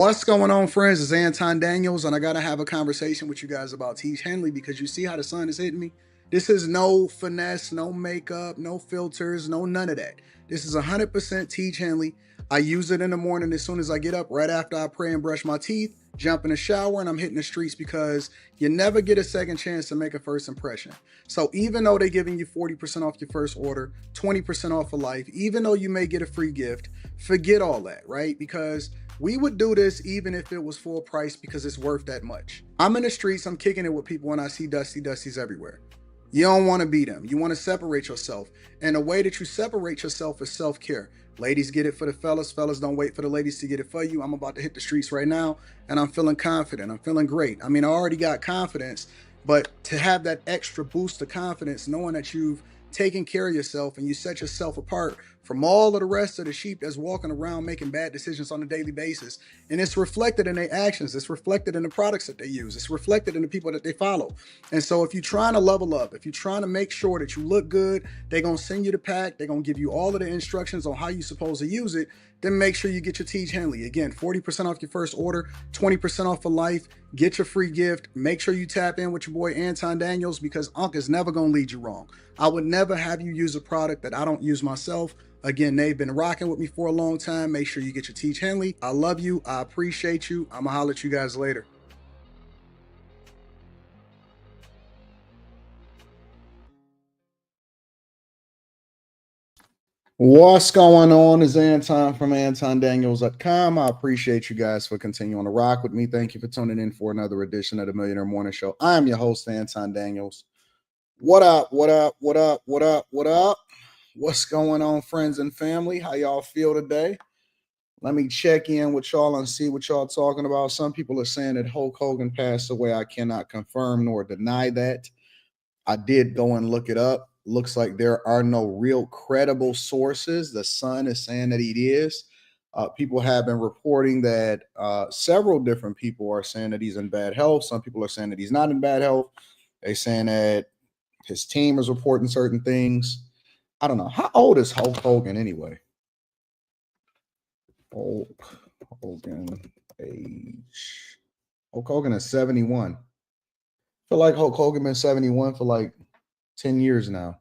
What's going on, friends? It's Anton Daniels, and I gotta have a conversation with you guys about Tiege Hanley because you see how the sun is hitting me. This is no finesse, no makeup, no filters, no none of that. This is 100% Tiege Hanley. I use it in the morning as soon as I get up, right after I pray and brush my teeth, jump in the shower, and I'm hitting the streets because you never get a second chance to make a first impression. So even though they're giving you 40% off your first order, 20% off for life, even though you may get a free gift, forget all that, right? Because we would do this even if it was full price because it's worth that much. I'm in the streets, I'm kicking it with people, and I see Dusties everywhere. You don't want to be them. You want to separate yourself. And the way that you separate yourself is self care. Ladies get it for the fellas. Fellas don't wait for the ladies to get it for you. I'm about to hit the streets right now, and I'm feeling confident. I'm feeling great. I mean, I already got confidence, but to have that extra boost of confidence, knowing that you've taken care of yourself and you set yourself apart from all of the rest of the sheep that's walking around making bad decisions on a daily basis. And it's reflected in their actions. It's reflected in the products that they use. It's reflected in the people that they follow. And so if you're trying to level up, if you're trying to make sure that you look good, they're going to send you the pack. They're going to give you all of the instructions on how you're supposed to use it. Then make sure you get your Tiege Hanley. Again, 40% off your first order, 20% off for life. Get your free gift. Make sure you tap in with your boy Anton Daniels because Unc is never going to lead you wrong. I would never have you use a product that I don't use myself. Again, they've been rocking with me for a long time. Make sure you get your Tiege Hanley. I love you. I appreciate you. I'm going to holler at you guys later. What's going on? Is Anton from AntonDaniels.com. I appreciate you guys for continuing to rock with me. Thank you for tuning in for another edition of the Millionaire Morning Show. I am your host, Anton Daniels. What up? What up? What up? What up? What up? What's going on, friends and family? How y'all feel today? Let me check in with y'all and see what y'all talking about. Some people are saying that Hulk Hogan passed away. I cannot confirm nor deny that. I did go and look it up. Looks like there are no real credible sources. The Sun is saying that he is. People have been reporting that several different people are saying that he's in bad health. Some people are saying that he's not in bad health. They're saying that his team is reporting certain things. I don't know. How old is Hulk Hogan anyway? Hulk Hogan age. Hulk Hogan is 71. I feel like Hulk Hogan been 71 for like 10 years now.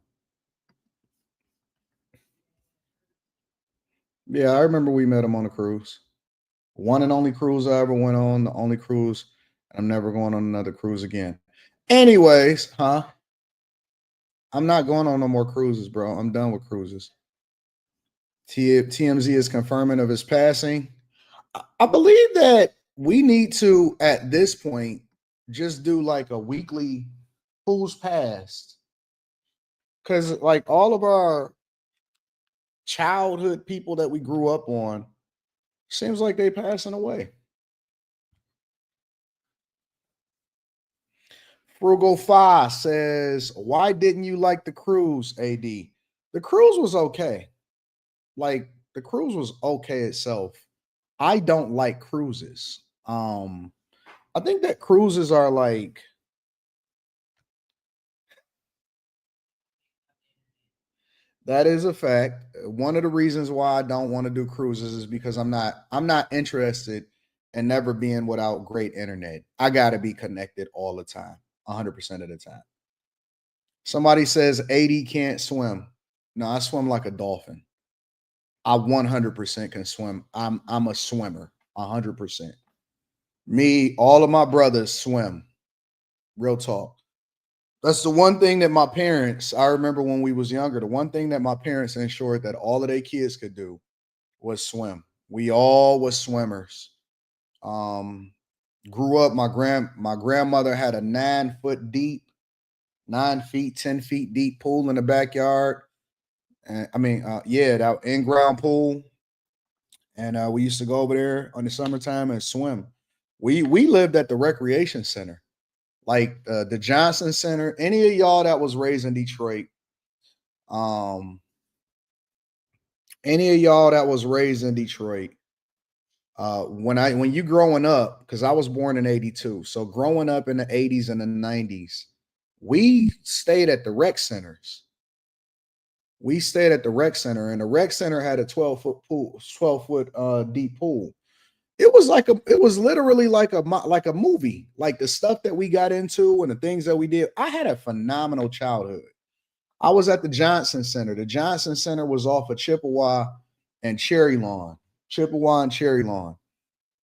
Yeah, I remember we met him on a cruise. One and only cruise I ever went on, the only cruise. I'm never going on another cruise again. Anyways, I'm not going on no more cruises, bro. I'm done with cruises. TMZ is confirming of his passing. I believe that we need to, at this point, just do like a weekly who's passed. Because like all of our childhood people that we grew up on, seems like they passing away. Frugal Fi says, why didn't you like the cruise, AD? The cruise was okay. Like the cruise was okay itself. I don't like cruises. I think that cruises are like that is a fact. One of the reasons why I don't want to do cruises is because I'm not interested in never being without great internet. I got to be connected all the time, 100% of the time. Somebody says 80 can't swim. No, I swim like a dolphin. I 100% can swim. I'm a swimmer, 100%. Me, all of my brothers swim. Real talk. That's the one thing that my parents, I remember when we was younger, the one thing that my parents ensured that all of their kids could do was swim. We all was swimmers. Um, grew up, my grandmother had a 9 foot deep, 9 feet, 10 feet deep pool in the backyard. And yeah, that in-ground pool. And we used to go over there on the summertime and swim. We lived at the recreation center, like the Johnson Center. Any of y'all that was raised in Detroit, um, any of y'all that was raised in Detroit, when you growing up, because I was born in '82, so growing up in the '80s and the '90s, we stayed at the rec centers. We stayed at the rec center, and the rec center had a 12-foot pool, 12-foot deep pool. it was literally like a movie. Like the stuff that we got into and the things that we did. I had a phenomenal childhood. I was at the Johnson Center. The Johnson Center was off of Chippewa and Cherry Lawn. Chippewa and Cherry Lawn.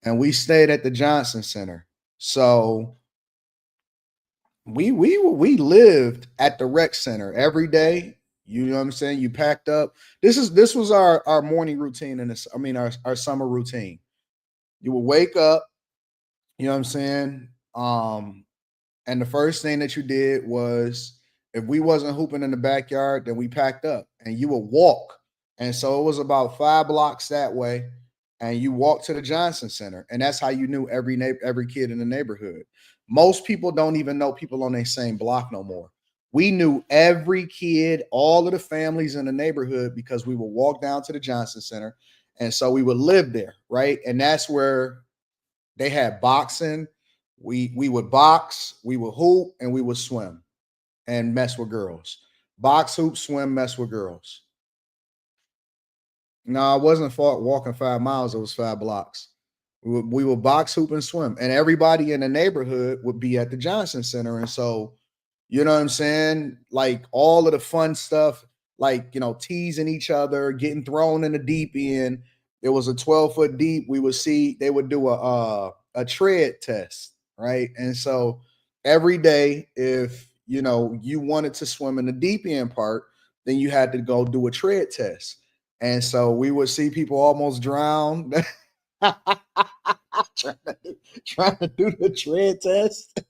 And we stayed at the Johnson Center. So we lived at the rec center every day. You know what I'm saying? You packed up. This was our morning routine and this, I mean our summer routine. You would wake up, you know what I'm saying? And the first thing that you did was if we wasn't hooping in the backyard, then we packed up and you would walk. And so it was about 5 blocks that way. And you walk to the Johnson Center. And that's how you knew every kid in the neighborhood. Most people don't even know people on their same block no more. We knew every kid, all of the families in the neighborhood because we would walk down to the Johnson Center. And so we would live there, right? And that's where they had boxing. We would box, we would hoop, and we would swim and mess with girls. Box, hoop, swim, mess with girls. No, I wasn't walking 5 miles. It was 5 blocks. We would box, hoop, and swim, and everybody in the neighborhood would be at the Johnson Center. And so, you know what I'm saying? Like all of the fun stuff, like teasing each other, getting thrown in the deep end. It was a 12-foot deep. We would see they would do a tread test, right? And so every day, if you wanted to swim in the deep end part, then you had to go do a tread test. And so we would see people almost drown trying to do the tread test.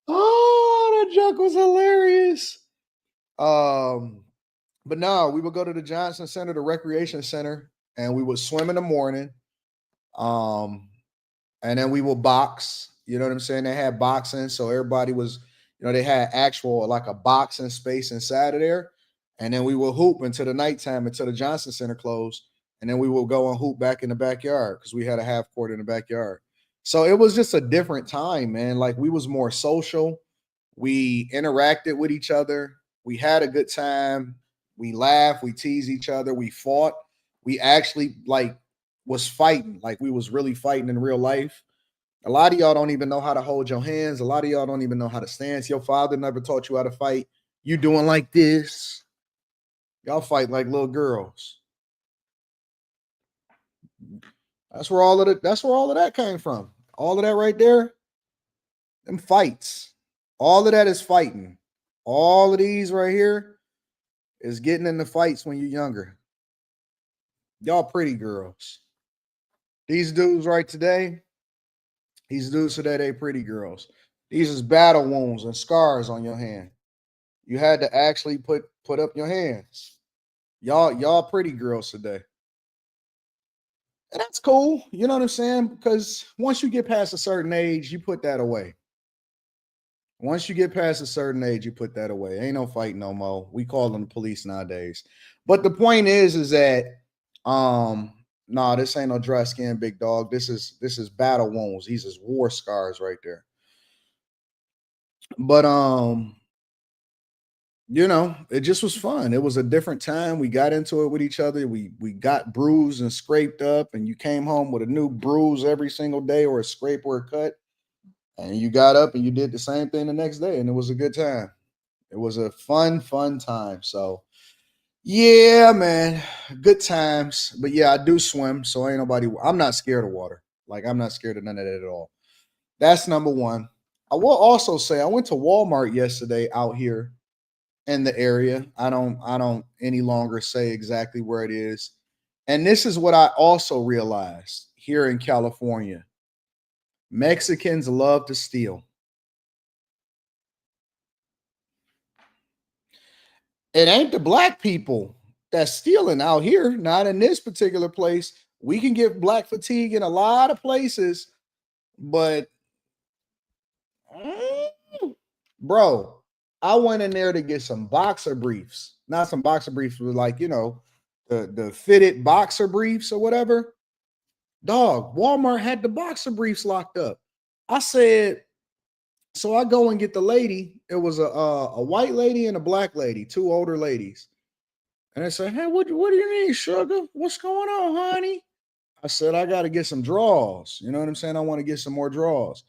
Oh, that joke was hilarious. But no, we would go to the Johnson Center, the recreation center, and we would swim in the morning. Um, and then we would box. You know what I'm saying? They had boxing, so everybody was, they had actual like a boxing space inside of there. And then we will hoop until the nighttime until the Johnson Center closed. And then we will go and hoop back in the backyard because we had a half court in the backyard. So it was just a different time, man. Like we was more social. We interacted with each other. We had a good time. We laughed. We teased each other. We fought. We actually like was fighting. Like we was really fighting in real life. A lot of y'all don't even know how to hold your hands. A lot of y'all don't even know how to stance. Your father never taught you how to fight. You doing like this. Y'all fight like little girls. That's where all of that came from. All of that right there, them fights. All of that is fighting. All of these right here is getting in the fights when you're younger. Y'all pretty girls. These dudes right today, they pretty girls. These is battle wounds and scars on your hand. You had to actually put up your hands. Y'all pretty girls today. And that's cool. You know what I'm saying? Because once you get past a certain age, you put that away. Once you get past a certain age, you put that away. Ain't no fight no more. We call them the police nowadays. But the point is that nah, this ain't no dry skin, big dog. This is battle wounds. These is war scars right there. But it just was fun. It was a different time. We got into it with each other. We got bruised and scraped up, and you came home with a new bruise every single day, or a scrape or a cut. And you got up and you did the same thing the next day, and it was a good time. It was a fun time. So yeah, man, good times. But yeah, I do swim, so I'm not scared of water. Like I'm not scared of none of that at all. That's number one. I will also say I went to Walmart yesterday out here in the area. I don't any longer say exactly where it is. And this is what I also realized here in California. Mexicans love to steal. It ain't the black people that's stealing out here, not in this particular place. We can get black fatigue in a lot of places, but bro, I went in there to get some boxer briefs, not some boxer briefs, but like the fitted boxer briefs or whatever. Dog, Walmart had the boxer briefs locked up. I said, so I go and get the lady. It was a white lady and a black lady, two older ladies. And I said, hey, what do you need, sugar? What's going on, honey? I said, I got to get some draws. You know what I'm saying? I want to get some more draws.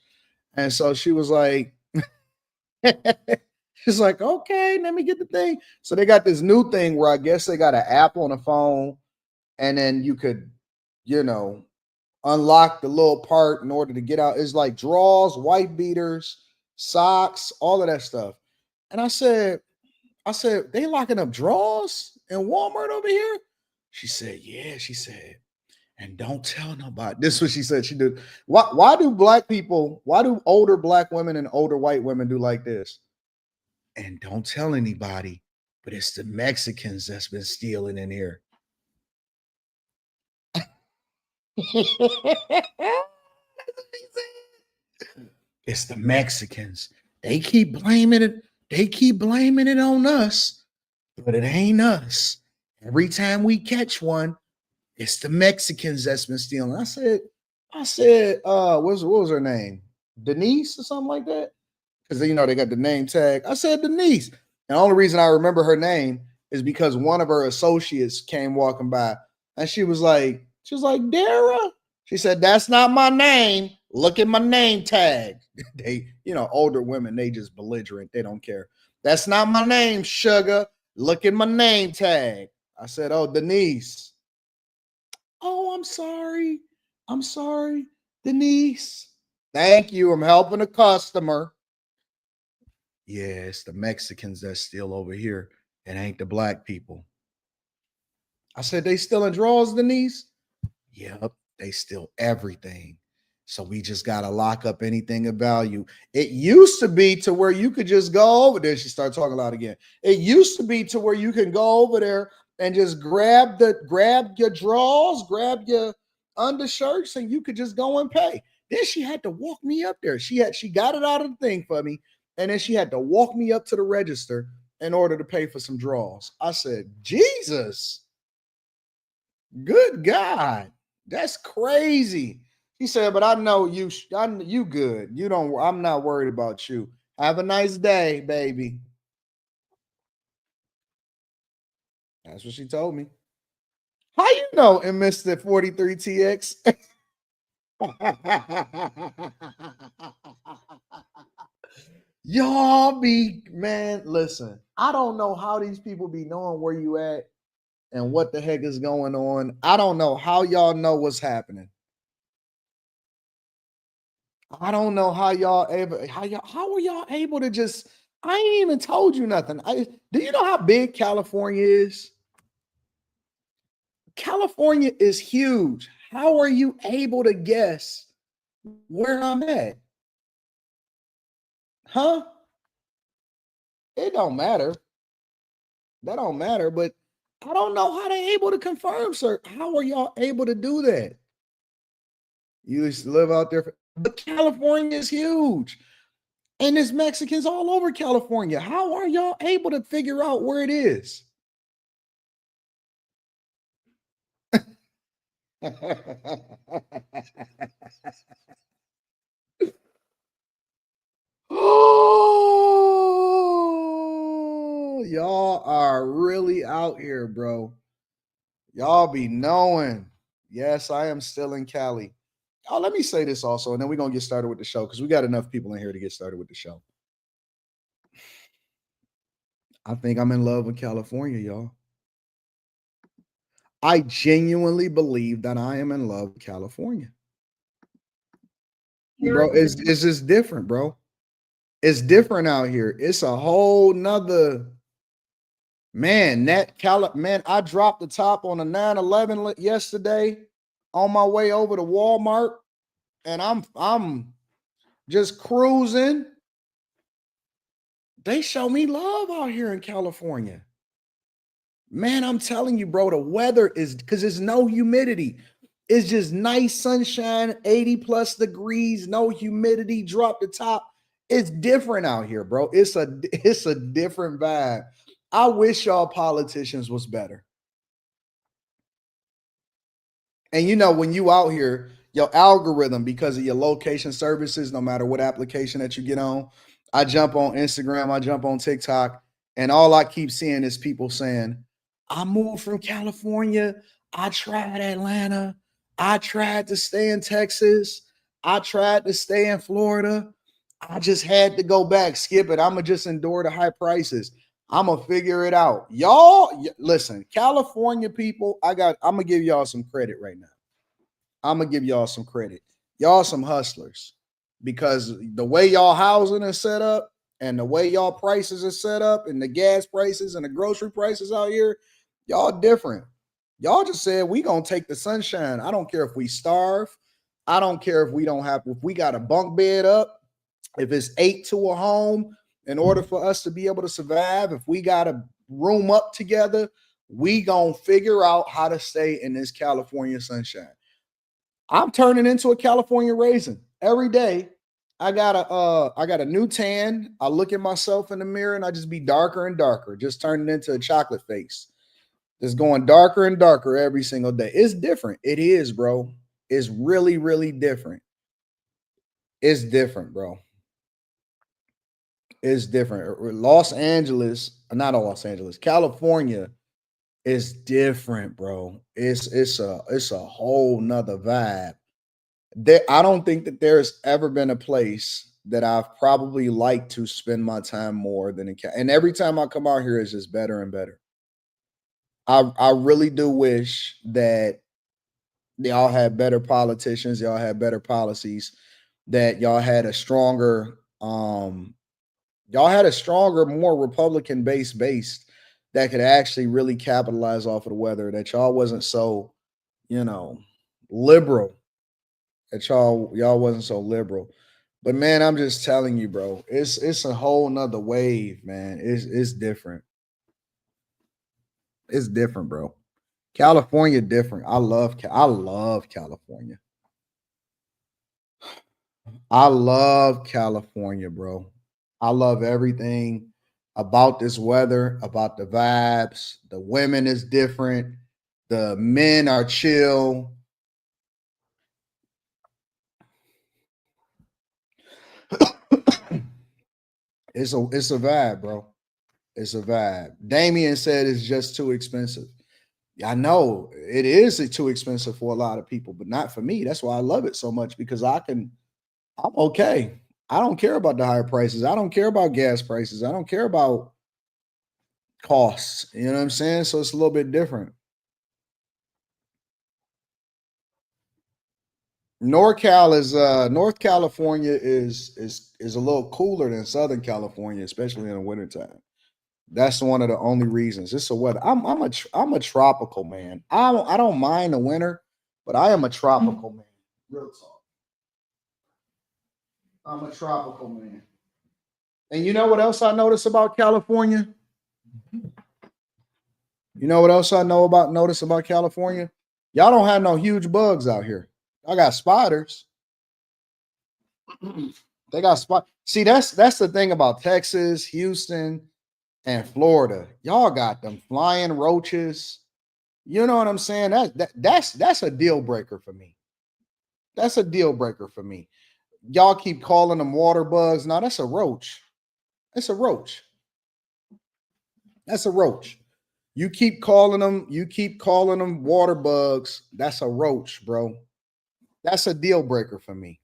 And so she was like, she's like, okay, let me get the thing. So they got this new thing where I guess they got an app on the phone, and then you could, you know, unlock the little part in order to get out. It's like drawers, white beaters, socks, all of that stuff. And I said, they locking up drawers in Walmart over here? She said, yeah. She said, and don't tell nobody. This is what she said. She did. Why do black people, why do older black women and older white women do like this? And don't tell anybody, but it's the Mexicans that's been stealing in here. It's the Mexicans. They keep blaming it. They keep blaming it on us, but it ain't us. Every time we catch one, it's the Mexicans that's been stealing. I said, what was her name? Denise or something like that? Because you know they got the name tag. I said Denise. And the only reason I remember her name is because one of her associates came walking by and she was like, Dara. She said, that's not my name. Look at my name tag. They, you know, older women, they just belligerent. They don't care. That's not my name, sugar. Look at my name tag. I said, oh, Denise. Oh, I'm sorry. I'm sorry, Denise. Thank you. I'm helping a customer. Yeah, it's the Mexicans that's still over here. It ain't the black people. I said, they stealing drawers, Denise? Yep, they steal everything. So we just got to lock up anything of value. It used to be to where you could just go over there. She started talking loud again. It used to be to where you can go over there and just grab your drawers, grab your undershirts, and you could just go and pay. Then she had to walk me up there. She got it out of the thing for me, and then she had to walk me up to the register in order to pay for some drawers. I said, Jesus, good God, that's crazy. He said, but I know you good. You don't, I'm not worried about you. Have a nice day, baby. That's what she told me. How you know in Mr. 43TX? Y'all be, man, listen. I don't know how these people be knowing where you at and what the heck is going on. I don't know how y'all know what's happening. I don't know how how are y'all able to just, I ain't even told you nothing. Do you know how big California is? California is huge. How are you able to guess where I'm at? Huh? It don't matter. That don't matter, but I don't know how they able to confirm, sir. How are y'all able to do that? You used to live out there, but California is huge. And there's Mexicans all over California. How are y'all able to figure out where it is? Oh, y'all are really out here, bro. Y'all be knowing. Yes, I am still in Cali. Oh, let me say this also, and then we're gonna get started with the show because we got enough people in here to get started with the show. I think I'm in love with California, y'all. I genuinely believe that I am in love with California. Bro, it's just different, bro. It's different out here. It's a whole nother man. Man, I dropped the top on a 911 yesterday on my way over to Walmart, and I'm just cruising. They show me love out here in California. Man, I'm telling you, bro, the weather is, because there's no humidity. It's just nice sunshine, 80 plus degrees, no humidity, drop the top. It's different out here, bro. It's a different vibe. I wish y'all politicians was better. And you know, when you out here, your algorithm, because of your location services, no matter what application that you get on, I jump on Instagram, I jump on TikTok, and all I keep seeing is people saying, I moved from California. I tried Atlanta. I tried to stay in Texas. I tried to stay in Florida. I just had to go back. Skip it. I'ma just endure the high prices. I'ma figure it out. Y'all, listen, California people, I'm gonna give y'all some credit right now. I'm gonna give y'all some credit. Y'all some hustlers because the way y'all housing is set up and the way y'all prices are set up and the gas prices and the grocery prices out here, y'all different. Y'all just said we gonna take the sunshine. I don't care if we starve. I don't care if we don't have if we got a bunk bed up, if it's 8 to a home in order for us to be able to survive, if we got a room up together, we gonna figure out how to stay in this California sunshine. I'm turning into a California raisin every day. I got a new tan. I look at myself in the mirror and I just be darker and darker, just turning into a chocolate face. Just going darker and darker every single day. It's different. It is, bro. It's really, really different. It's different, bro. It's different. Los Angeles, not Los Angeles, California is different, bro. It's a whole nother vibe. I don't think that there's ever been a place that I've probably liked to spend my time more than in and every time I come out here, it's just better and better. I really do wish that y'all had better politicians, y'all had better policies, that y'all had a stronger, more Republican based that could actually really capitalize off of the weather, that y'all wasn't so, you know, liberal, that y'all wasn't so liberal. But man, I'm just telling you, bro, it's a whole nother wave, man. It's different. It's different, bro. California different. I love California. I love California, bro. I love everything about this weather, about the vibes. The women is different. The men are chill. It's a vibe, bro. It's a vibe. Damien said it's just too expensive. I know it is too expensive for a lot of people, but not for me. That's why I love it so much because I'm okay. I don't care about the higher prices. I don't care about gas prices. I don't care about costs. You know what I'm saying? So it's a little bit different. North California is a little cooler than Southern California, especially in the wintertime. That's one of the only reasons. It's the weather. I'm a tropical man. I don't mind the winter, but I am a tropical man. Real talk. I'm a tropical man. And you know what else I notice about California? You know what else I notice about California? Y'all don't have no huge bugs out here. I got spiders. They got spot. See, that's the thing about Texas, Houston, and Florida. Y'all got them flying roaches. You know what I'm saying? That's a deal breaker for me. That's a deal breaker for me. Y'all keep calling them water bugs. No, that's a roach. That's a roach. That's a roach. You keep calling them water bugs. That's a roach, bro. That's a deal breaker for me.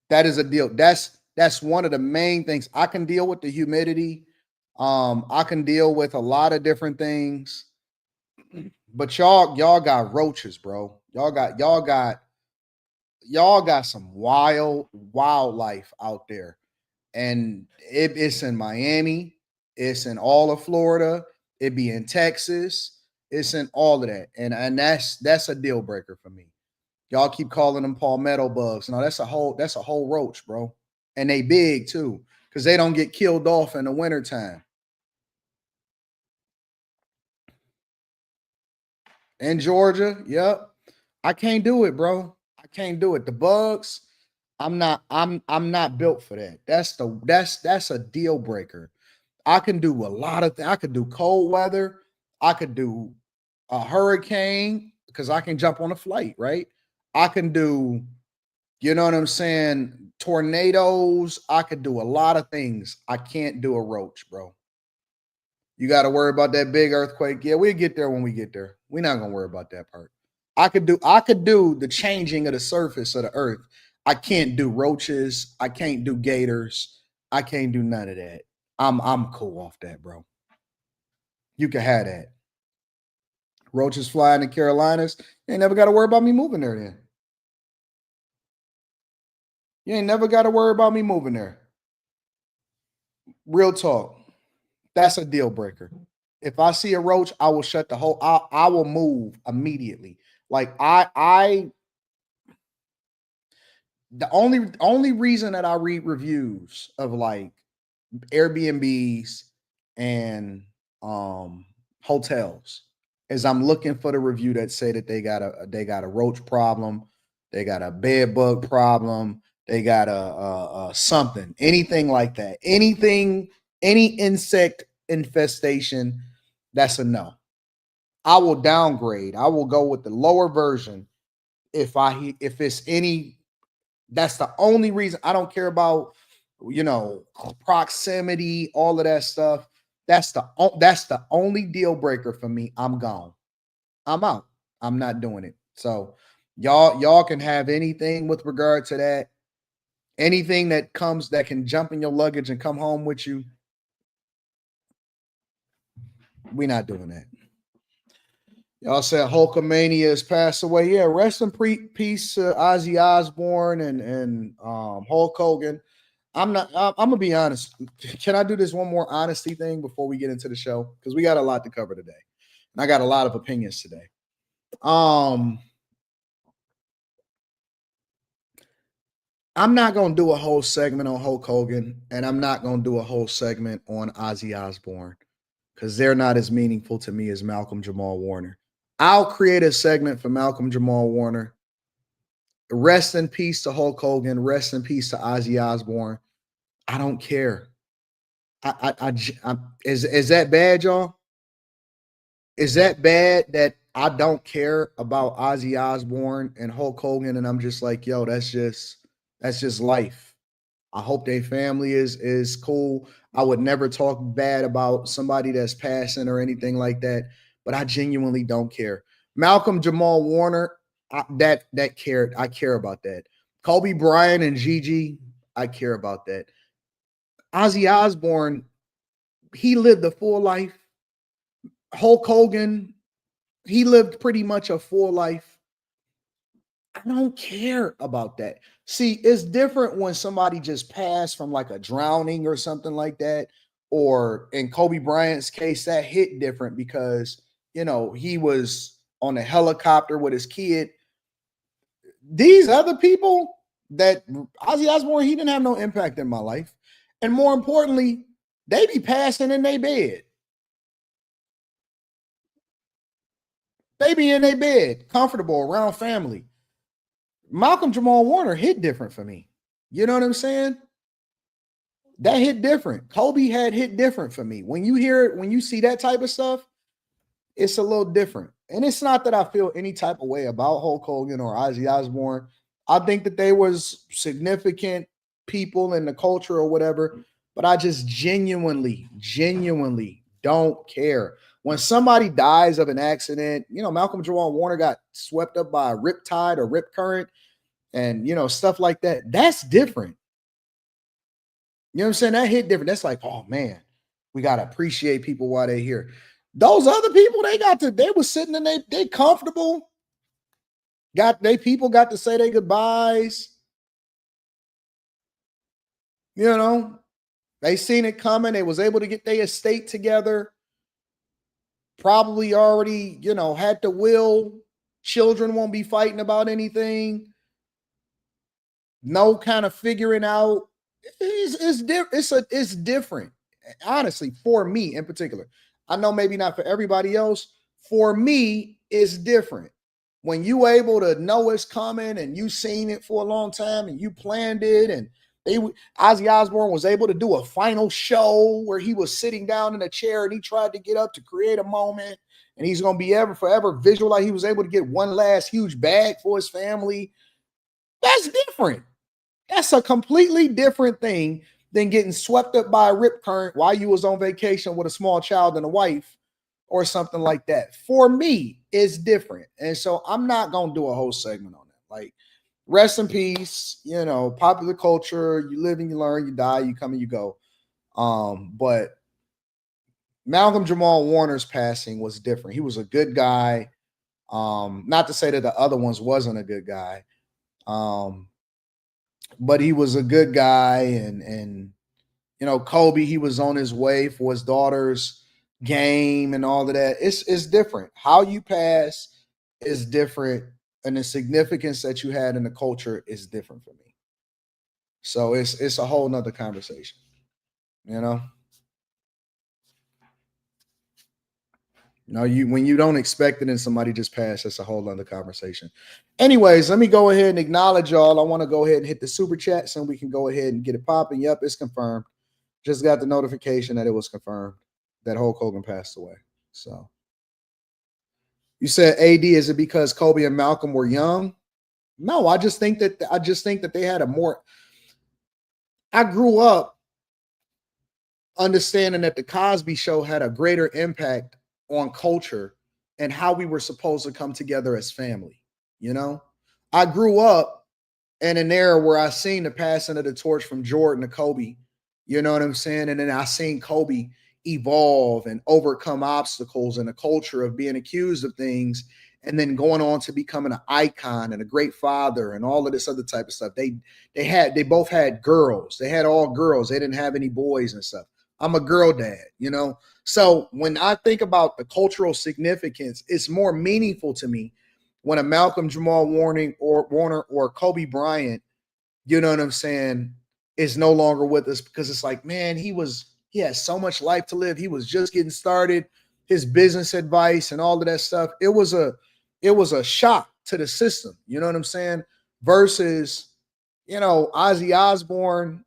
That is a deal. That's one of the main things. I can deal with the humidity. I can deal with a lot of different things. But y'all got roaches, bro. Y'all got some wildlife out there. And it's in Miami, it's in all of Florida, it be in Texas, it's in all of that. And that's a deal breaker for me. Y'all keep calling them palmetto bugs. No, that's a whole roach, bro. And they big too, because they don't get killed off in the wintertime. In Georgia, yep. I can't do it, bro. I can't do it. The bugs, I'm not built for that. That's a deal breaker. I can do a lot of things. I could do cold weather. I could do a hurricane because I can jump on a flight, right? I can do, you know what I'm saying, tornadoes. I could do a lot of things. I can't do a roach, bro. You got to worry about that big earthquake. Yeah, we'll get there when we get there. We're not gonna worry about that part. I could do the changing of the surface of the earth. I can't do roaches. I can't do gators. I can't do none of that. I'm cool off that, bro. You can have that. Roaches fly in the Carolinas. You ain't never got to worry about me moving there then. You ain't never got to worry about me moving there. Real talk. That's a deal breaker. If I see a roach, I will shut the whole. I will move immediately. Like the only reason that I read reviews of like Airbnbs and hotels is I'm looking for the review that say that they got a roach problem, they got a bed bug problem, they got a something, anything like that, any insect infestation. That's a no. I will downgrade. I will go with the lower version if it's any. That's the only reason. I don't care about proximity, all of that stuff. That's the only deal breaker for me. I'm gone. I'm out. I'm not doing it. So y'all can have anything with regard to that. Anything that can jump in your luggage and come home with you. We're not doing that. Y'all said Hulkamania has passed away. Yeah, rest in peace to Ozzy Osbourne and Hulk Hogan. I'm gonna be honest. Can I do this one more honesty thing before we get into the show? Because we got a lot to cover today. And I got a lot of opinions today. I'm not gonna do a whole segment on Hulk Hogan, and I'm not gonna do a whole segment on Ozzy Osbourne because they're not as meaningful to me as Malcolm Jamal Warner. I'll create a segment for Malcolm Jamal Warner. Rest in peace to Hulk Hogan. Rest in peace to Ozzy Osbourne. I don't care. Is that bad, y'all? Is that bad that I don't care about Ozzy Osbourne and Hulk Hogan, and I'm just like, yo, that's just life. I hope their family is cool. I would never talk bad about somebody that's passing or anything like that, but I genuinely don't care. Malcolm Jamal Warner, I care about that. Kobe Bryant and Gigi, I care about that. Ozzy Osbourne, he lived a full life. Hulk Hogan, he lived pretty much a full life. I don't care about that. See, it's different when somebody just passed from like a drowning or something like that. Or in Kobe Bryant's case, that hit different because, he was on a helicopter with his kid. These other people that Ozzy Osbourne, he didn't have no impact in my life. And more importantly, they be passing in their bed. They be in their bed, comfortable around family. Malcolm Jamal Warner hit different for me. You know what I'm saying? That hit different. Kobe had hit different for me. When you hear it, when you see that type of stuff, it's a little different. And it's not that I feel any type of way about Hulk Hogan or Ozzy Osbourne. I think that they was significant people in the culture or whatever, but I just genuinely don't care. When somebody dies of an accident, Malcolm Jamal Warner got swept up by a rip tide or rip current and, stuff like that. That's different. You know what I'm saying? That hit different. That's like, oh man, we got to appreciate people while they're here. Those other people, they were sitting in they comfortable. People got to say their goodbyes. They seen it coming. They was able to get their estate together. Probably already, had the will. Children won't be fighting about anything. No kind of figuring out. It's different. Honestly, for me in particular. I know maybe not for everybody else. For me, it's different. When you able to know it's coming and you seen it for a long time and you planned it, and Ozzy Osbourne was able to do a final show where he was sitting down in a chair and he tried to get up to create a moment, and he's going to be forever visualize. He was able to get one last huge bag for his family. That's different. That's a completely different thing than getting swept up by a rip current while you was on vacation with a small child and a wife or something like that. For me, it's different. And so I'm not going to do a whole segment on that. Like, rest in peace, popular culture, you live and you learn, you die, you come and you go. But Malcolm Jamal Warner's passing was different. He was a good guy. Not to say that the other ones wasn't a good guy. But he was a good guy, and Kobe, he was on his way for his daughter's game and all of that. It's different. How you pass is different, and the significance that you had in the culture is different for me. So it's a whole nother conversation, when you don't expect it and somebody just passed, that's a whole other conversation. Anyways, let me go ahead and acknowledge y'all. I want to go ahead and hit the super chat so we can go ahead and get it popping. Yep, it's confirmed. Just got the notification that it was confirmed that Hulk Hogan passed away. So you said AD, is it because Kobe and Malcolm were young? No, I just think that they had a more. I grew up understanding that the Cosby Show had a greater impact on culture and how we were supposed to come together as family. I grew up in an era where I seen the passing of the torch from Jordan to Kobe. You know what I'm saying? And then I seen Kobe evolve and overcome obstacles and a culture of being accused of things and then going on to becoming an icon and a great father and all of this other type of stuff. They both had girls. They had all girls. They didn't have any boys and stuff. I'm a girl dad, So when I think about the cultural significance, it's more meaningful to me when a Malcolm Jamal Warner or Kobe Bryant, you know what I'm saying, is no longer with us, because it's like, man, he had so much life to live. He was just getting started, his business advice and all of that stuff. It was a shock to the system. You know what I'm saying? Versus, Ozzy Ozborne.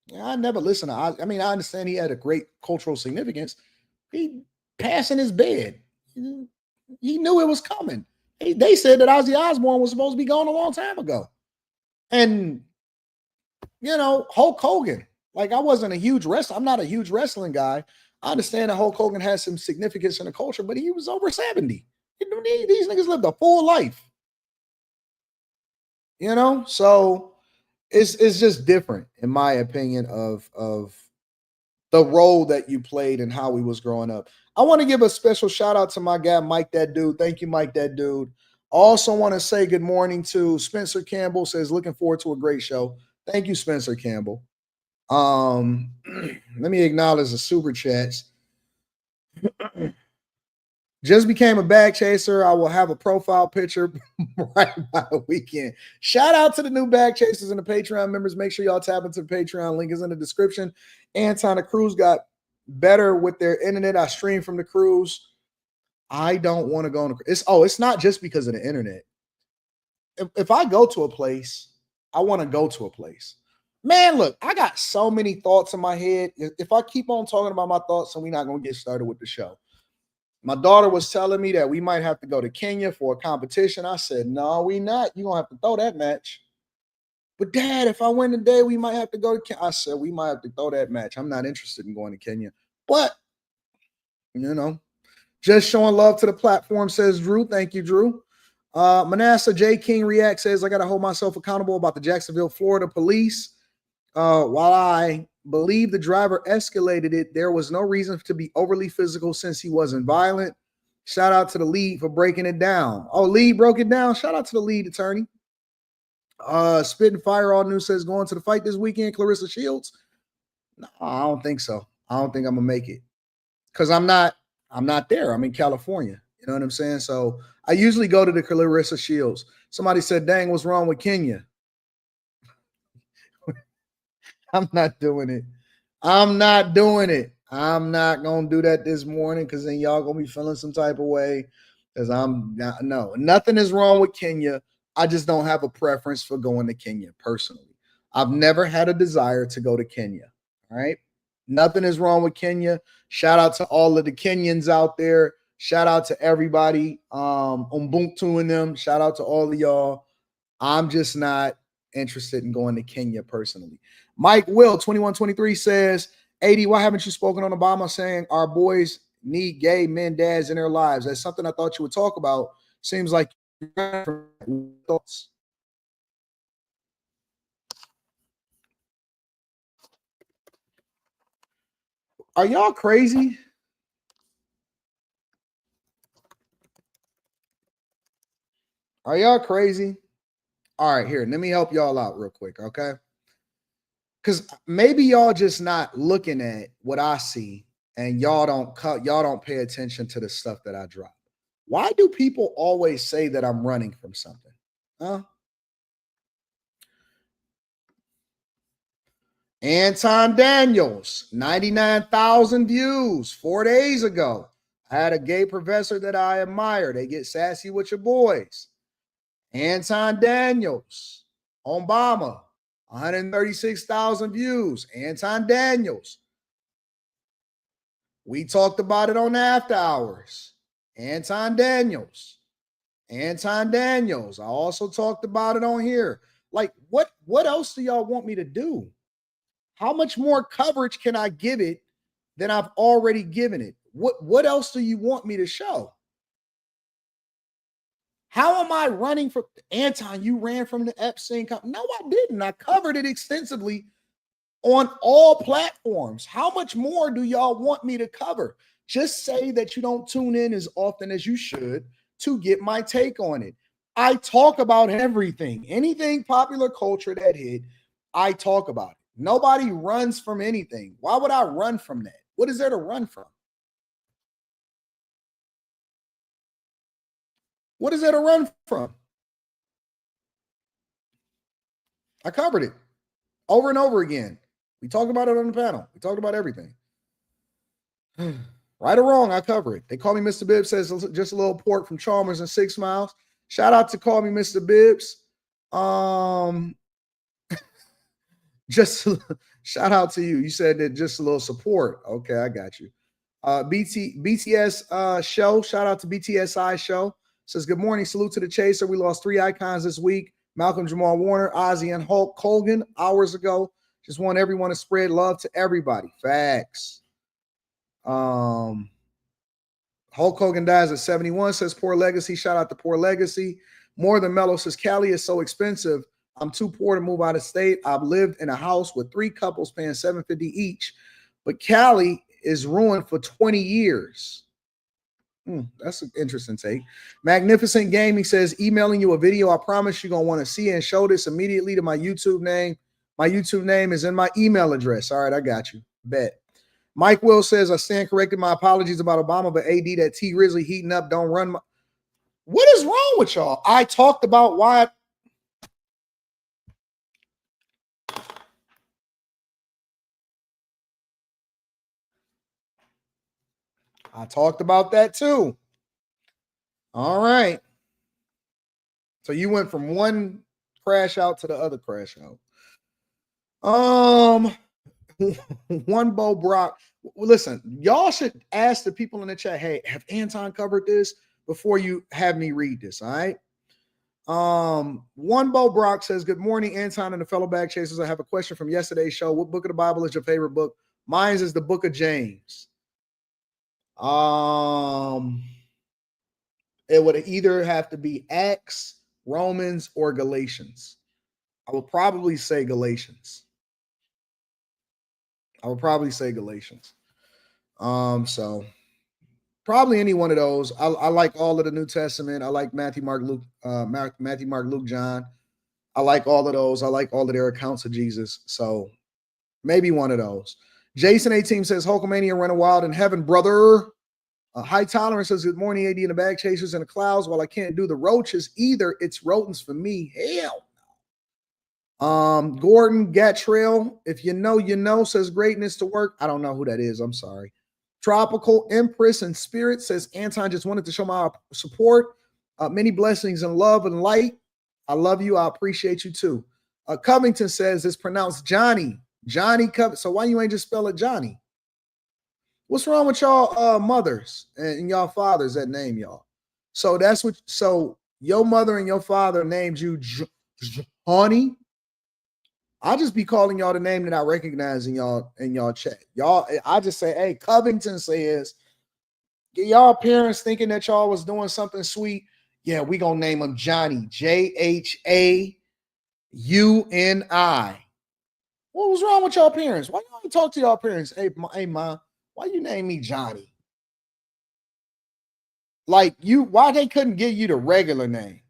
Yeah, I never listened to Ozzy. I mean, I understand he had a great cultural significance. He passed in his bed. He knew it was coming. They said that Ozzy Ozborne was supposed to be gone a long time ago. And, Hulk Hogan, like, I wasn't a huge wrestler. I'm not a huge wrestling guy. I understand that Hulk Hogan has some significance in the culture, but he was over 70. These niggas lived a full life. So it's just different, in my opinion, of the role that you played and how we was growing up. I want to give a special shout out to my guy, Mike That Dude. Thank you, Mike That Dude. Also want to say good morning to Spencer Campbell, says looking forward to a great show. Thank you, Spencer Campbell. Let me acknowledge the super chats. Just became a bag chaser. I will have a profile picture right by the weekend. Shout out to the new bag chasers and the Patreon members. Make sure y'all tap into the Patreon. Link is in the description. Anton, the cruise got better with their internet. I stream from the cruise. I don't want to go on the cruise. It's not just because of the internet. If I go to a place, I want to go to a place. Man, look, I got so many thoughts in my head. If I keep on talking about my thoughts, then we're not going to get started with the show. My daughter was telling me that we might have to go to Kenya for a competition. I said, no, we not. You're going to have to throw that match. But Dad, if I win today, we might have to go to Kenya. I said, we might have to throw that match. I'm not interested in going to Kenya. But, just showing love to the platform, says Drew. Thank you, Drew. Manasseh J. King React says, I got to hold myself accountable about the Jacksonville, Florida police. While I believe the driver escalated it, there was no reason to be overly physical since he wasn't violent. Shout out to the lead for breaking it down. Oh, lead broke it down. Shout out to the lead attorney. Spitting Fire All News says, going to the fight this weekend, Clarissa Shields. No, I don't think so. I don't think I'm gonna make it, because I'm not there. I'm in California. You know what I'm saying? So I usually go to the Clarissa Shields. Somebody said, dang, what's wrong with Kenya? I'm not doing it. I'm not doing it. I'm not going to do that this morning, because then y'all going to be feeling some type of way, because nothing is wrong with Kenya. I just don't have a preference for going to Kenya personally. I've never had a desire to go to Kenya. All right. Nothing is wrong with Kenya. Shout out to all of the Kenyans out there. Shout out to everybody. Ubuntu and them. Shout out to all of y'all. I'm just not interested in going to Kenya personally. Mike Will 2123 says, AD, why haven't you spoken on Obama saying our boys need gay men dads in their lives? That's something I thought you would talk about. Seems like thoughts. Are y'all crazy? Are y'all crazy? All right, here, let me help y'all out real quick, okay? Because maybe y'all just not looking at what I see, and y'all don't pay attention to the stuff that I drop. Why do people always say that I'm running from something? Huh? Anton Daniels, 99,000 views 4 days ago. I had a gay professor that I admire. They get sassy with your boys. Anton Daniels, Obama, 136,000 views. Anton Daniels. We talked about it on After Hours. Anton Daniels. Anton Daniels. I also talked about it on here. Like, what else do y'all want me to do? How much more coverage can I give it than I've already given it? What else do you want me to show? How am I running from Anton? You ran from the Epstein. No, I didn't. I covered it extensively on all platforms. How much more do y'all want me to cover? Just say that you don't tune in as often as you should to get my take on it. I talk about everything, anything popular culture that hit, I talk about it. Nobody runs from anything. Why would I run from that? What is there to run from? What is there to run from? I covered it over and over again. We talked about it on the panel. We talked about everything. Right or wrong, I cover it. They call me Mr. Bibbs, says just a little port from Chalmers and 6 Miles. Shout out to Call Me Mr. Bibbs. Just shout out to you. You said that just a little support. Okay, I got you. BTS show. Shout out to BTSI show. Says good morning. Salute to the chaser. We lost 3 icons this week. Malcolm Jamal-Warner, Ozzy, and Hulk Hogan hours ago. Just want everyone to spread love to everybody. Facts. Hulk Hogan dies at 71. Says poor legacy. Shout out to poor legacy. More than mellow says Cali is so expensive. I'm too poor to move out of state. I've lived in a house with 3 couples paying $750 each, but Cali is ruined for 20 years. That's an interesting take. Magnificent Gaming says, emailing you a video. I promise you're going to want to see and show this immediately to my YouTube name. My YouTube name is in my email address. All right, I got you. Bet. Mike Will says, I stand corrected. My apologies about Obama, but AD, that T Grizzly heating up. Don't run. What is wrong with y'all? I talked about why. I talked about that too. All right. So you went from one crash out to the other crash out. One Bo Brock. Listen, y'all should ask the people in the chat, hey, have Anton covered this before you have me read this? All right. One Bo Brock says, good morning, Anton and the fellow bag chasers. I have a question from yesterday's show. What book of the Bible is your favorite book? Mine is the book of James. It would either have to be Acts, Romans, or Galatians. I would probably say Galatians. So probably any one of those. I like all of the New Testament. I like Matthew, Mark, Luke, John. I like all of those. I like all of their accounts of Jesus. So maybe one of those. Jason 18 says, Hulkamania running wild in heaven, brother. High Tolerance says, good morning, AD and the bag chasers in the clouds. While I can't do the roaches either, it's rodents for me. Hell no. Gordon Gatrell, if you know, says greatness to work. I don't know who that is. I'm sorry. Tropical Empress and Spirit says, Anton, just wanted to show my support. Many blessings and love and light. I love you. I appreciate you too. Covington says it's pronounced Johnny. Johnny Covington. So why you ain't just spell it Johnny? What's wrong with y'all mothers and y'all fathers that name y'all? So that's what. So your mother and your father named you Johnny. I'll just be calling y'all the name that I recognize in y'all chat. Y'all, I just say, hey, Covington says, y'all parents thinking that y'all was doing something sweet. Yeah, we gonna name him Johnny. Jhauni. What was wrong with y'all parents? Why y'all don't talk to y'all parents? Hey, mom, why you name me Johnny? Like why they couldn't give you the regular name?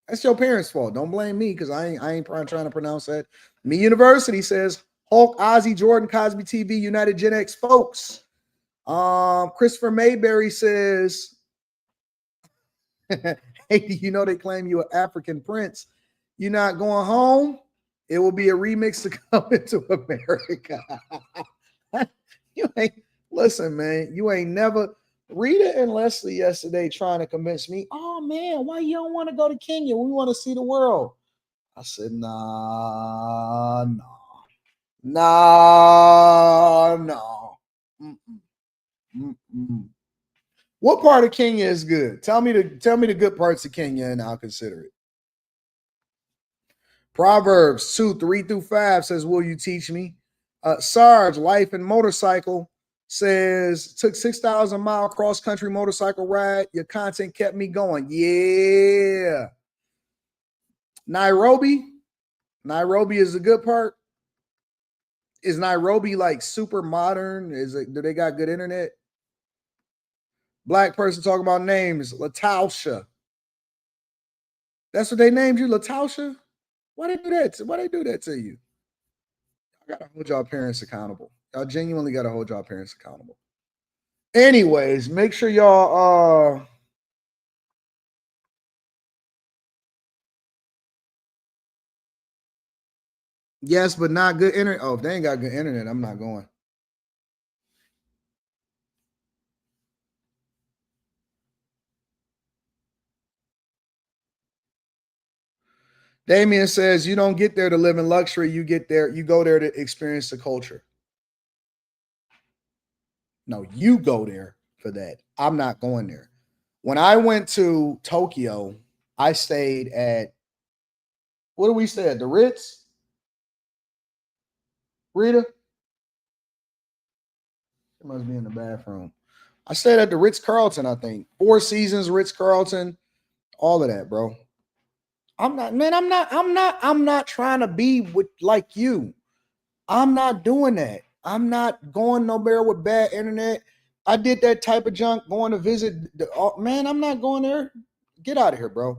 That's your parents' fault. Don't blame me because I ain't trying to pronounce that. Me University says Hulk, Ozzy, Jordan, Cosby TV, United Gen X folks. Christopher Mayberry says, hey, do you know they claim you an African prince? You're not going home? It will be a remix to come into America. You ain't listen, man. You ain't never Rita and Leslie yesterday trying to convince me, oh man, why you don't want to go to Kenya? We want to see the world. I said, nah. Mm-mm. What part of Kenya is good? Tell me the good parts of Kenya and I'll consider it. Proverbs 2:3-5 says, will you teach me? Sarge, Life and Motorcycle says, took 6,000 mile cross country motorcycle ride. Your content kept me going. Yeah. Nairobi is the good part. Is Nairobi like super modern? Do they got good internet? Black person talking about names. Latasha. That's what they named you, Latasha? Why they do that? Why they do that to you? I gotta hold y'all parents accountable. Y'all genuinely gotta hold y'all parents accountable. Anyways, make sure y'all yes, but not good internet. Oh, if they ain't got good internet, I'm not going. Damien says you don't get there to live in luxury. You go there to experience the culture. No, you go there for that. I'm not going there. When I went to Tokyo, I stayed at, what do we stay at? The Ritz? Rita? She must be in the bathroom. I stayed at the Ritz-Carlton, I think. Four Seasons, Ritz-Carlton, all of that, bro. I'm not trying to be with like you. I'm not doing that. I'm not going nowhere with bad internet. I did that type of junk going to visit man, I'm not going there. Get out of here, bro.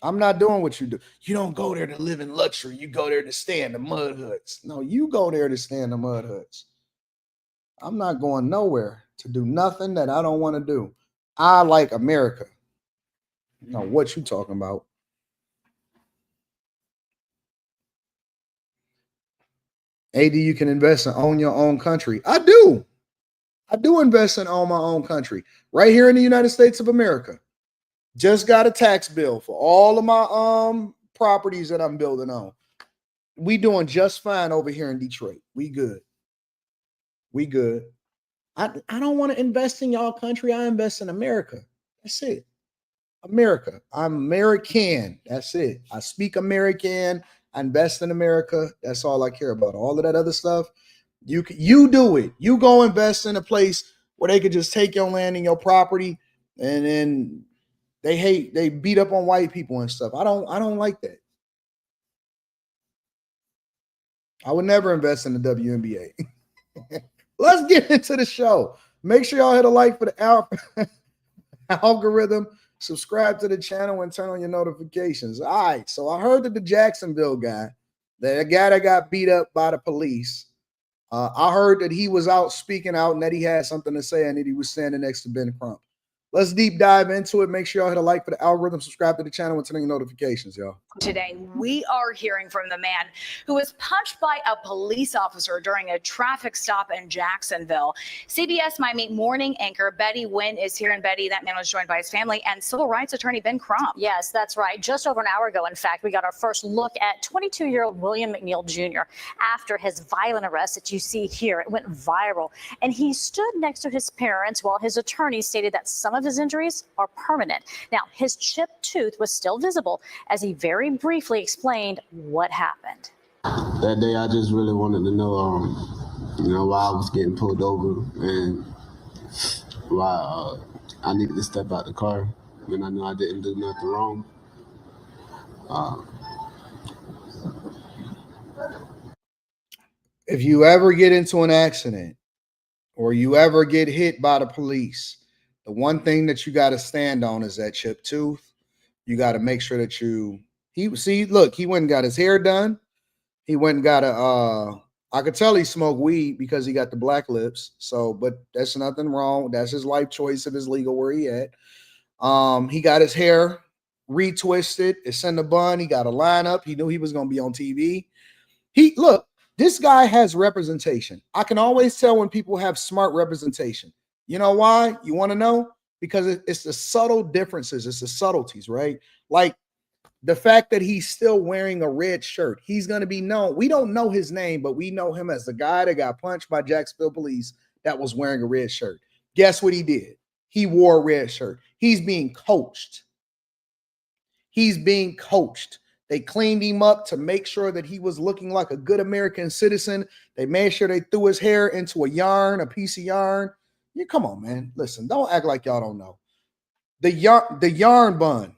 I'm not doing what you do. You don't go there to live in luxury. You go there to stay in the mud huts. No, you go there to stay in the mud huts. I'm not going nowhere to do nothing that I don't want to do. I like America. No, what you talking about? AD, you can invest and own your own country. I do invest and own my own country right here in the United States of America. Just got a tax bill for all of my properties that I'm building on. We doing just fine over here in Detroit. We good. I don't want to invest in y'all country. I invest in America. That's it. America. I'm American. That's it. I speak American. I invest in America. That's all I care about. All of that other stuff, you do it. You go invest in a place where they could just take your land and your property, and then they beat up on white people and stuff. I don't like that. I would never invest in the WNBA. Let's get into the show. Make sure y'all hit a like for the algorithm. Subscribe to the channel and turn on your notifications. All right. So I heard that the Jacksonville guy, the guy that got beat up by the police, I heard that he was out speaking out and that he had something to say and that he was standing next to Ben Crump. Let's deep dive into it. Make sure y'all hit a like for the algorithm, subscribe to the channel, and turn on your notifications, y'all. Today, we are hearing from the man who was punched by a police officer during a traffic stop in Jacksonville. CBS Miami morning anchor Betty Wynn is here. And Betty, that man was joined by his family and civil rights attorney Ben Crump. Yes, that's right. Just over an hour ago, in fact, we got our first look at 22-year-old William McNeil Jr. after his violent arrest that you see here. It went viral. And he stood next to his parents while his attorney stated that some of of his injuries are permanent. Now, his chipped tooth was still visible as he very briefly explained what happened. That day, I just really wanted to know, why I was getting pulled over and why I needed to step out the car when I knew I didn't do nothing wrong. If you ever get into an accident or you ever get hit by the police, the one thing that you got to stand on is that chipped tooth. You got to make sure that he went and got his hair done. He went and got I could tell he smoked weed because he got the black lips. So, but that's nothing wrong. That's his life choice. If it's legal where he at. He got his hair retwisted. It's in the bun. He got a lineup. He knew he was going to be on TV. This guy has representation. I can always tell when people have smart representation. You know why? You want to know? Because it's the subtle differences. It's the subtleties, right? Like the fact that he's still wearing a red shirt. He's going to be known. We don't know his name, but we know him as the guy that got punched by Jacksonville police that was wearing a red shirt. Guess what he did? He wore a red shirt. He's being coached. He's being coached. They cleaned him up to make sure that he was looking like a good American citizen. They made sure they threw his hair into a piece of yarn. Come on, man. Listen, don't act like y'all don't know. The yarn bun.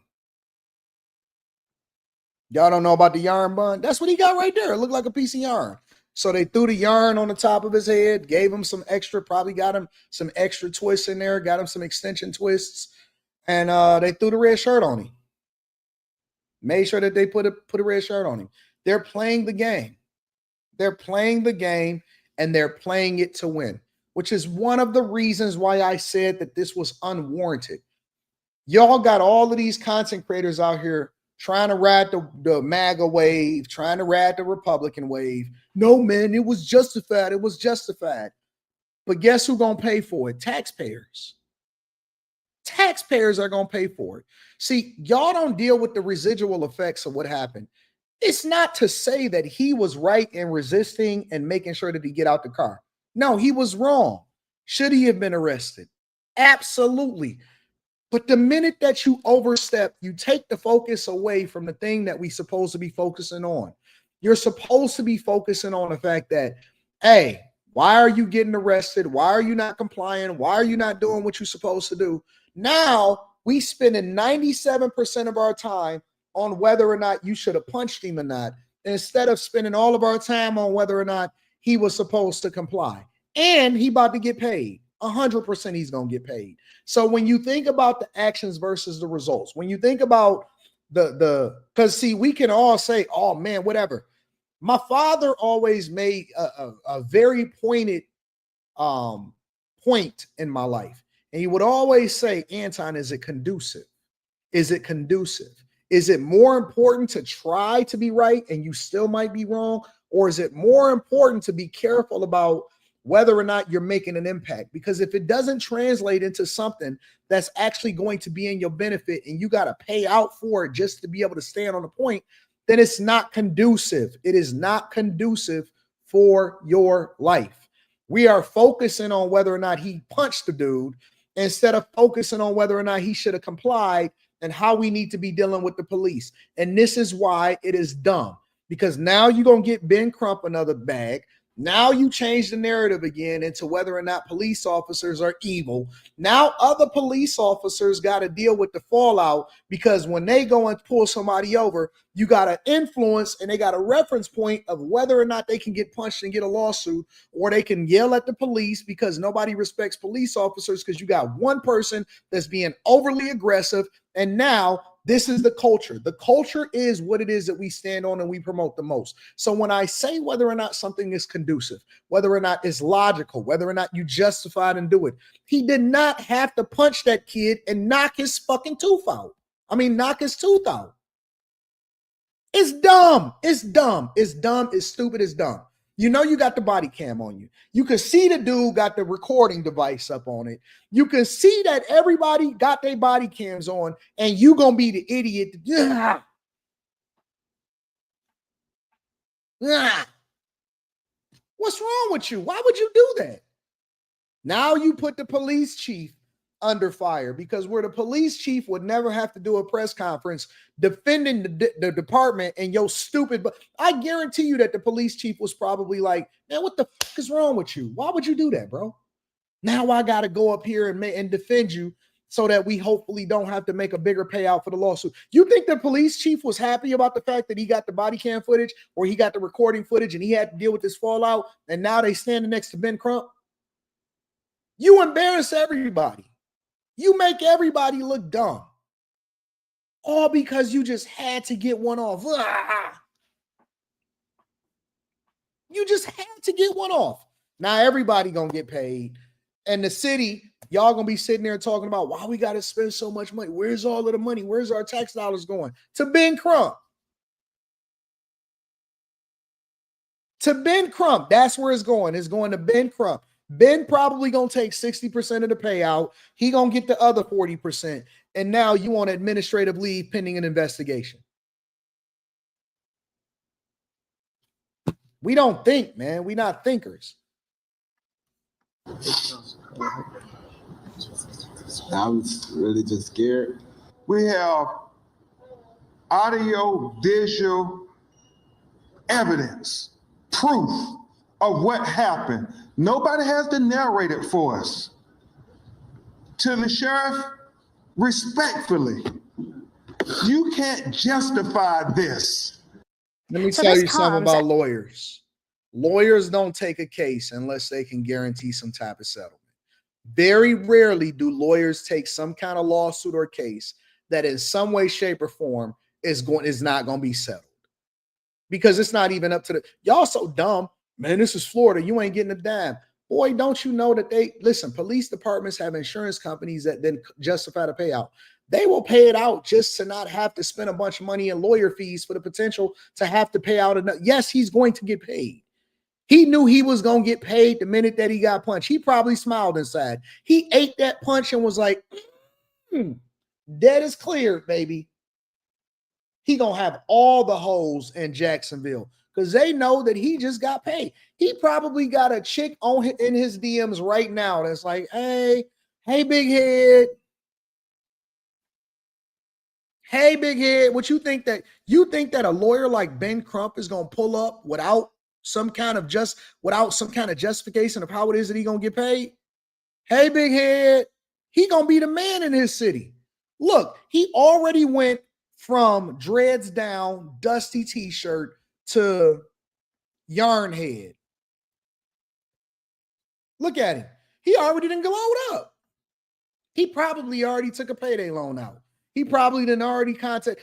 Y'all don't know about the yarn bun? That's what he got right there. It looked like a piece of yarn. So they threw the yarn on the top of his head, gave him some extra, probably got him some extra twists in there, got him some extension twists, and they threw the red shirt on him. Made sure that they put a red shirt on him. They're playing the game. They're playing the game, and they're playing it to win, which is one of the reasons why I said that this was unwarranted. Y'all got all of these content creators out here trying to ride the MAGA wave, trying to ride the Republican wave. No, man, it was justified. It was justified. But guess who's going to pay for it? Taxpayers. Taxpayers are going to pay for it. See, y'all don't deal with the residual effects of what happened. It's not to say that he was right in resisting and making sure that he get out the car. No, he was wrong. Should he have been arrested? Absolutely. But the minute that you overstep, you take the focus away from the thing that we're supposed to be focusing on. You're supposed to be focusing on the fact that, hey, why are you getting arrested? Why are you not complying? Why are you not doing what you're supposed to do? Now we spending 97% of our time on whether or not you should have punched him or not, instead of spending all of our time on whether or not he was supposed to comply. And he about to get paid. 100% he's going to get paid. So when you think about the actions versus the results, when you think about because see, we can all say, oh man, whatever. My father always made a very pointed point in my life. And he would always say, Anton, is it conducive? Is it conducive? Is it more important to try to be right and you still might be wrong? Or is it more important to be careful about whether or not you're making an impact? Because if it doesn't translate into something that's actually going to be in your benefit and you got to pay out for it just to be able to stand on the point, then it's not conducive. It is not conducive for your life. We are focusing on whether or not he punched the dude instead of focusing on whether or not he should have complied and how we need to be dealing with the police. And this is why it is dumb, because now you're going to get Ben Crump another bag. Now you change the narrative again into whether or not police officers are evil. Now other police officers got to deal with the fallout, because when they go and pull somebody over, you got an influence and they got a reference point of whether or not they can get punched and get a lawsuit, or they can yell at the police because nobody respects police officers because you got one person that's being overly aggressive. And now this is the culture. The culture is what it is that we stand on and we promote the most. So when I say whether or not something is conducive, whether or not it's logical, whether or not you justified and do it, he did not have to punch that kid and knock his fucking tooth out. Knock his tooth out. It's dumb. It's dumb. It's dumb. It's stupid. It's dumb. You know you got the body cam on you. You can see the dude got the recording device up on it. You can see that everybody got their body cams on, and you gonna be the idiot. What's wrong with you? Why would you do that? Now you put the police chief under fire, because where the police chief would never have to do a press conference defending the department and your stupid, but I guarantee you that the police chief was probably like, man, what the fuck is wrong with you? Why would you do that, bro? Now I got to go up here and defend you so that we hopefully don't have to make a bigger payout for the lawsuit. You think the police chief was happy about the fact that he got the body cam footage or he got the recording footage and he had to deal with this fallout and now they standing next to Ben Crump? You embarrass everybody. You make everybody look dumb. All because you just had to get one off. You just had to get one off. Now everybody gonna get paid. And the city, y'all gonna be sitting there talking about why we gotta spend so much money. Where's all of the money? Where's our tax dollars going? To Ben Crump. To Ben Crump. That's where it's going. It's going to Ben Crump. Ben probably gonna take 60% of the payout. He gonna get the other 40%. And now you on administrative leave pending an investigation. We don't think, man. We not thinkers. I was really just scared. We have audio, visual evidence, proof of what happened. Nobody has to narrate it for us. To the sheriff, respectfully, you can't justify this. Let me tell you something about lawyers. Lawyers don't take a case unless they can guarantee some type of settlement. Very rarely do lawyers take some kind of lawsuit or case that in some way, shape, or form is not going to be settled. Because it's not even up to the, y'all so dumb. Man, this is Florida. You ain't getting a dime. Boy, don't you know that police departments have insurance companies that then justify the payout. They will pay it out just to not have to spend a bunch of money in lawyer fees for the potential to have to pay out enough. Yes, he's going to get paid. He knew he was going to get paid the minute that he got punched. He probably smiled inside. He ate that punch and was like, dead is clear, baby. He going to have all the hoes in Jacksonville because they know that he just got paid. He probably got a chick in his DMs right now that's like, hey, big head. Hey, big head. What you think that a lawyer like Ben Crump is going to pull up without some kind of justification of how it is that he going to get paid? Hey, big head. He going to be the man in his city. Look, he already went from dreads down, dusty t-shirt to yarn head. Look at him. He already didn't glowed up. He probably already took a payday loan out. He probably didn't already contact.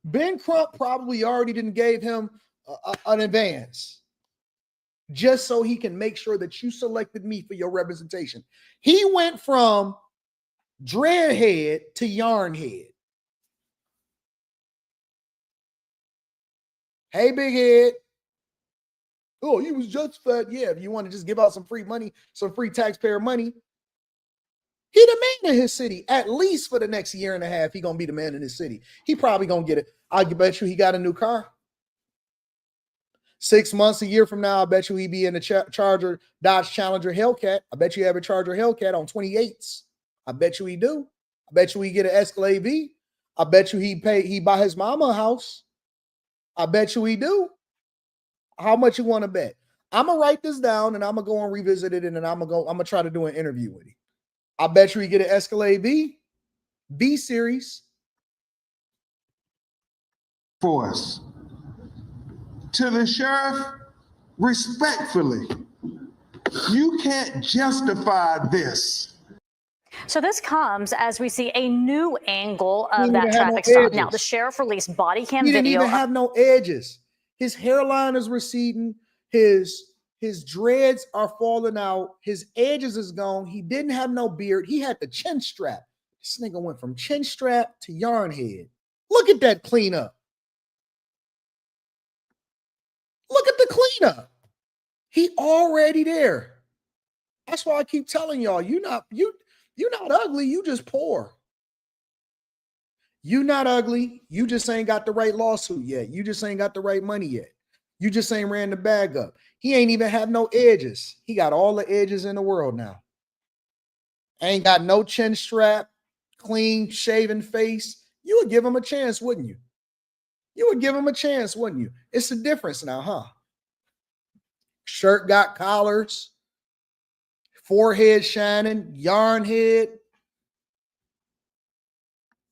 Ben Crump probably already didn't gave him an advance just so he can make sure that you selected me for your representation. He went from dreadhead to yarn head. Hey, big head. Oh, he was justified. Yeah, if you want to just give out some free money, some free taxpayer money. He the man in his city. At least for the next year and a half, he going to be the man in his city. He probably going to get it. I bet you he got a new car. 6 months, a year from now, I bet you he be in a Charger, Dodge Challenger Hellcat. I bet you have a Charger Hellcat on 28s. I bet you he do. I bet you he get an Escalade V. I bet you he buy his mama a house. I bet you he do. How much you want to bet? I'm going to write this down and I'm going to go and revisit it and then I'm going to try to do an interview with him. I bet you he get an Escalade V series. For us. To the sheriff, respectfully, you can't justify this. So this comes as we see a new angle of that traffic stop. Now, the sheriff released body cam video. He didn't even have no edges. His hairline is receding. His dreads are falling out. His edges is gone. He didn't have no beard. He had the chin strap. This nigga went from chin strap to yarn head. Look at that cleanup. Look at the cleanup. He already there. That's why I keep telling y'all, you're not ugly. You just poor. You not ugly. You just ain't got the right lawsuit yet. You just ain't got the right money yet. You just ain't ran the bag up. He ain't even have no edges. He got all the edges in the world now. ain't got no chin strap, clean shaven face, you would give him a chance, wouldn't you? You would give him a chance, wouldn't you? It's a difference now, huh? Shirt got collars, forehead shining, yarn head.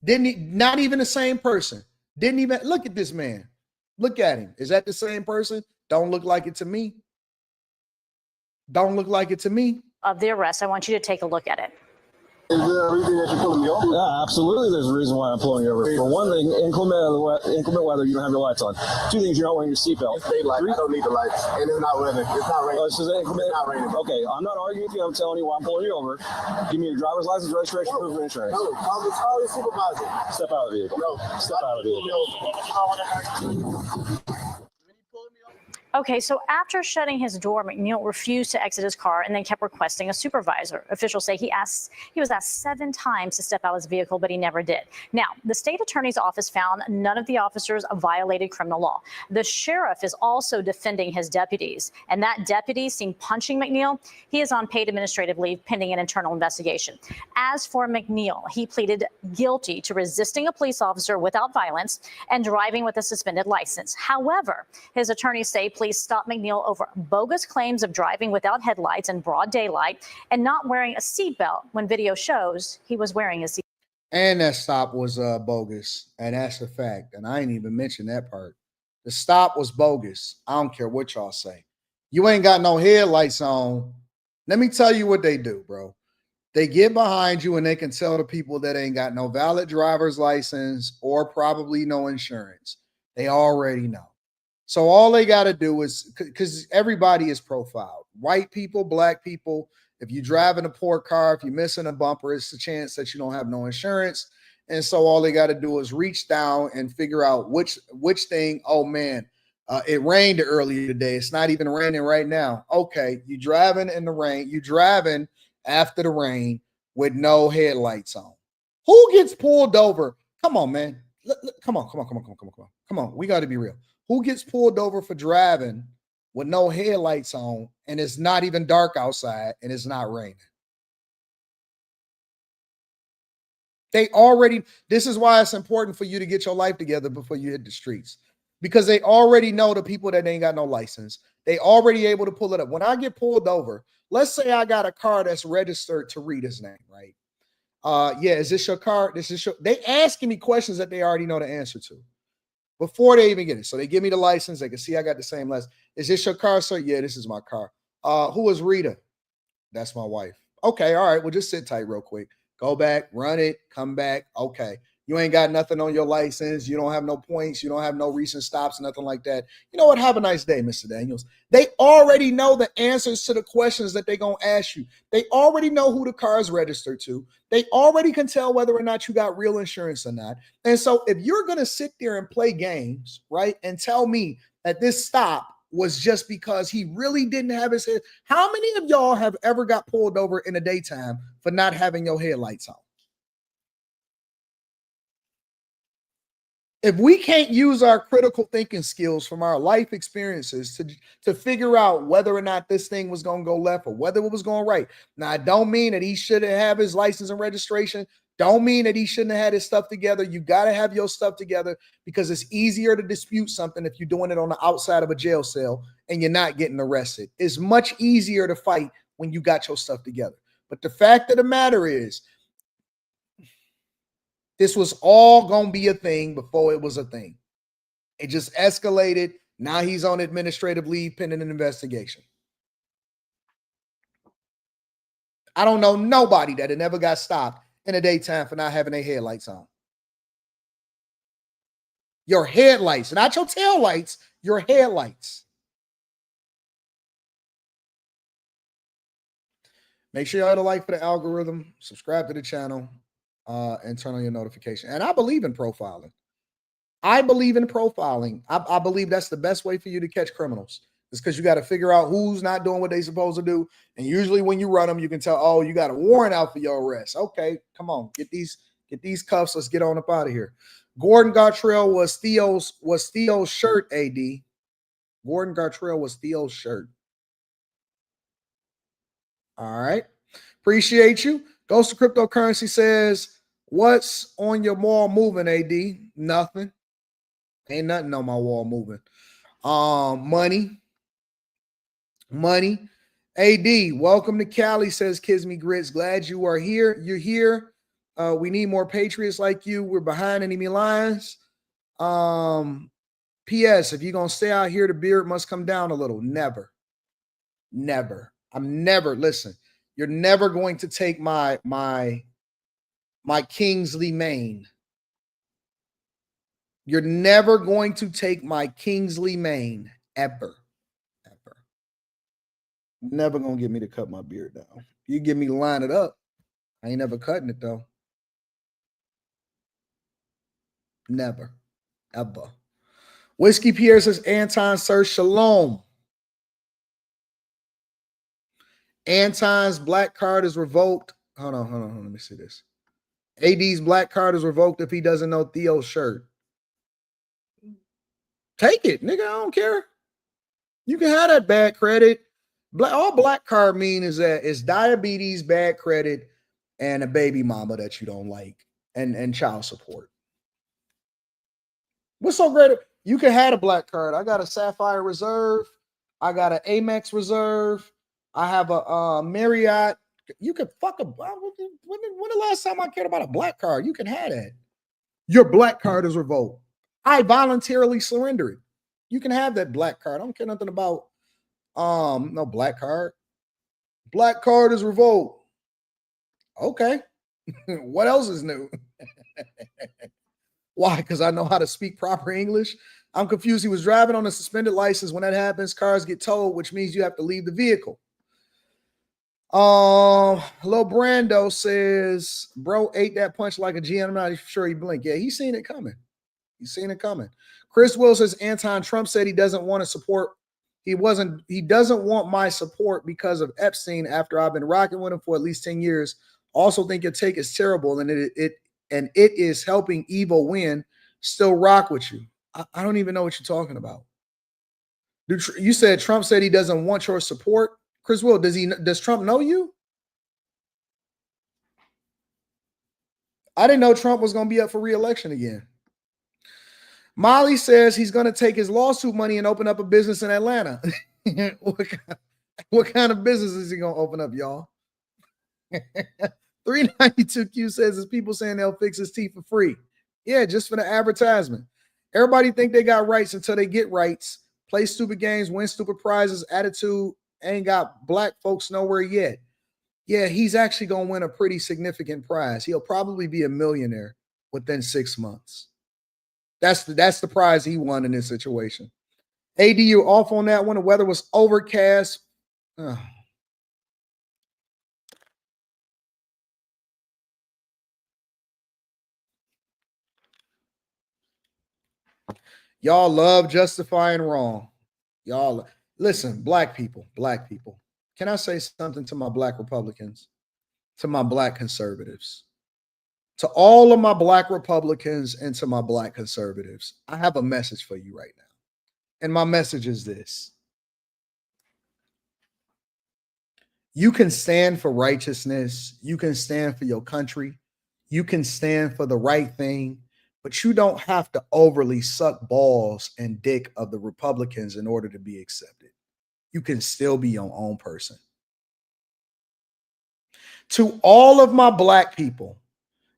Not even the same person. Didn't even look at this man. Look at him. Is that the same person? Don't look like it to me. Don't look like it to me. Of the arrest, I want you to take a look at it. Is there a reason that you're pulling me over? Yeah, absolutely. There's a reason why I'm pulling you over. For one thing, inclement weather, you don't have your lights on. Two things, you're not wearing your seatbelt. It's daylight. I don't need the lights. And it's not weather. It's not raining. This is inclement. It's not raining. Okay, I'm not arguing with you. I'm telling you why I'm pulling you over. Give me your driver's license, registration, proof of insurance. No, call the supervisor. Step out of the vehicle. No. Step out of the vehicle. Okay, so after shutting his door, McNeil refused to exit his car and then kept requesting a supervisor. Officials say he was asked 7 times to step out of his vehicle, but he never did. Now, the state attorney's office found none of the officers violated criminal law. The sheriff is also defending his deputies, and that deputy seen punching McNeil. He is on paid administrative leave pending an internal investigation. As for McNeil, he pleaded guilty to resisting a police officer without violence and driving with a suspended license. However, his attorneys say police stopped McNeil over bogus claims of driving without headlights in broad daylight and not wearing a seatbelt when video shows he was wearing a seatbelt. And that stop was bogus. And that's a fact. And I ain't even mentioned that part. The stop was bogus. I don't care what y'all say. You ain't got no headlights on. Let me tell you what they do, bro. They get behind you and they can tell the people that ain't got no valid driver's license or probably no insurance. They already know. So all they got to do is, because everybody is profiled. White people, black people. If you're driving a poor car, if you're missing a bumper, it's a chance that you don't have no insurance. And so all they got to do is reach down and figure out which thing. Oh man, it rained earlier today. It's not even raining right now. Okay, you driving in the rain. You driving after the rain with no headlights on. Who gets pulled over? Come on, man. Come on. We got to be real. Who gets pulled over for driving with no headlights on and it's not even dark outside and it's not raining? This is why it's important for you to get your life together before you hit the streets, because they already know the people that ain't got no license. They already able to pull it up. When I get pulled over, let's say I got a car that's registered to Rita's name, right? Yeah, is this your car? They asking me questions that they already know the answer to before they even get it. So they give me the license. They can see I got the same license. Is this your car, sir? Yeah, this is my car. Who is Rita? That's my wife. Okay, all right. Well, just sit tight real quick. Go back, run it, come back. Okay. You ain't got nothing on your license. You don't have no points. You don't have no recent stops, nothing like that. You know what? Have a nice day, Mr. Daniels. They already know the answers to the questions that they're going to ask you. They already know who the car is registered to. They already can tell whether or not you got real insurance or not. And so if you're going to sit there and play games, right, and tell me that this stop was just because he really didn't have his head. How many of y'all have ever got pulled over in the daytime for not having your headlights on? If we can't use our critical thinking skills from our life experiences to figure out whether or not this thing was going to go left or whether it was going right. Now, I don't mean that he shouldn't have his license and registration. Don't mean that he shouldn't have had his stuff together. You got to have your stuff together because it's easier to dispute something if you're doing it on the outside of a jail cell and you're not getting arrested. It's much easier to fight when you got your stuff together. But the fact of the matter is, this was all going to be a thing before it was a thing. It just escalated. Now he's on administrative leave pending an investigation. I don't know nobody that had never got stopped in the daytime for not having their headlights on. Your headlights, not your tail lights, your headlights. Make sure you hit a like for the algorithm, subscribe to the channel, and turn on your notification. And I believe in profiling. I believe that's the best way for you to catch criminals. It's because you got to figure out who's not doing what they're supposed to do. And usually when you run them, you can tell, oh, you got a warrant out for your arrest. Okay, come on, get these cuffs. Let's get on up out of here. Gordon Gartrell was Theo's shirt, AD. Gordon Gartrell was Theo's shirt. All right. Appreciate you. Ghost of Cryptocurrency says, what's on your wall moving, AD? Nothing. Ain't nothing on my wall moving. Money. AD, welcome to Cali, says Kisme Grits. Glad you are here. You're here. We need more patriots like you. We're behind enemy lines. P.S. If you're gonna stay out here, the beard must come down a little. Never. Listen. You're never going to take my Kingsley mane. You're never going to take my Kingsley mane ever. Never gonna get me to cut my beard down. You get me to line it up, I ain't never cutting it though. Never, ever. Whiskey Pierre says, Anton, sir, shalom. Anton's black card is revoked. Hold on. Let me see this. AD's black card is revoked if he doesn't know Theo's shirt. Take it, nigga. I don't care. You can have that bad credit. All black card mean is that it's diabetes, bad credit, and a baby mama that you don't like, and child support. What's so great? You can have a black card. I got a Sapphire Reserve. I got an Amex Reserve. I have a Marriott. You can fuck a. When the last time I cared about a black card? You can have that. Your black card is revoked. I voluntarily surrender it. You can have that black card. I don't care nothing about no black card. Black card is revoked. Okay. What else is new? Why? Because I know how to speak proper English. I'm confused. He was driving on a suspended license. When that happens, cars get towed, which means you have to leave the vehicle. Hello, Brando says, bro ate that punch like a G. I'm not sure he blinked. Yeah, he's seen it coming. Chris Will says, Anton, Trump said he doesn't want to support. He doesn't want my support because of Epstein after I've been rocking with him for at least 10 years. Also think your take is terrible and it is helping evil win. Still rock with you. I don't even know what you're talking about. You said Trump said he doesn't want your support. Chris Will, does Trump know you? I didn't know Trump was going to be up for re-election again. Molly says he's going to take his lawsuit money and open up a business in Atlanta. What kind of business is he going to open up, y'all? 392Q says, is people saying they'll fix his teeth for free. Yeah, just for the advertisement. Everybody think they got rights until they get rights. Play stupid games, win stupid prizes, attitude ain't got black folks nowhere yet. Yeah, he's actually going to win a pretty significant prize. He'll probably be a millionaire within 6 months. That's the prize he won in this situation. AD, you're off on that one. The weather was overcast. Oh. Y'all love justifying wrong. Y'all listen, black people. Can I say something to my black Republicans, to my black conservatives, to all of my black Republicans and to my black conservatives? I have a message for you right now. And my message is this. You can stand for righteousness. You can stand for your country. You can stand for the right thing. But you don't have to overly suck balls and dick of the Republicans in order to be accepted. You can still be your own person. To all of my black people,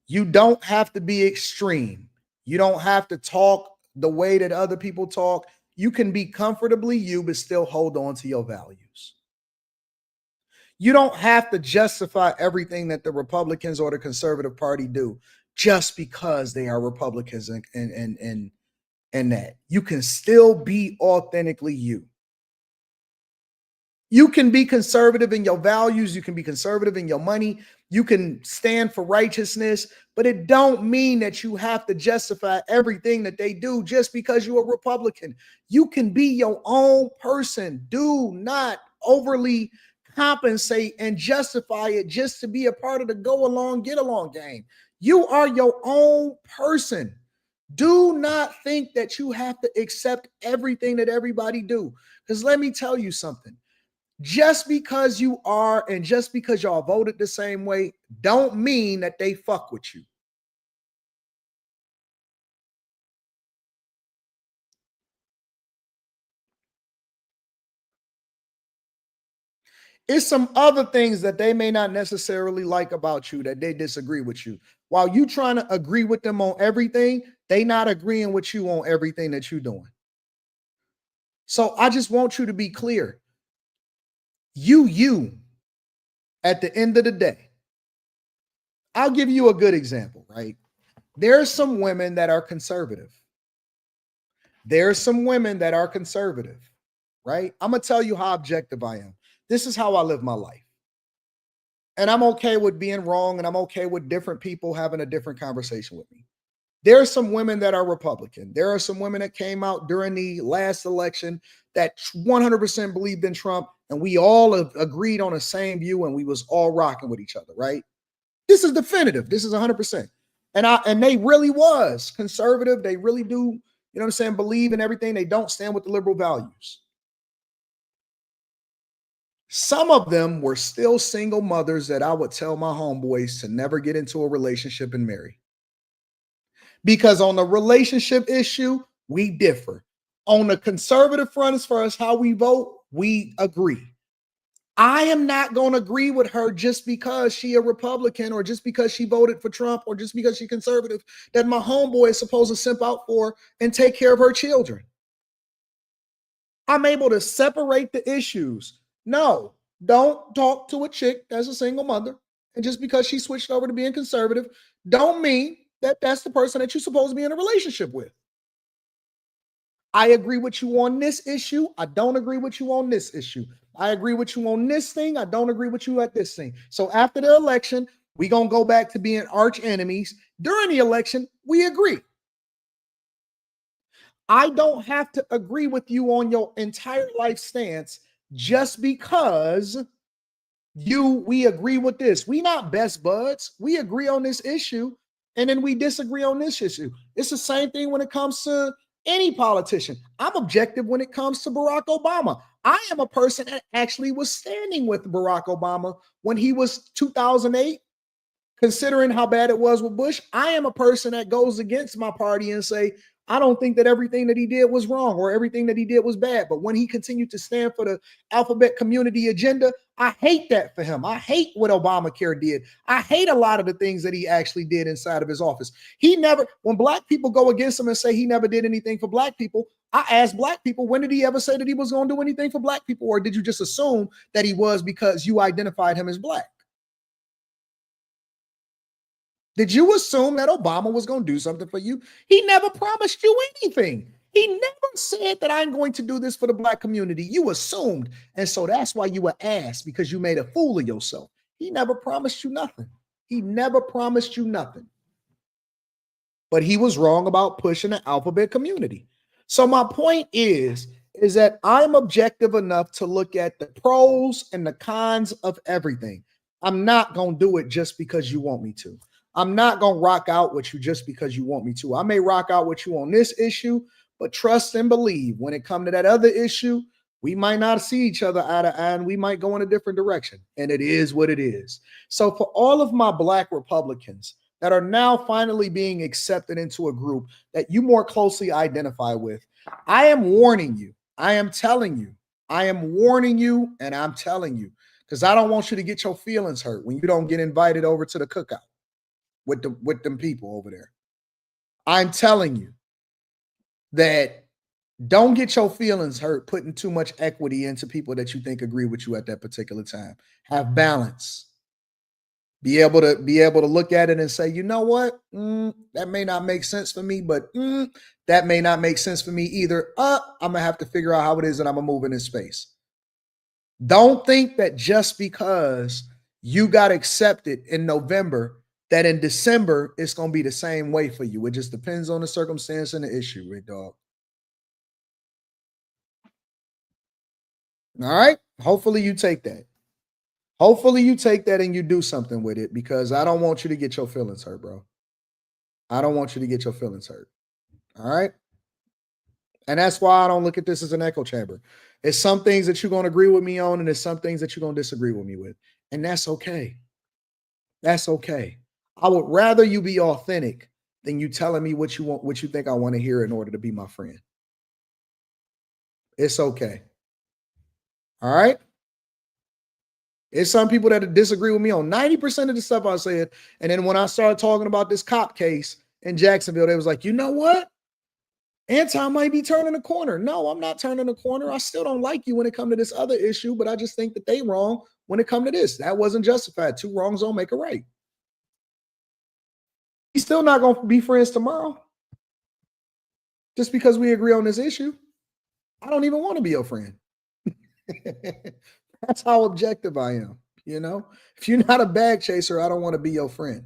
you don't have to be extreme. You don't have to talk the way that other people talk. You can be comfortably you, but still hold on to your values. You don't have to justify everything that the Republicans or the Conservative Party do just because they are Republicans and that. You can still be authentically you. You can be conservative in your values. You can be conservative in your money. You can stand for righteousness, but it don't mean that you have to justify everything that they do just because you're a Republican. You can be your own person. Do not overly compensate and justify it just to be a part of the go along, get along game. You are your own person. Do not think that you have to accept everything that everybody do. Because let me tell you something. Just because you are and just because y'all voted the same way don't mean that they fuck with you. It's some other things that they may not necessarily like about you that they disagree with you. While you trying to agree with them on everything, they not agreeing with you on everything that you're doing. So I just want you to be clear. You, at the end of the day, I'll give you a good example, right? There's some women that are conservative. There's some women that are conservative, right? I'm going to tell you how objective I am. This is how I live my life. And I'm okay with being wrong, and I'm okay with different people having a different conversation with me. There are some women that are Republican. There are some women that came out during the last election that 100% believed in Trump, and we all agreed on the same view, and we was all rocking with each other, right? This is definitive. This is 100%. And they really was conservative. They really do, you know what I'm saying, believe in everything. They don't stand with the liberal values. Some of them were still single mothers that I would tell my homeboys to never get into a relationship and marry. Because on the relationship issue, we differ. On the conservative front, as far as how we vote, we agree. I am not going to agree with her just because she a Republican or just because she voted for Trump or just because she's conservative that my homeboy is supposed to simp out for and take care of her children. I'm able to separate the issues. No, don't talk to a chick that's a single mother. And just because she switched over to being conservative, don't mean that that's the person that you're supposed to be in a relationship with. I agree with you on this issue. I don't agree with you on this issue. I agree with you on this thing. I don't agree with you at this thing. So after the election, we're going to go back to being arch enemies. During the election, we agree. I don't have to agree with you on your entire life stance just because we agree with this. We not best buds. We agree on this issue, and then we disagree on this issue. It's the same thing when it comes to any politician. I'm objective when it comes to Barack Obama. I am a person that actually was standing with Barack Obama when he was 2008. Considering how bad it was with Bush, I am a person that goes against my party and say, I don't think that everything that he did was wrong or everything that he did was bad. But when he continued to stand for the alphabet community agenda, I hate that for him. I hate what Obamacare did. I hate a lot of the things that he actually did inside of his office. When black people go against him and say he never did anything for black people, I ask black people, when did he ever say that he was going to do anything for black people? Or did you just assume that he was because you identified him as black? Did you assume that Obama was going to do something for you? He never promised you anything. He never said that I'm going to do this for the black community. You assumed. And so that's why you were ass, because you made a fool of yourself. He never promised you nothing. He never promised you nothing. But he was wrong about pushing the alphabet community. So my point is that I'm objective enough to look at the pros and the cons of everything. I'm not going to do it just because you want me to. I'm not going to rock out with you just because you want me to. I may rock out with you on this issue, but trust and believe when it comes to that other issue, we might not see each other eye to eye and we might go in a different direction. And it is what it is. So for all of my black Republicans that are now finally being accepted into a group that you more closely identify with, I am warning you. I am telling you. I am warning you and I'm telling you, because I don't want you to get your feelings hurt when you don't get invited over to the cookout with them people over there. I'm telling you that don't get your feelings hurt putting too much equity into people that you think agree with you at that particular time. Have balance. Be able to look at it and say, you know what? That may not make sense for me, but that may not make sense for me either. I'm going to have to figure out how it is that I'm going to move in this space. Don't think that just because you got accepted in November, that in December, it's going to be the same way for you. It just depends on the circumstance and the issue, right, dog? All right? Hopefully you take that. Hopefully you take that and you do something with it, because I don't want you to get your feelings hurt, bro. I don't want you to get your feelings hurt. All right? And that's why I don't look at this as an echo chamber. It's some things that you're going to agree with me on, and there's some things that you're going to disagree with me with. And that's okay. That's okay. I would rather you be authentic than you telling me what you want, what you think I want to hear in order to be my friend. It's okay. All right. It's some people that disagree with me on 90% of the stuff I said. And then when I started talking about this cop case in Jacksonville, they was like, you know what? Anton might be turning a corner. No, I'm not turning a corner. I still don't like you when it comes to this other issue, but I just think that they wrong when it comes to this. That wasn't justified. Two wrongs don't make a right. He's still not going to be friends tomorrow just because we agree on this issue. I don't even want to be your friend. That's how objective I am. You know, if you're not a bag chaser, I don't want to be your friend.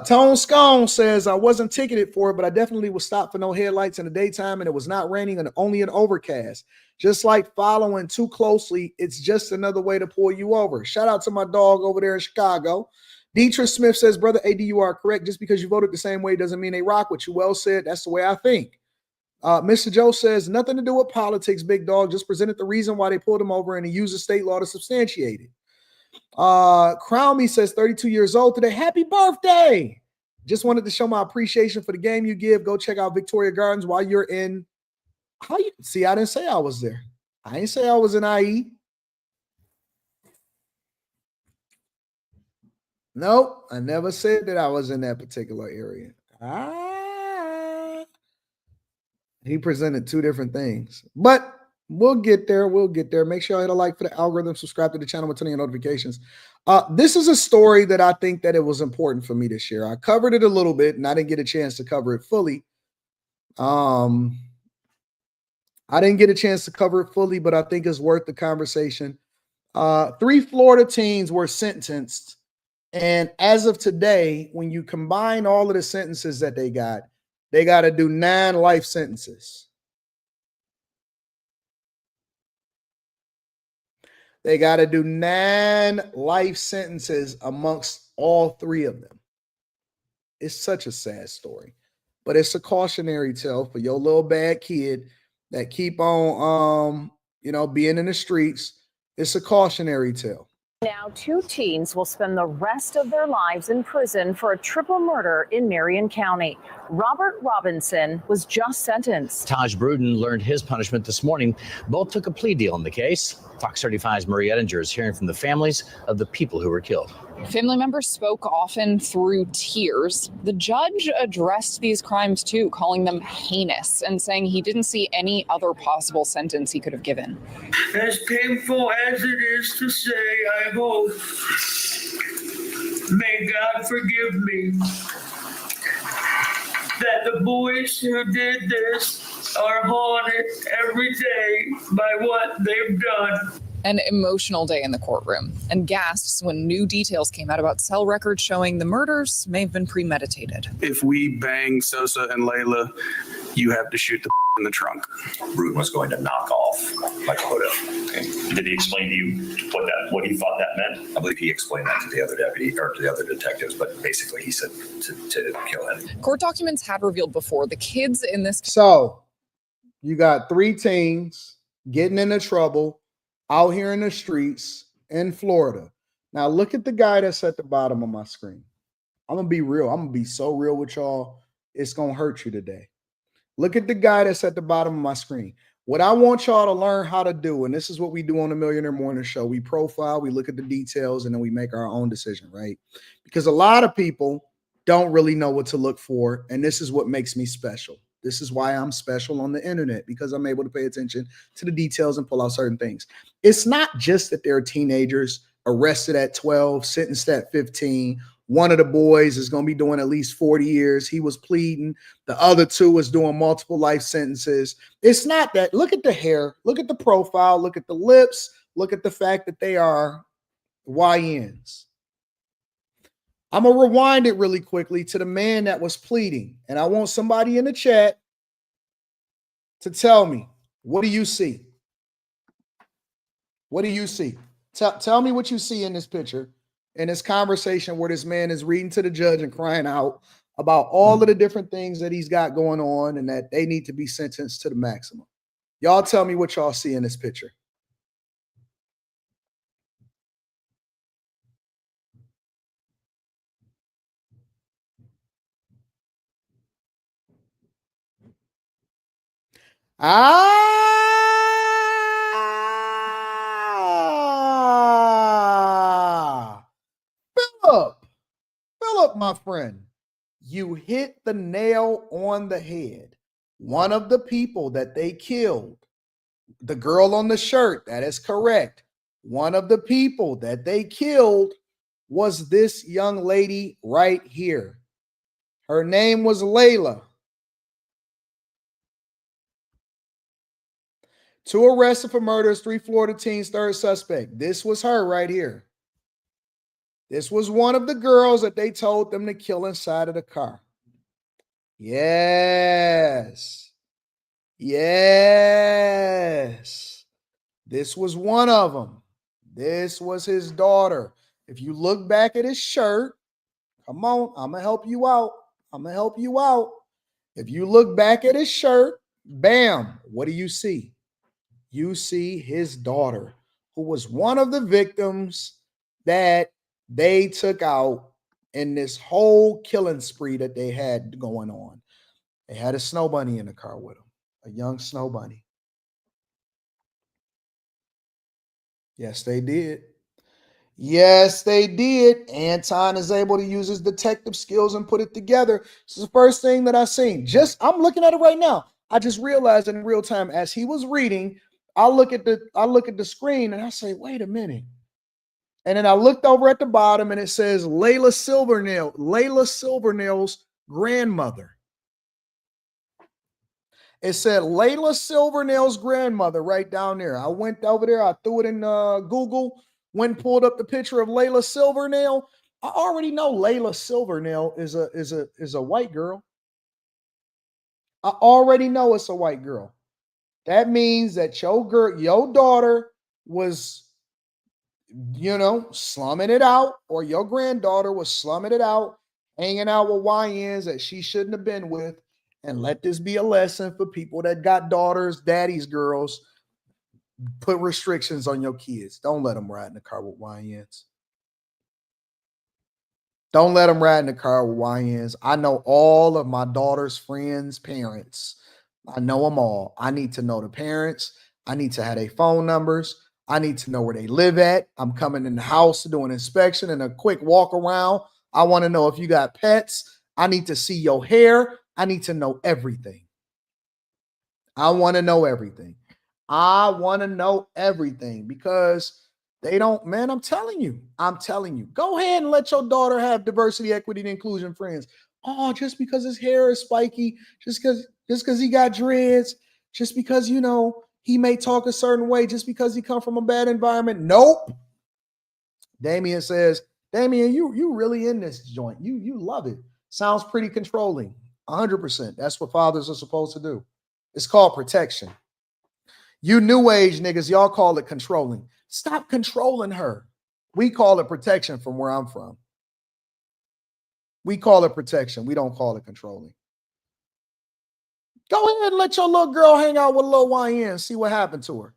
Tone Scone says, I wasn't ticketed for it, but I definitely was stopped for no headlights in the daytime, and it was not raining and only an overcast. Just like following too closely, it's just another way to pull you over. Shout out to my dog over there in Chicago. Dietrich Smith says, brother AD, you are correct. Just because you voted the same way doesn't mean they rock with you. Well said. That's the way I think. Mr. Joe says, nothing to do with politics, big dog. Just presented the reason why they pulled him over and he used the state law to substantiate it. Crown Me says, 32 years old today. Happy birthday. Just wanted to show my appreciation for the game you give. Go check out Victoria Gardens while you're in. How you see? I didn't say I was there. I didn't say I was in IE. Nope, I never said that I was in that particular area. He presented two different things, but we'll get there. We'll get there. Make sure you hit a like for the algorithm, subscribe to the channel with turning your notifications. This is a story that I think that it was important for me to share. I covered it a little bit and I didn't get a chance to cover it fully. I didn't get a chance to cover it fully, but I think it's worth the conversation. 3 Florida teens were sentenced. And as of today, when you combine all of the sentences that they got to do 9 life sentences. They got to do 9 life sentences amongst all 3 of them. It's such a sad story, but it's a cautionary tale for your little bad kid that keep on, being in the streets. It's a cautionary tale. Now, 2 teens will spend the rest of their lives in prison for a triple murder in Marion County. Robert Robinson was just sentenced. Taj Bruden learned his punishment this morning. Both took a plea deal in the case. Fox 35's Marie Ettinger is hearing from the families of the people who were killed. Family members spoke often through tears. The judge addressed these crimes too, calling them heinous and saying he didn't see any other possible sentence he could have given. As painful as it is to say, I hope, may God forgive me, that the boys who did this are haunted every day by what they've done. An emotional day in the courtroom, and gasps when new details came out about cell records showing the murders may have been premeditated. If we bang Sosa and Layla, you have to shoot the in the trunk. Bruden was going to knock off like Hoda. Okay. Did he explain to you what he thought that meant? I believe he explained that to the other deputy or to the other detectives, but basically he said to kill him. Court documents had revealed before the kids in this. So you got 3 teens getting into trouble out here in the streets in Florida. Now look at the guy that's at the bottom of my screen. I'm going to be real. I'm going to be so real with y'all. It's going to hurt you today. Look at the guy that's at the bottom of my screen. What I want y'all to learn how to do, and this is what we do on the Millionaire Morning Show. We profile, we look at the details, and then we make our own decision, right? Because a lot of people don't really know what to look for, and this is what makes me special. This is why I'm special on the internet, because I'm able to pay attention to the details and pull out certain things. It's not just that they're teenagers arrested at 12, sentenced at 15. One of the boys is going to be doing at least 40 years. He was pleading. The other 2 was doing multiple life sentences. It's not that. Look at the hair. Look at the profile. Look at the lips. Look at the fact that they are YNs. I'm going to rewind it really quickly to the man that was pleading. And I want somebody in the chat to tell me, what do you see? What do you see? Tell me what you see in this picture, in this conversation where this man is reading to the judge and crying out about all of the different things that he's got going on and that they need to be sentenced to the maximum. Y'all tell me what y'all see in this picture. Philip, my friend, you hit the nail on the head. One of the people that they killed, the girl on the shirt, that is correct. One of the people that they killed was this young lady right here. Her name was Layla. 2 arrested for murders, 3 Florida teens, 3rd suspect. This was her right here. This was one of the girls that they told them to kill inside of the car. Yes. Yes. This was one of them. This was his daughter. If you look back at his shirt, come on, I'm going to help you out. I'm going to help you out. If you look back at his shirt, bam, what do you see? You see his daughter, who was one of the victims that they took out in this whole killing spree that they had going on. They had a snow bunny in the car with them, a young snow bunny. Yes, they did. Yes, they did. Anton is able to use his detective skills and put it together. This is the first thing that I've seen. I'm looking at it right now. I just realized in real time as he was reading, I look at the screen and I say, wait a minute. And then I looked over at the bottom and it says Layla Silvernail's grandmother. It said Layla Silvernail's grandmother right down there. I went over there. I threw it in Google. Went and pulled up the picture of Layla Silvernail. I already know Layla Silvernail is a white girl. I already know it's a white girl. That means that your daughter was, slumming it out, or your granddaughter was slumming it out, hanging out with YNs that she shouldn't have been with. And let this be a lesson for people that got daughters, daddy's girls. Put restrictions on your kids. Don't let them ride in the car with YNs. Don't let them ride in the car with YNs. I know all of my daughter's friends' parents. I know them all. I need to know the parents. I need to have their phone numbers. I need to know where they live at. I'm coming in the house to do an inspection and a quick walk around. I want to know if you got pets. I need to see your hair. I need to know everything. I want to know everything. I want to know everything because they don't, man, I'm telling you, go ahead and let your daughter have diversity, equity, and inclusion friends. Oh, just because his hair is spiky, just because he got dreads, just because, he may talk a certain way, just because he come from a bad environment. Nope. Damien says, Damien, you really in this joint. You love it. Sounds pretty controlling. 100%. That's what fathers are supposed to do. It's called protection. You new age niggas, y'all call it controlling. Stop controlling her. We call it protection from where I'm from. We call it protection. We don't call it controlling. Go ahead and let your little girl hang out with a little YN and see what happened to her.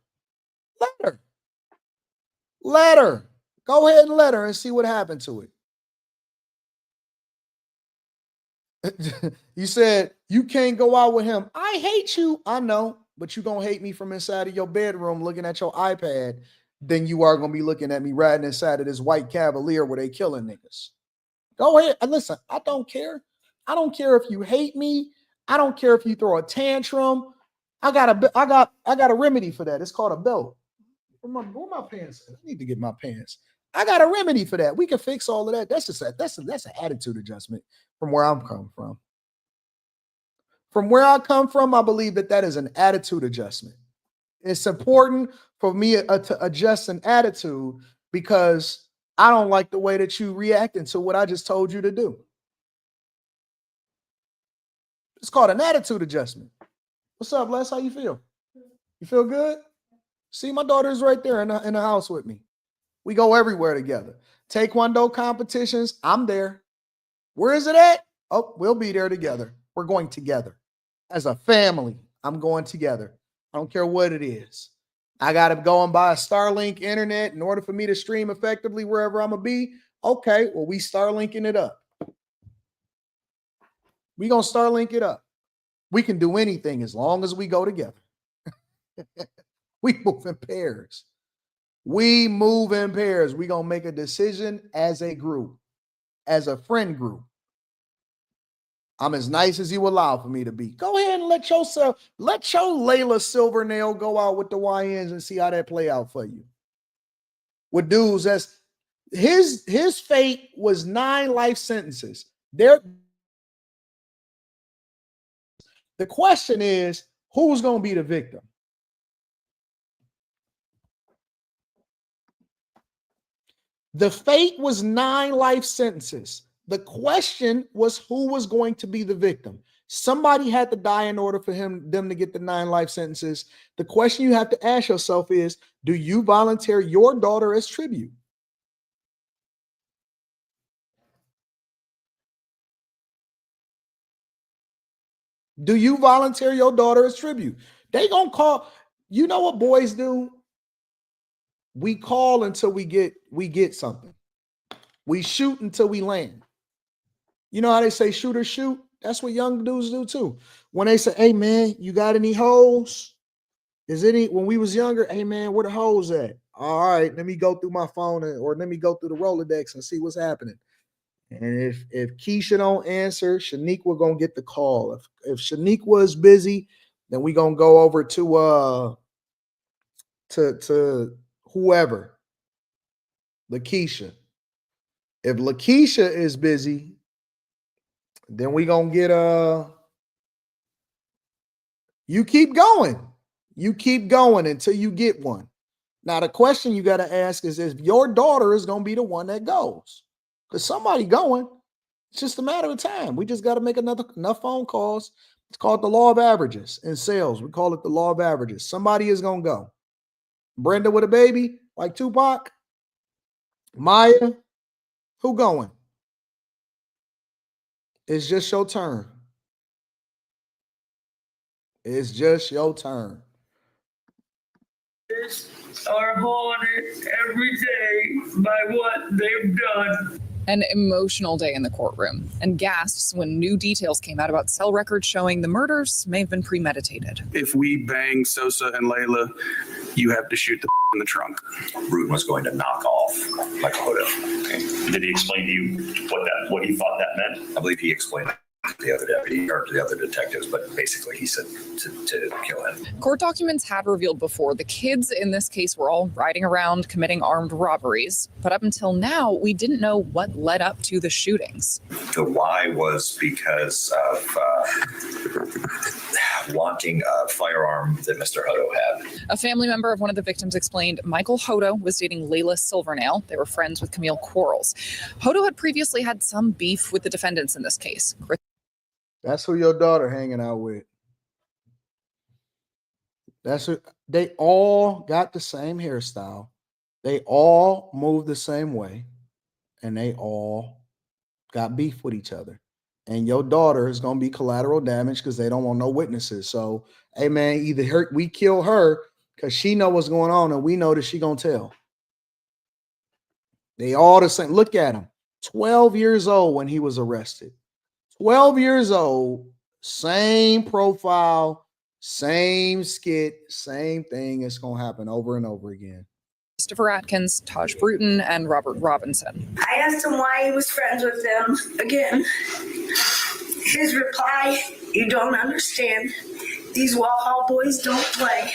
Let her. Go ahead and let her and see what happened to it. You said you can't go out with him. I hate you. I know, but you're going to hate me from inside of your bedroom looking at your iPad. Then you are going to be looking at me riding inside of this white Cavalier where they killing niggas. Go ahead. And listen, I don't care. I don't care if you hate me. I don't care if you throw a tantrum. I got a remedy for that. It's called a belt. Where my pants at? I need to get my pants. I got a remedy for that. We can fix all of that. That's an attitude adjustment from where I'm coming from. From where I come from, I believe that is an attitude adjustment. It's important for me to adjust an attitude because I don't like the way that you reacting to what I just told you to do. It's called an attitude adjustment. What's up, Les? How you feel? You feel good? See, my daughter's right there in the house with me. We go everywhere together. Taekwondo competitions, I'm there. Where is it at? Oh, we'll be there together. We're going together. As a family, I'm going together. I don't care what it is. I got to go and buy a Starlink internet in order for me to stream effectively wherever I'm going to be. Okay, well, we Starlinking it up. We going to Starlink it up. We can do anything as long as we go together. We move in pairs. We move in pairs. We going to make a decision as a group, as a friend group. I'm as nice as you allow for me to be. Go ahead and let your Layla Silvernail go out with the YNs and see how that play out for you. With dudes, that's his fate was 9 life sentences. The question is, who's going to be the victim? The fate was 9 life sentences. The question was who was going to be the victim. Somebody had to die in order for them to get the 9 life sentences. The question you have to ask yourself is, do you volunteer your daughter as tribute? Do you volunteer your daughter as tribute? They gonna call. You know what boys do? We call until we get something. We shoot until we land. You know how they say shoot or shoot? That's what young dudes do too. When they say, hey man, you got any hoes? When we was younger, hey man, where the hoes at? All right, let me go through my phone or let me go through the Rolodex and see what's happening. And if Keisha don't answer, Shaniqua gonna get the call. If Shaniqua is busy, then we gonna go over to whoever, Lakeisha. If Lakeisha is busy, then we gonna get you keep going. You keep going until you get one. Now the question you got to ask is if your daughter is gonna be the one that goes. Because somebody going, it's just a matter of time. We just got to make enough phone calls. It's called the law of averages in sales. We call it the law of averages. Somebody is going to go. Brenda with a baby, like Tupac. Maya, who going? It's just your turn. It's just your turn. Are haunted every day by what they've done. An emotional day in the courtroom, and gasps when new details came out about cell records showing the murders may have been premeditated. If we bang Sosa and Layla, you have to shoot the in the trunk. Bruton was going to knock off like Hoda. Okay. Did he explain to you what he thought that meant? I believe he explained it to the other deputy or to the other detectives, but basically he said to kill him. Court documents had revealed before the kids in this case were all riding around committing armed robberies, but up until now we didn't know what led up to the shootings. The why was because of wanting a firearm that Mr. Hodo had. A family member of one of the victims explained Michael Hodo was dating Layla Silvernail. They were friends with Camille Quarles. Hodo had previously had some beef with the defendants in this case. That's who your daughter hanging out with. That's who, they all got the same hairstyle. They all move the same way. And they all got beef with each other. And your daughter is going to be collateral damage because they don't want no witnesses. So, hey man, either we kill her because she know what's going on and we know that she going to tell. They all the same. Look at him. 12 years old when he was arrested. 12 years old, same profile, same skit, same thing. It's going to happen over and over again. Christopher Atkins, Taj Bruton, and Robert Robinson. I asked him why he was friends with them. Again, his reply, you don't understand. These Walhall boys don't play.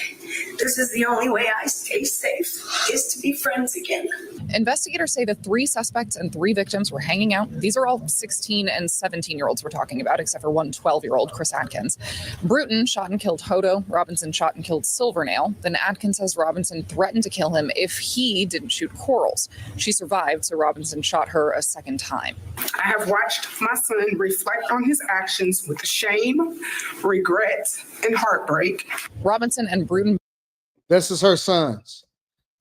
This is the only way I stay safe, is to be friends again. Investigators say the 3 suspects and 3 victims were hanging out. These are all 16 and 17-year-olds we're talking about, except for one 12-year-old, Chris Atkins. Bruton shot and killed Hodo. Robinson shot and killed Silvernail. Then Atkins says Robinson threatened to kill him if he didn't shoot Quarles. She survived, so Robinson shot her a second time. I have watched my son reflect on his actions with shame, regret, and heartbreak. Robinson and Bruton. This is her sons.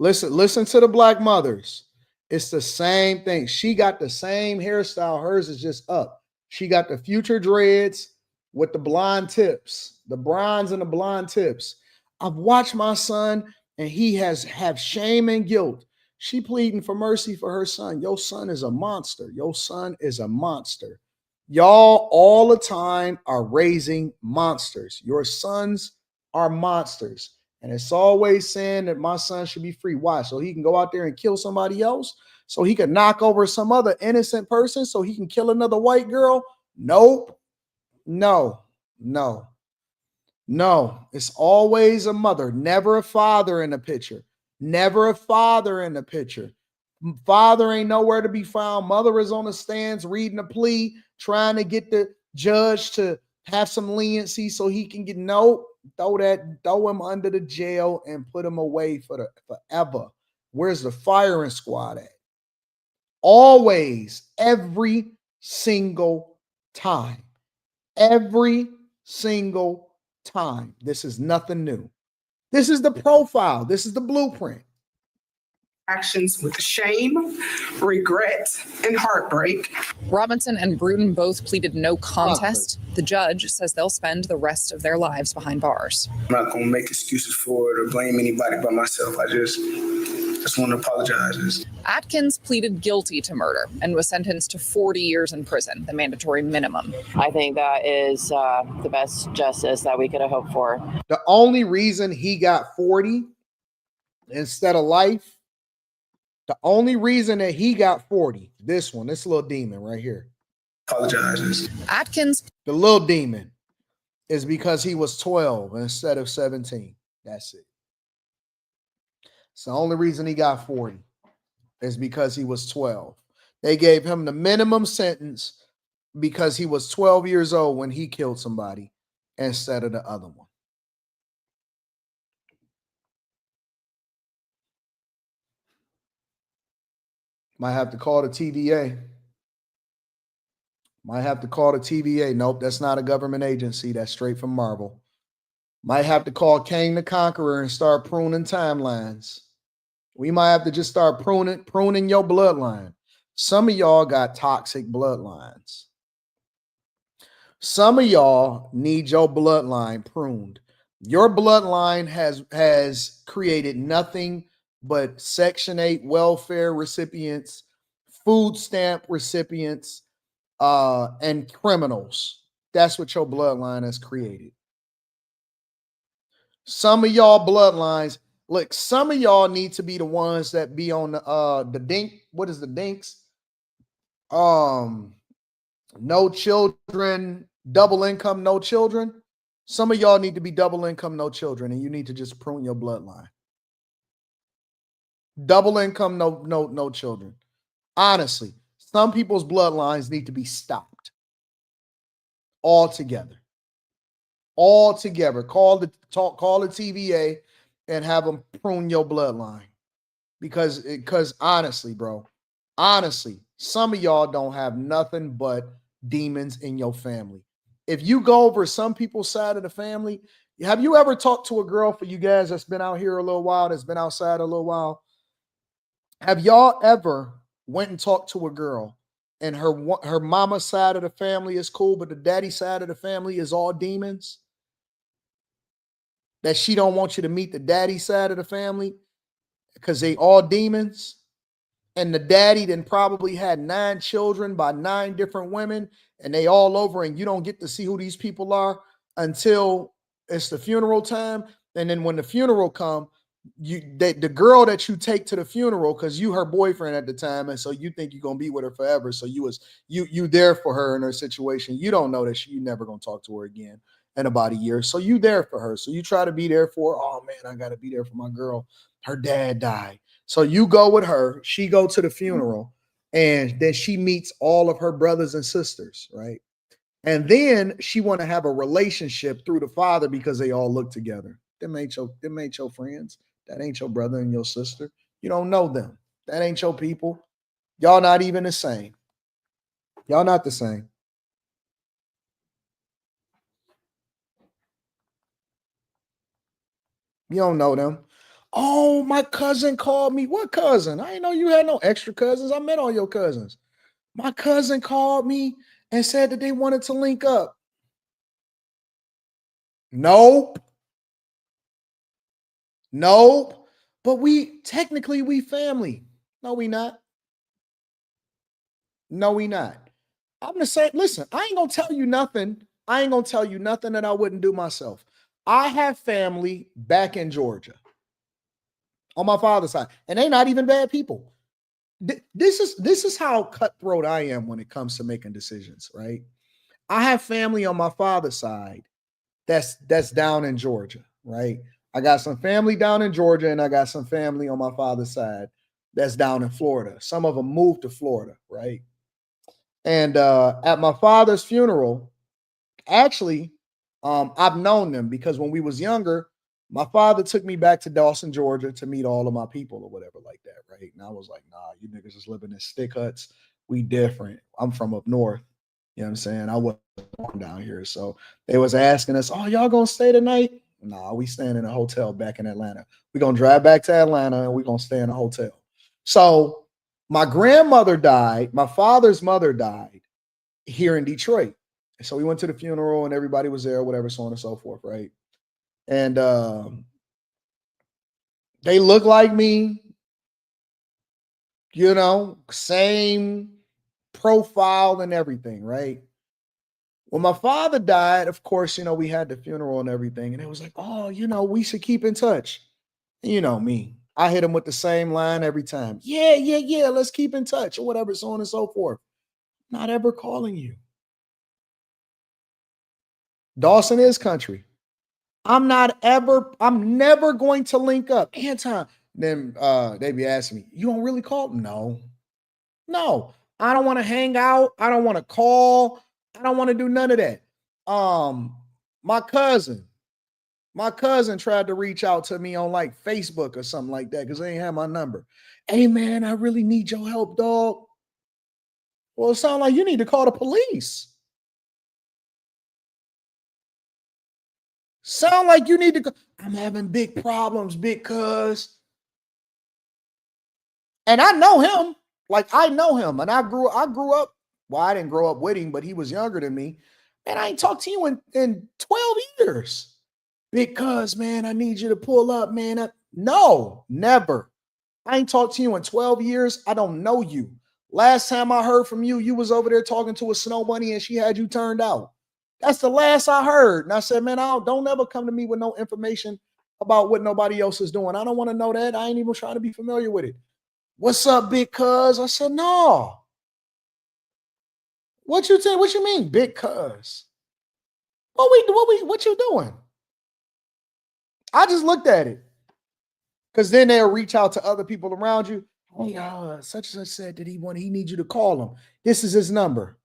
Listen to the black mothers. It's the same thing. She got the same hairstyle. Hers is just up. She got the future dreads with the blonde tips, the bronze and the blonde tips. I've watched my son, and he has have shame and guilt. She pleading for mercy for her son. Your son is a monster. Your son is a monster. Y'all all the time are raising monsters. Your sons are monsters. And it's always saying that my son should be free. Why? So he can go out there and kill somebody else? So he can knock over some other innocent person? So he can kill another white girl? Nope. No. No. No. It's always a mother, never a father in the picture. Never a father in the picture. Father ain't nowhere to be found. Mother is on the stands reading a plea, trying to get the judge to have some leniency so he can get throw him under the jail and put him away forever. Where's the firing squad at? Always, every single time. Every single time. This is nothing new. This is the profile. This is the blueprint. Actions with shame, regret, and heartbreak. Robinson and Bruton both pleaded no contest. The judge says they'll spend the rest of their lives behind bars. I'm not going to make excuses for it or blame anybody but myself. I just want to apologize. Atkins pleaded guilty to murder and was sentenced to 40 years in prison, the mandatory minimum. I think that is the best justice that we could have hoped for. The only reason he got 40 instead of life, the only reason that he got 40, this little demon right here. Apologizes. Atkins, the little demon, is because he was 12 instead of 17. That's it. It's the only reason he got 40 is because he was 12. They gave him the minimum sentence because he was 12 years old when he killed somebody instead of the other one. Might have to call the TVA. Might have to call the TVA. Nope, that's not a government agency. That's straight from Marvel. Might have to call Kang the Conqueror and start pruning timelines. We might have to just start pruning your bloodline. Some of y'all got toxic bloodlines. Some of y'all need your bloodline pruned. Your bloodline has created nothing but Section 8 welfare recipients, food stamp recipients, and criminals. That's what your bloodline has created. Some of y'all bloodlines, look, some of y'all need to be the ones that be on the dink. What is the dinks? No children, double income, no children. Some of y'all need to be double income, no children, and you need to just prune your bloodline. Double income, no children. Honestly, some people's bloodlines need to be stopped altogether. Altogether. Call the TVA and have them prune your bloodline. Because honestly, bro, honestly, some of y'all don't have nothing but demons in your family. If you go over some people's side of the family, have you ever talked to a girl, for you guys that's been out here a little while, that's been outside a little while? Have y'all ever went and talked to a girl and her mama's side of the family is cool, but the daddy side of the family is all demons? That she don't want you to meet the daddy side of the family because they all demons? And the daddy then probably had 9 children by 9 different women, and they all over, and you don't get to see who these people are until it's the funeral time. And then when the funeral come, the girl that you take to the funeral, because you her boyfriend at the time, and so you think you're gonna be with her forever, so you there for her in her situation. You don't know that you never gonna talk to her again in about a year, so you there for her, so you try to be there for her. Oh man, I gotta be there for my girl, her dad died, so you go with her, she go to the funeral, and then she meets all of her brothers and sisters, right? And then she want to have a relationship through the father because they all look together. Them ain't your friends. That ain't your brother and your sister. You don't know them. That ain't your people. Y'all not even the same. Y'all not the same. You don't know them. Oh, my cousin called me. What cousin? I didn't know you had no extra cousins. I met all your cousins. My cousin called me and said that they wanted to link up. Nope. Nope. But technically we family. No, we not. No, we not. I'm gonna say, listen, I ain't gonna tell you nothing. I ain't gonna tell you nothing that I wouldn't do myself. I have family back in Georgia on my father's side, and they not even bad people. This is how cutthroat I am when it comes to making decisions, right? I have family on my father's side that's down in Georgia, right? I got some family down in Georgia, and I got some family on my father's side that's down in Florida. Some of them moved to Florida, right? And at my father's funeral, actually, I've known them because when we was younger, my father took me back to Dawson, Georgia to meet all of my people or whatever like that, right? And I was like, nah, you niggas is living in stick huts. We different. I'm from up north. You know what I'm saying? I wasn't born down here. So they was asking us, oh, y'all gonna stay tonight? Nah, we staying in a hotel back in Atlanta. We're gonna drive back to Atlanta and we're gonna stay in a hotel. So my grandmother died, my father's mother died here in Detroit. So we went to the funeral and everybody was there, whatever, so on and so forth, right? And they look like me, you know, same profile and everything, right? When my father died, of course, you know, we had the funeral and everything, and it was like, oh, you know, we should keep in touch. You know me. I hit him with the same line every time. Yeah, let's keep in touch or whatever, so on and so forth. Not ever calling you. Dawson is country. I'm never going to link up. Anton. Then they be asking me, you don't really call? No. I don't want to hang out. I don't want to call. I don't want to do none of that. My cousin tried to reach out to me on like Facebook or something like that because they ain't have my number. Hey man, I really need your help, dog. Well, it sounds like you need to call the police. Sound like you need to go. I'm having big problems, big cuz. And I know him. Like I know him. And I grew up. Well, I didn't grow up with him, but he was younger than me. And I ain't talked to you in 12 years. Because, man, I need you to pull up, man. No, never. I ain't talked to you in 12 years. I don't know you. Last time I heard from you, you was over there talking to a snow bunny and she had you turned out. That's the last I heard. And I said, man, don't ever come to me with no information about what nobody else is doing. I don't want to know that. I ain't even trying to be familiar with it. What's up, big cuz? I said, no. What you mean, big cuz? What you doing? I just looked at it. Because then they'll reach out to other people around you. Hey, such and such said that he needs you to call him. This is his number.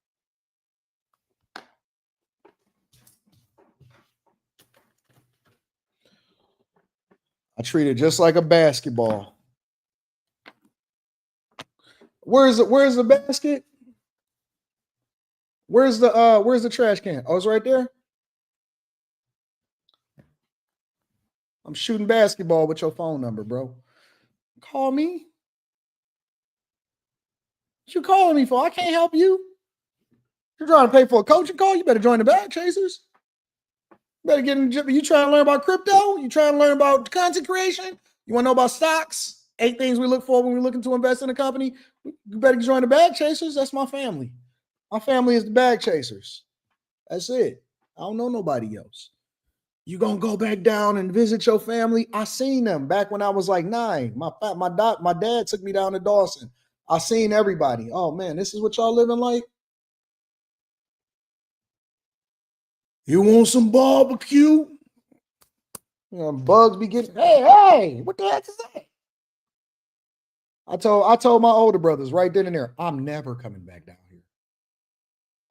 I treat it just like a basketball. Where's the basket? Where's the trash can? Oh, it's right there. I'm shooting basketball with your phone number, bro. Call me. What you calling me for? I can't help you. You're trying to pay for a coaching call? You better join the Bag Chasers. You better get in. You trying to learn about crypto? You trying to learn about content creation? You want to know about stocks? 8 things we look for when we're looking to invest in a company. You better join the Bag Chasers. That's my family. My family is the Bag Chasers. That's it. I don't know nobody else. You gonna go back down and visit your family? I seen them back when I was like 9. My dad took me down to Dawson. I seen everybody. Oh man, this is what y'all living like? You want some barbecue? You know, bugs be getting, hey, what the heck is that? I told my older brothers right then and there, I'm never coming back down here.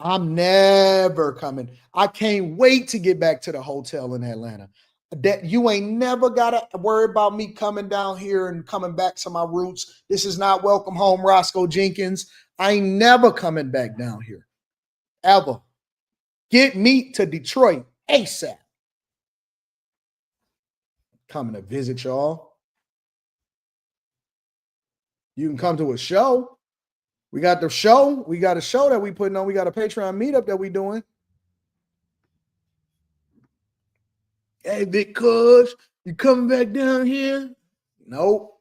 I'm never coming. I can't wait to get back to the hotel in Atlanta. That you ain't never gotta worry about me coming down here and coming back to my roots. This is not welcome home, Roscoe Jenkins. I ain't never coming back down here. Ever. Get me to Detroit ASAP. Coming to visit y'all. You can come to a show. We got the show. We got a show that we putting on. We got a Patreon meetup that we doing. Hey, big cuz, You coming back down here? Nope.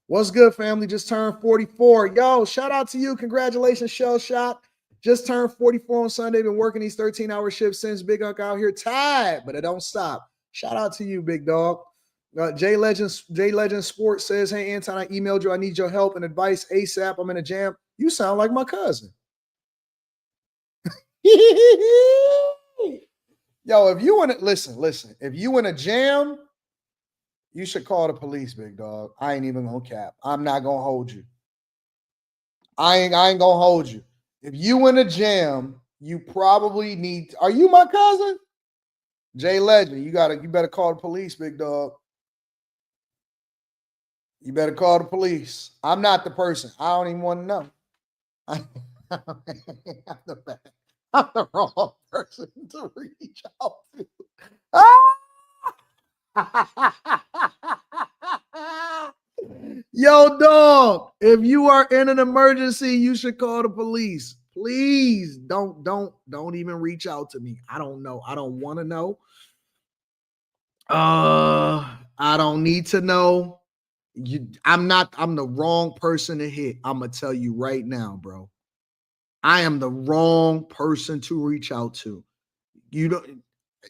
What's good, family? Just turned 44. Yo, shout out to you. Congratulations, Shell Shot. Just turned 44 on Sunday. Been working these 13-hour shifts since. Big Unc out here tired, but it don't stop. Shout out to you, big dog. J Legend Sports says, hey, Anton, I emailed you. I need your help and advice ASAP. I'm in a jam. You sound like my cousin. Yo, if you want to listen, if you in a jam, you should call the police, big dog. I ain't even gonna cap. I'm not gonna hold you. I ain't gonna hold you. If you in a jam, you probably need. Are you my cousin? Jay Legend, you better call the police, big dog. You better call the police. I'm not the person. I don't even want to know. I'm the wrong person to reach out to. Yo, dog, if you are in an emergency, you should call the police. Please don't even reach out to me. I don't know. I don't want to know. I don't need to know. I'm the wrong person to hit. I'm gonna tell you right now, bro. I am the wrong person to reach out to. You don't.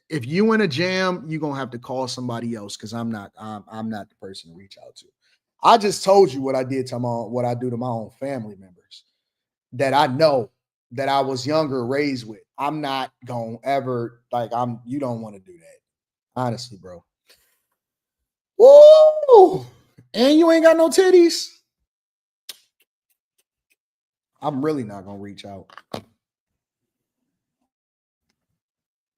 If you in a jam, you're gonna have to call somebody else because I'm not the person to reach out to. I just told you what I did to what I do to my own family members that I know that I was younger raised with. I'm not gonna ever you don't want to do that. Honestly, bro. Woo! And you ain't got no titties. I'm really not gonna reach out.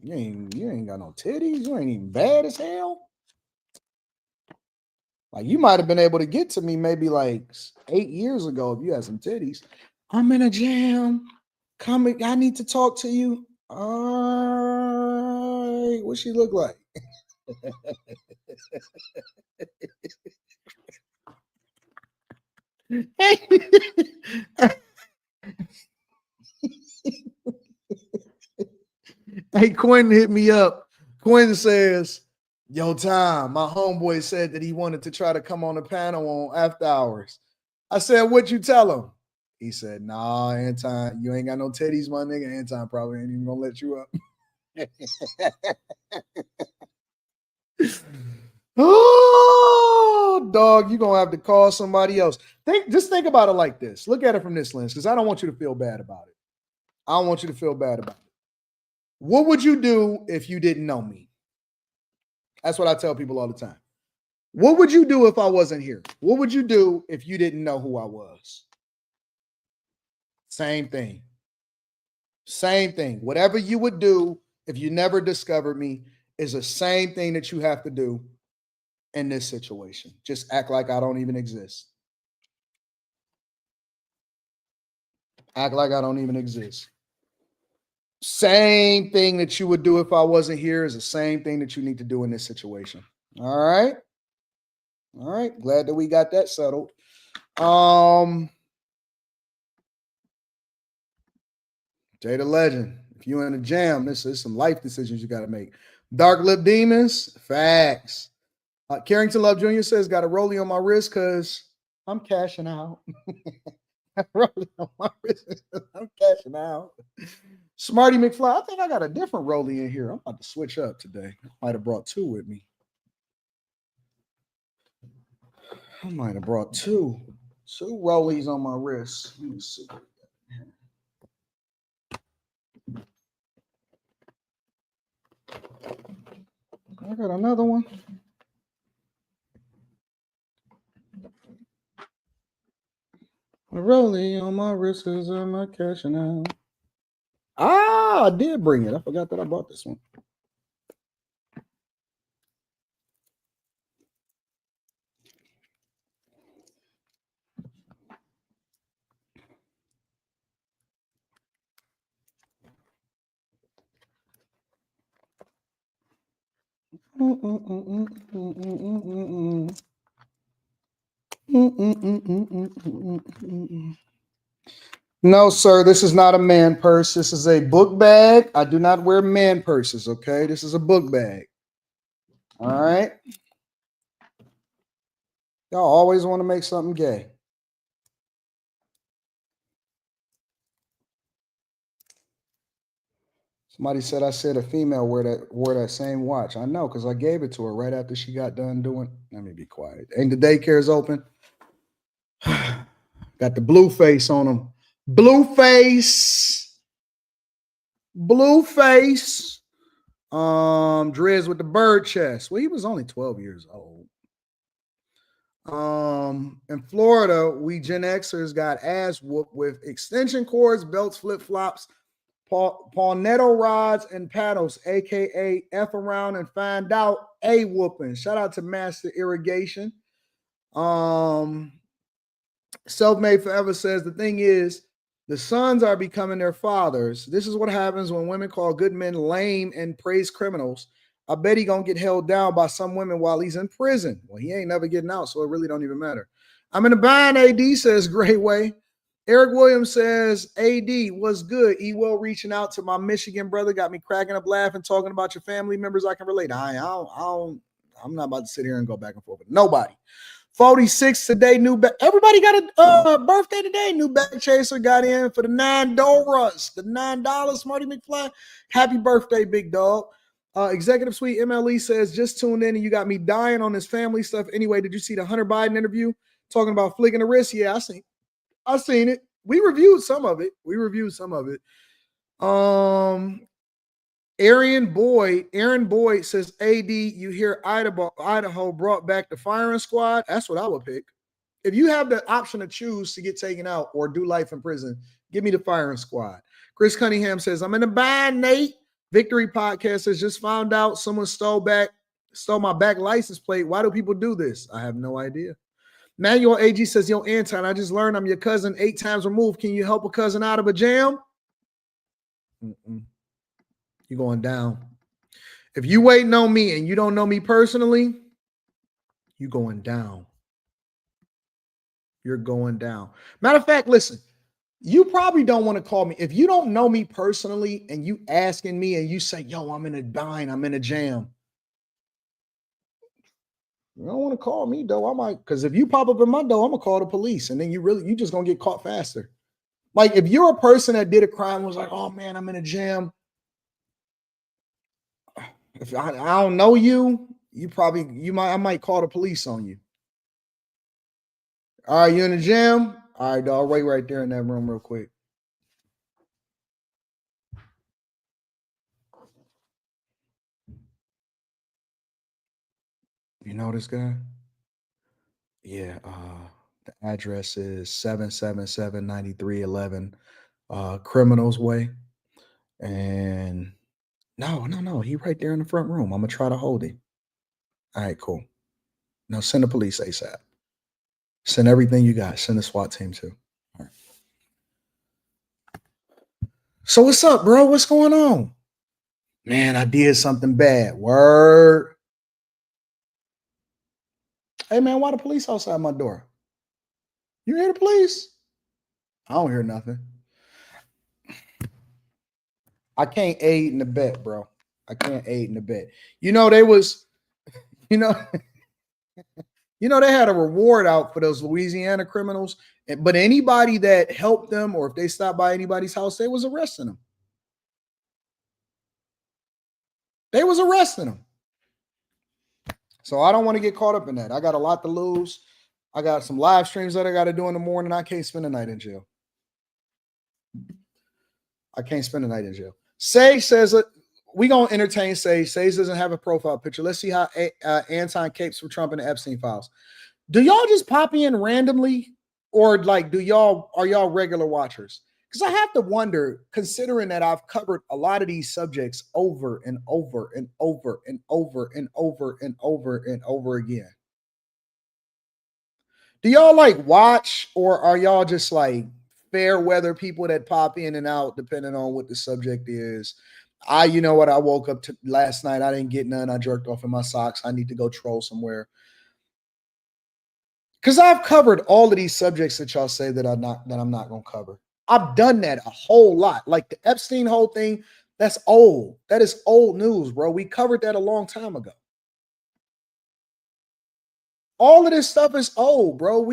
You ain't got no titties. You ain't even bad as hell. Like you might have been able to get to me maybe like 8 years ago if you had some titties. I'm in a jam. Come, I need to talk to you. All right, what she look like? Hey, Quinn hit me up. Quinn says, yo, Tom, my homeboy said that he wanted to try to come on the panel on After Hours. I said, what'd you tell him? He said, nah, Anton, you ain't got no titties, my nigga. Anton probably ain't even gonna let you up. Oh, dog, you're gonna have to call somebody else. Just think about it like this. Look at it from this lens, because I don't want you to feel bad about it. I don't want you to feel bad about it. What would you do if you didn't know me? That's what I tell people all the time. What would you do if I wasn't here? What would you do if you didn't know who I was? Same thing. Same thing. Whatever you would do if you never discovered me is the same thing that you have to do in this situation. Just act like I don't even exist. Act like I don't even exist. Same thing that you would do if I wasn't here is the same thing that you need to do in this situation. All right. All right. Glad that we got that settled. Jay the Legend. If you're in a jam, this is some life decisions you got to make. Dark Lip Demons. Facts. Carrington Love Jr. says, got a rollie on my wrist because I'm cashing out. Rollie on my wrist. I'm cashing out. Smarty McFly, I think I got a different rollie in here. I'm about to switch up today. I might have brought two with me. I might have brought two rollies on my wrist. Let me see. I got another one. A rollie on my wrist is my cashing out. Ah, I did bring it. I forgot that I bought this one. No, sir, this is not a man purse. This is a book bag. I do not wear man purses, okay? This is a book bag. All right. Y'all always want to make something gay. Somebody said I said a female wore that same watch. I know, because I gave it to her right after she got done doing. Let me be quiet. Ain't the daycare's open? Got the blue face on them. Blue face. Dreads with the bird chest. Well, he was only 12 years old. In Florida, we Gen Xers got ass whooped with extension cords, belts, flip-flops, palmetto rods, and paddles, aka F around and find out a whooping. Shout out to Master Irrigation. Self-Made Forever says the thing is, the sons are becoming their fathers. This is what happens when women call good men lame and praise criminals. I bet he gonna get held down by some women while he's in prison. Well, he ain't never getting out, so it really don't even matter. I'm in the bind, AD says, great way. Eric Williams says, AD, what's good? Ewell reaching out to my Michigan brother, got me cracking up laughing, talking about your family members I can relate. I'm not about to sit here and go back and forth with nobody. 46 today, everybody got a birthday today. New bag chaser got in for the $9. The $9, Smarty McFly. Happy birthday, big dog. Executive Suite MLE says, just tuned in and you got me dying on this family stuff. Anyway, did you see the Hunter Biden interview talking about flicking the wrist? Yeah, I seen it. We reviewed some of it. Aaron Boyd says, AD, you hear Idaho brought back the firing squad? That's what I would pick. If you have the option to choose to get taken out or do life in prison, give me the firing squad. Chris Cunningham says, I'm in the bind, Nate. Victory Podcast says, just found out someone stole my back license plate. Why do people do this? I have no idea. Manuel AG says, yo, Anton, I just learned I'm your cousin 8 times removed. Can you help a cousin out of a jam? You're going down. If you waiting on me and you don't know me personally, you're going down. You're going down. Matter of fact, listen, you probably don't want to call me. If you don't know me personally and you asking me and you say, yo, I'm in a bind, I'm in a jam. You don't want to call me, though. I might, because if you pop up in my door, I'm going to call the police. And then you just going to get caught faster. Like if you're a person that did a crime and was like, oh man, I'm in a jam. If I don't know you, I might call the police on you. All right, you in the jam? All right, dog, wait right there in that room real quick. You know this guy? Yeah, the address is 777 9311 Criminals Way. And no, he right there in the front room. I'm gonna try to hold him. All right, cool. Now send the police ASAP. Send everything you got. Send the SWAT team too. All right. So what's up, bro? What's going on? Man, I did something bad. Word. Hey man, why the police outside my door? You hear the police? I don't hear nothing. I can't aid in the bet, bro. I can't aid in the bet. You know, they had a reward out for those Louisiana criminals, but anybody that helped them or if they stopped by anybody's house, they was arresting them. So I don't want to get caught up in that. I got a lot to lose. I got some live streams that I got to do in the morning. I can't spend the night in jail. Sage says, we going to entertain Sage. Sage doesn't have a profile picture. Let's see how Anton capes for Trump and the Epstein files. Do y'all just pop in randomly? Or like, are y'all regular watchers? Because I have to wonder, considering that I've covered a lot of these subjects over and over and over and over and over and over and over again. Do y'all like watch, or are y'all just like fair weather people that pop in and out depending on what the subject is? You know what? I woke up to last night. I didn't get none. I jerked off in my socks. I need to go troll somewhere. Because I've covered all of these subjects that y'all say that I'm not going to cover. I've done that a whole lot. Like the Epstein whole thing, that's old. That is old news, bro. We covered that a long time ago. All of this stuff is old, bro.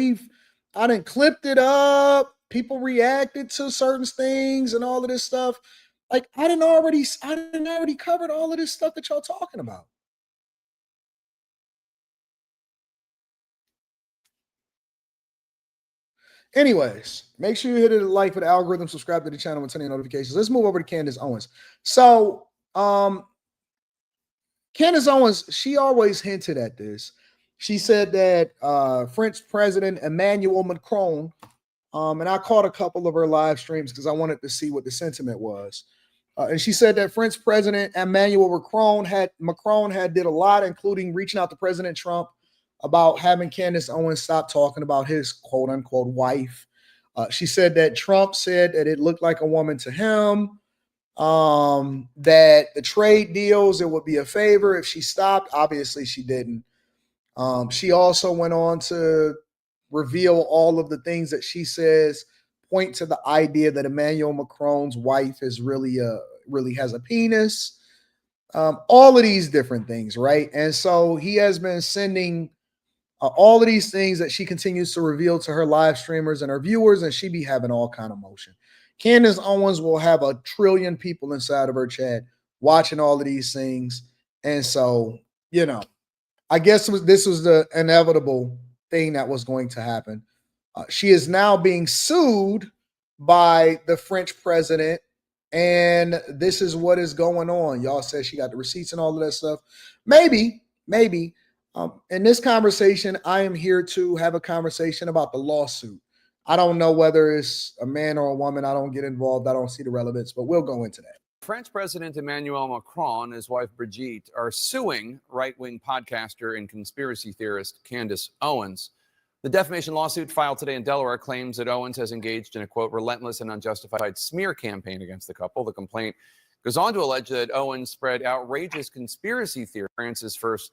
I done clipped it up. People reacted to certain things and all of this stuff. Like I didn't already covered all of this stuff that y'all talking about. Anyways, make sure you hit a like for the algorithm, subscribe to the channel, and turn on notifications. Let's move over to Candace Owens. So, Candace Owens, she always hinted at this. She said that French President Emmanuel Macron, and I caught a couple of her live streams because I wanted to see what the sentiment was. And she said that French President Emmanuel Macron had did a lot, including reaching out to President Trump about having Candace Owens stop talking about his quote unquote wife. She said that Trump said that it looked like a woman to him, that the trade deals, it would be a favor if she stopped. Obviously, she didn't. She also went on to reveal all of the things that she says point to the idea that Emmanuel Macron's wife is really has a penis. All of these different things, right? And so he has been sending all of these things that she continues to reveal to her live streamers and her viewers, and she be having all kind of motion. Candace Owens will have 1 trillion people inside of her chat watching all of these things. And so, you know, I guess this was the inevitable thing that was going to happen. She is now being sued by the French president, and this is what is going on. Y'all said she got the receipts and all of that stuff. Maybe. In this conversation, I am here to have a conversation about the lawsuit. I don't know whether it's a man or a woman. I don't get involved. I don't see the relevance, but we'll go into that. French President Emmanuel Macron and his wife Brigitte are suing right-wing podcaster and conspiracy theorist Candace Owens. The defamation lawsuit filed today in Delaware claims that Owens has engaged in a, quote, relentless and unjustified smear campaign against the couple. The complaint goes on to allege that Owens spread outrageous conspiracy theory that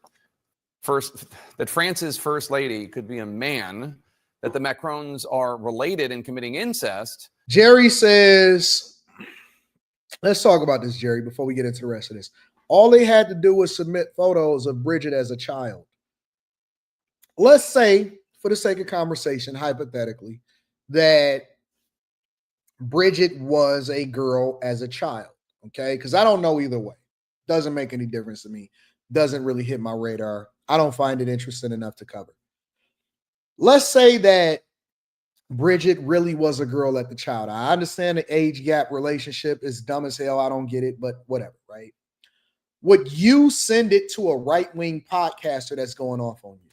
France's first lady could be a man, that the Macrons are related in committing incest. Jerry says, let's talk about this, Jerry, before we get into the rest of this. All they had to do was submit photos of Bridget as a child. Let's say, for the sake of conversation, hypothetically, that Bridget was a girl as a child, okay? Because I don't know either way. Doesn't make any difference to me. Doesn't really hit my radar. I don't find it interesting enough to cover. Let's say that Bridget really was a girl at the child. I understand the age gap relationship is dumb as hell. I don't get it, but whatever, right? Would you send it to a right-wing podcaster that's going off on you?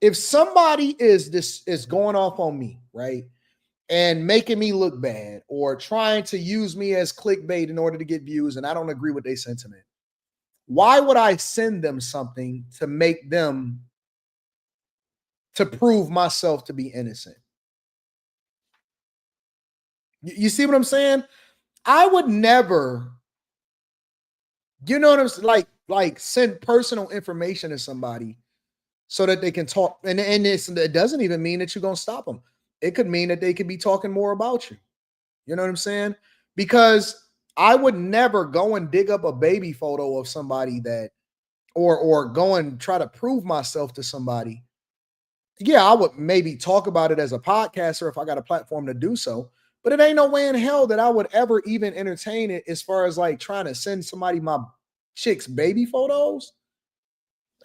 If somebody is going off on me, right, and making me look bad or trying to use me as clickbait in order to get views, and I don't agree with their sentiment, why would I send them something to make them, to prove myself to be innocent? You see what I'm saying? I would never, you know what I'm saying? Like send personal information to somebody so that they can talk. And it doesn't even mean that you're going to stop them. It could mean that they could be talking more about you. You know what I'm saying? Because I would never go and dig up a baby photo of somebody that, or go and try to prove myself to somebody. Yeah, I would maybe talk about it as a podcaster if I got a platform to do so. But it ain't no way in hell that I would ever even entertain it as far as like trying to send somebody my chick's baby photos.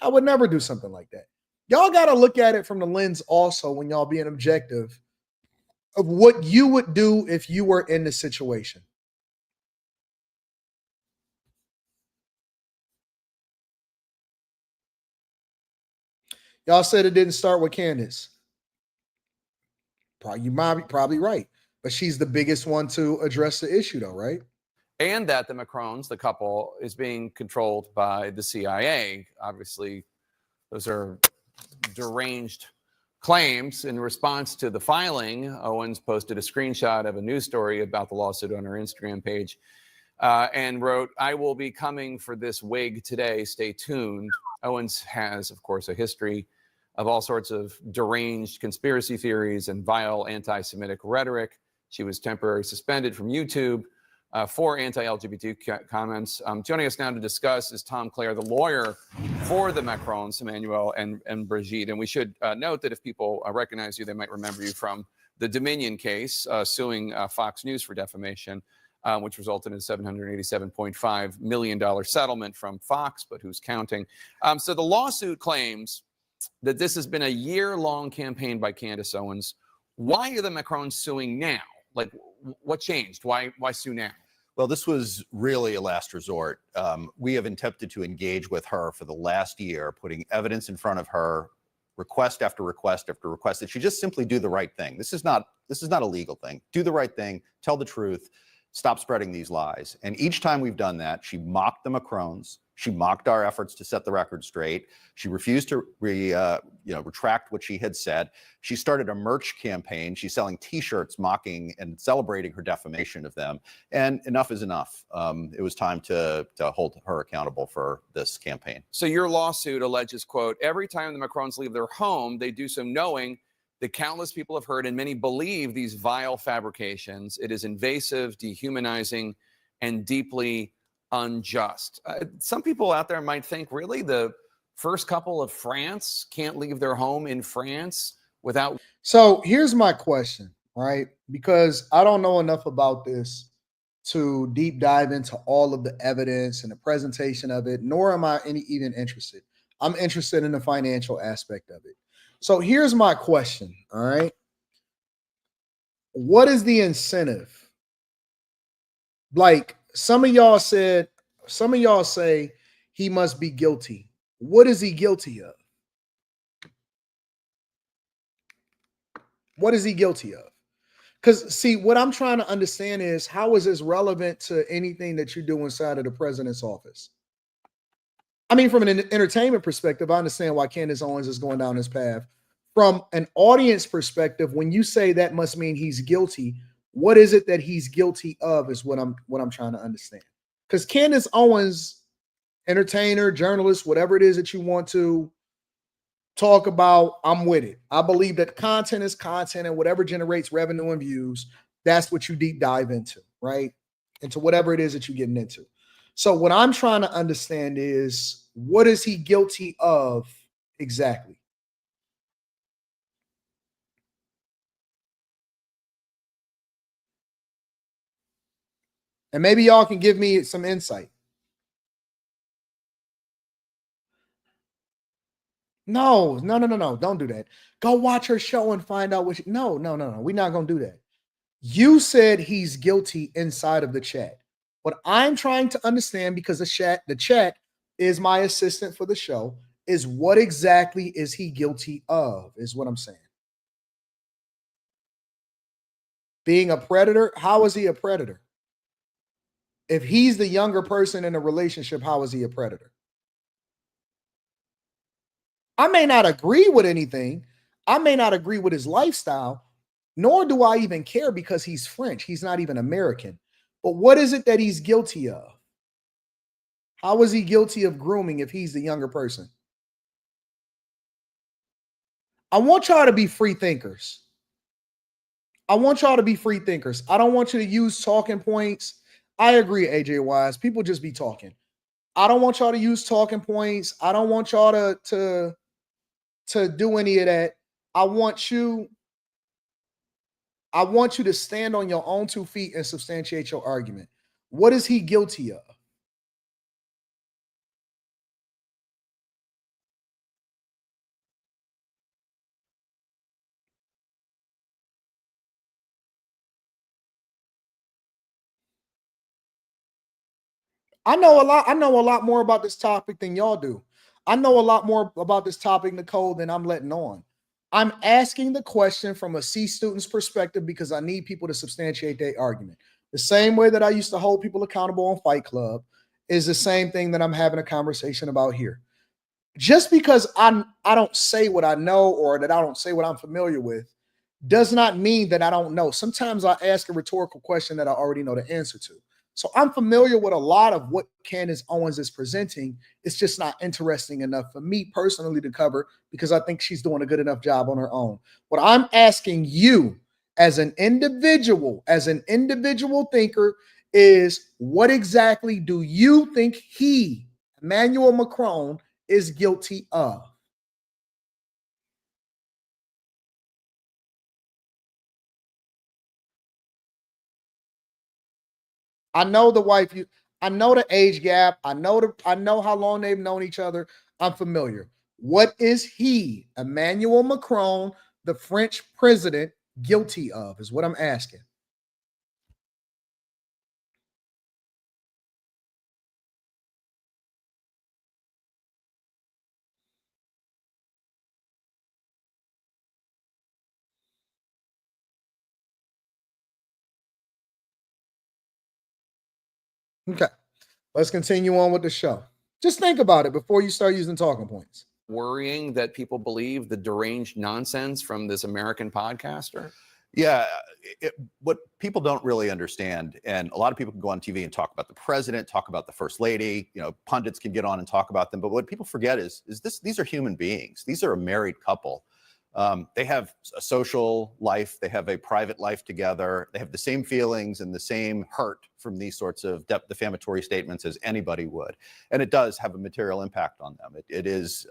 I would never do something like that. Y'all got to look at it from the lens also when y'all being objective of what you would do if you were in the situation. Y'all said it didn't start with Candace. You might be probably right. But she's the biggest one to address the issue, though, right? And that the Macrons, the couple, is being controlled by the CIA. Obviously, those are deranged claims. In response to the filing, Owens posted a screenshot of a news story about the lawsuit on her Instagram page and wrote, "I will be coming for this wig today. Stay tuned." Owens has, of course, a history of all sorts of deranged conspiracy theories and vile anti-Semitic rhetoric. She was temporarily suspended from YouTube for anti-LGBT comments. Joining us now to discuss is Tom Clare, the lawyer for the Macrons, Emmanuel and Brigitte. And we should note that if people recognize you, they might remember you from the Dominion case, suing Fox News for defamation, which resulted in a $787.5 million settlement from Fox, but who's counting? So the lawsuit claims that this has been a year-long campaign by Candace Owens. Why are the Macrons suing now? Like, what changed? Why sue now? Well, this was really a last resort. We have attempted to engage with her for the last year, putting evidence in front of her, request after request after request, that she just simply do the right thing. This is not a legal thing. Do the right thing, tell the truth, stop spreading these lies. And each time we've done that, she mocked the Macrons. She mocked our efforts to set the record straight. She refused to retract what she had said. She started a merch campaign. She's selling T-shirts mocking and celebrating her defamation of them. And enough is enough. It was time to hold her accountable for this campaign. So your lawsuit alleges, quote, every time the Macrons leave their home, they do so knowing that countless people have heard and many believe these vile fabrications. It is invasive, dehumanizing, and deeply unjust. Some people out there might think, really, the first couple of France can't leave their home in France without. So here's my question, right? Because I don't know enough about this to deep dive into all of the evidence and the presentation of it, nor am I even interested. I'm interested in the financial aspect of it. So here's my question, all right? What is the incentive? Like, some of y'all say he must be guilty. What is he guilty of? What is he guilty of? Because, see, what I'm trying to understand is, how is this relevant to anything that you do inside of the president's office? I mean, from an entertainment perspective, I understand why Candace Owens is going down this path. From an audience perspective, when you say that must mean he's guilty, what is it that he's guilty of is what I'm trying to understand. Because Candace Owens, entertainer, journalist, whatever it is that you want to talk about, I'm with it. I believe that content is content, and whatever generates revenue and views, that's what you deep dive into, right? Into whatever it is that you're getting into. So what I'm trying to understand is, what is he guilty of exactly? And maybe y'all can give me some insight. No. Don't do that. Go watch her show and find out what. No. We're not going to do that. You said he's guilty inside of the chat. What I'm trying to understand, because the chat is my assistant for the show, is what exactly is he guilty of, is what I'm saying. Being a predator? How is he a predator? If he's the younger person in a relationship, how is he a predator? I may not agree with anything. I may not agree with his lifestyle, nor do I even care because he's French. He's not even American. But what is it that he's guilty of? How is he guilty of grooming if he's the younger person? I want y'all to be free thinkers. I want y'all to be free thinkers. I don't want you to use talking points. I agree, AJ Wise. People just be talking. I don't want y'all to use talking points. I don't want y'all to do any of that. I want you to stand on your own 2 feet and substantiate your argument. What is he guilty of? I know a lot more about this topic than y'all do. I know a lot more about this topic, Nicole, than I'm letting on. I'm asking the question from a C student's perspective because I need people to substantiate their argument. The same way that I used to hold people accountable on Fight Club is the same thing that I'm having a conversation about here. Just because I don't say what I know or that I don't say what I'm familiar with does not mean that I don't know. Sometimes I ask a rhetorical question that I already know the answer to. So I'm familiar with a lot of what Candace Owens is presenting. It's just not interesting enough for me personally to cover because I think she's doing a good enough job on her own. What I'm asking you as an individual thinker is what exactly do you think he, Emmanuel Macron, is guilty of? I know the wife, I know the age gap, I know how long they've known each other. I'm familiar. What is he, Emmanuel Macron, the French president, guilty of, is what I'm asking. Okay, let's continue on with the show. Just think about it before you start using talking points. Worrying that people believe the deranged nonsense from this American podcaster? Yeah, what people don't really understand, and a lot of people can go on TV and talk about the president, talk about the first lady, you know, pundits can get on and talk about them, but what people forget is these are human beings. These are a married couple. They have a social life, they have a private life together, they have the same feelings and the same hurt from these sorts of defamatory statements as anybody would. And it does have a material impact on them. It is,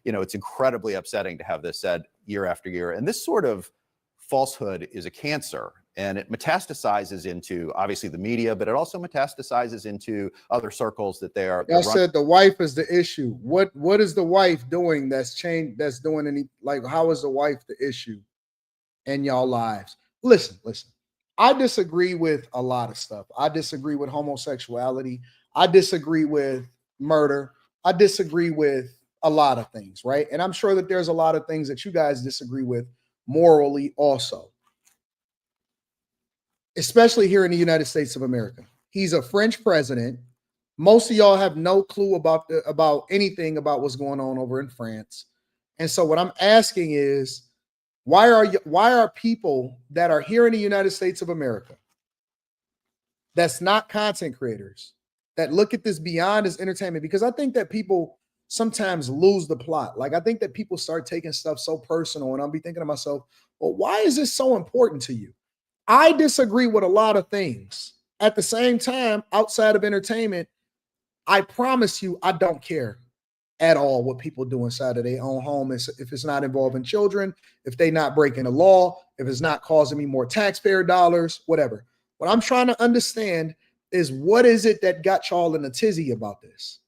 you know, it's incredibly upsetting to have this said year after year. And this sort of falsehood is a cancer, and it metastasizes into obviously the media, but it also metastasizes into other circles that they are. I said the wife is the issue. What is the wife doing that's changed, that's doing any, like, how is the wife the issue in y'all lives? Listen. I disagree with a lot of stuff. I disagree with homosexuality. I disagree with murder. I disagree with a lot of things, right? And I'm sure that there's a lot of things that you guys disagree with morally also, especially here in the United States of America. He's a French president. Most of y'all have no clue about anything about what's going on over in France. And so what I'm asking is, why are people that are here in the United States of America, that's not content creators, that look at this beyond as entertainment? Because I think that people sometimes lose the plot. Like, I think that people start taking stuff so personal, and I'll be thinking to myself, well, why is this so important to you? I disagree with a lot of things. At the same time, outside of entertainment, I promise you, I don't care at all what people do inside of their own home. If it's not involving children, if they're not breaking the law, if it's not causing me more taxpayer dollars, whatever. What I'm trying to understand is, what is it that got y'all in a tizzy about this?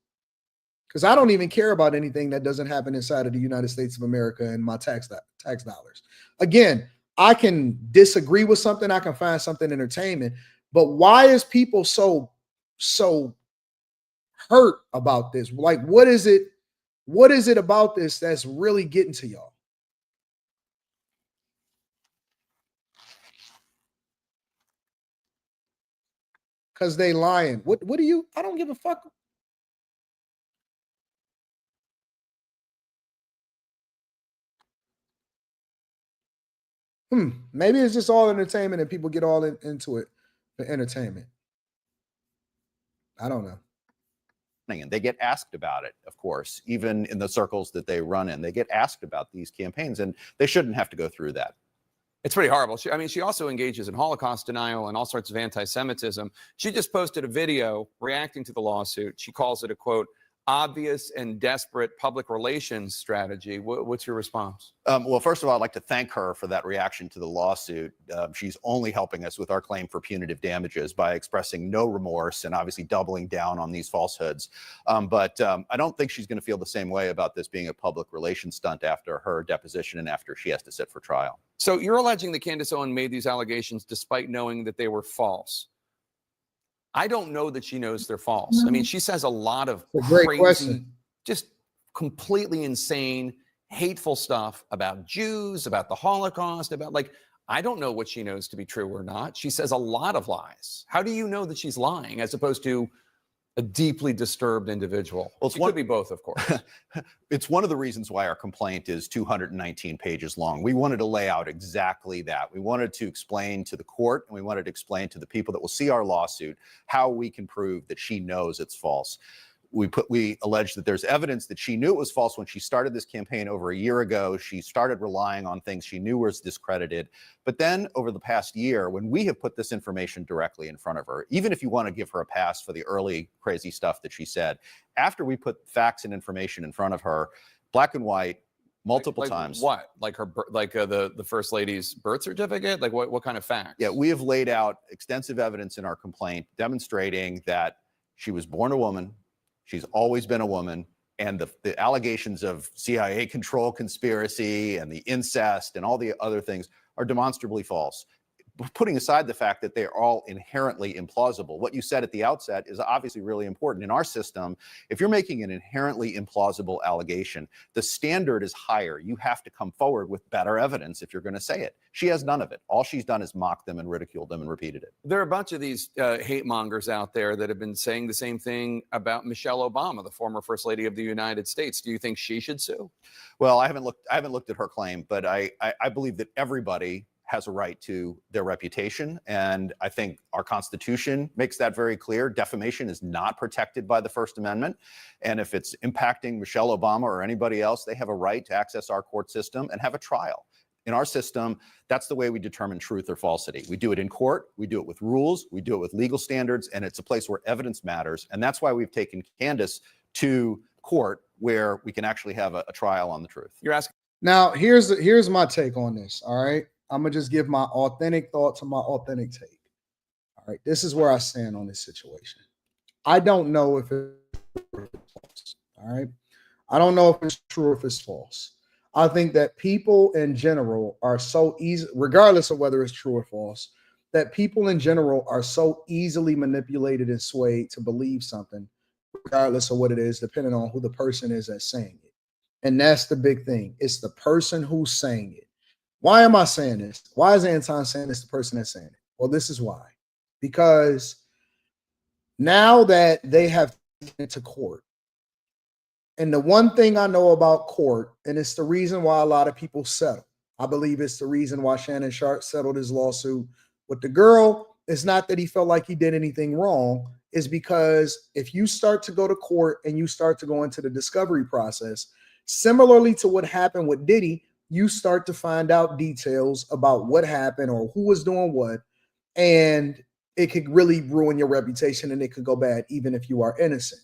Because I don't even care about anything that doesn't happen inside of the United States of America and my tax dollars. Again, I can disagree with something, I can find something entertainment, but why is people so hurt about this? Like, what is it about this that's really getting to y'all? Because they lying. What do you, I don't give a fuck. Maybe it's just all entertainment and people get all into it for entertainment. I don't know. And they get asked about it, of course, even in the circles that they run in. They get asked about these campaigns, and they shouldn't have to go through that. It's pretty horrible. She also engages in Holocaust denial and all sorts of anti-Semitism. She just posted a video reacting to the lawsuit. She calls it a, quote, obvious and desperate public relations strategy. What's your response? Well, first of all, I'd like to thank her for that reaction to the lawsuit. She's only helping us with our claim for punitive damages by expressing no remorse and obviously doubling down on these falsehoods. But I don't think she's going to feel the same way about this being a public relations stunt after her deposition and after she has to sit for trial. So you're alleging that Candace Owens made these allegations despite knowing that they were false. I don't know that she knows they're false. I mean, she says a lot of crazy, just completely insane, hateful stuff about Jews, about the Holocaust, about, like, I don't know what she knows to be true or not. She says a lot of lies. How do you know that she's lying as opposed to a deeply disturbed individual? Well, it could be both, of course. It's one of the reasons why our complaint is 219 pages long. We wanted to lay out exactly that. We wanted to explain to the court, and we wanted to explain to the people that will see our lawsuit how we can prove that she knows it's false. we allege that there's evidence that she knew it was false when she started this campaign over a year ago. She started relying on things she knew was discredited. But then over the past year, when we have put this information directly in front of her, even if you want to give her a pass for the early crazy stuff that she said, after we put facts and information in front of her, black and white, multiple times. What? Like her, the first lady's birth certificate? Like what kind of facts? Yeah, we have laid out extensive evidence in our complaint demonstrating that she was born a woman, she's always been a woman, and the allegations of CIA control conspiracy and the incest and all the other things are demonstrably false. Putting aside the fact that they're all inherently implausible, what you said at the outset is obviously really important. In our system, if you're making an inherently implausible allegation, the standard is higher. You have to come forward with better evidence if you're going to say it. She has none of it. All she's done is mock them and ridiculed them and repeated it. There are a bunch of these hate mongers out there that have been saying the same thing about Michelle Obama, the former First Lady of the United States. Do you think she should sue? Well, I haven't looked at her claim, but I believe that everybody has a right to their reputation. And I think our Constitution makes that very clear. Defamation is not protected by the First Amendment. And if it's impacting Michelle Obama or anybody else, they have a right to access our court system and have a trial. In our system, that's the way we determine truth or falsity. We do it in court, we do it with rules, we do it with legal standards, and it's a place where evidence matters. And that's why we've taken Candace to court where we can actually have a trial on the truth. You're asking. Now, here's my take on this, all right? I'm going to just give my authentic thoughts and my authentic take. All right, this is where I stand on this situation. I don't know if it's false, all right? I don't know if it's true or if it's false. I think that people in general are so easy, regardless of whether it's true or false, that people in general are so easily manipulated and swayed to believe something, regardless of what it is, depending on who the person is that's saying it. And that's the big thing. It's the person who's saying it. Why am I saying this? Why is Anton saying this, the person that's saying it? Well, this is why. Because now that they have taken it to court, and the one thing I know about court, and it's the reason why a lot of people settle. I believe it's the reason why Shannon Sharp settled his lawsuit with the girl. It's not that he felt like he did anything wrong. It's because if you start to go to court and you start to go into the discovery process, similarly to what happened with Diddy, you start to find out details about what happened or who was doing what, and it could really ruin your reputation and it could go bad even if you are innocent.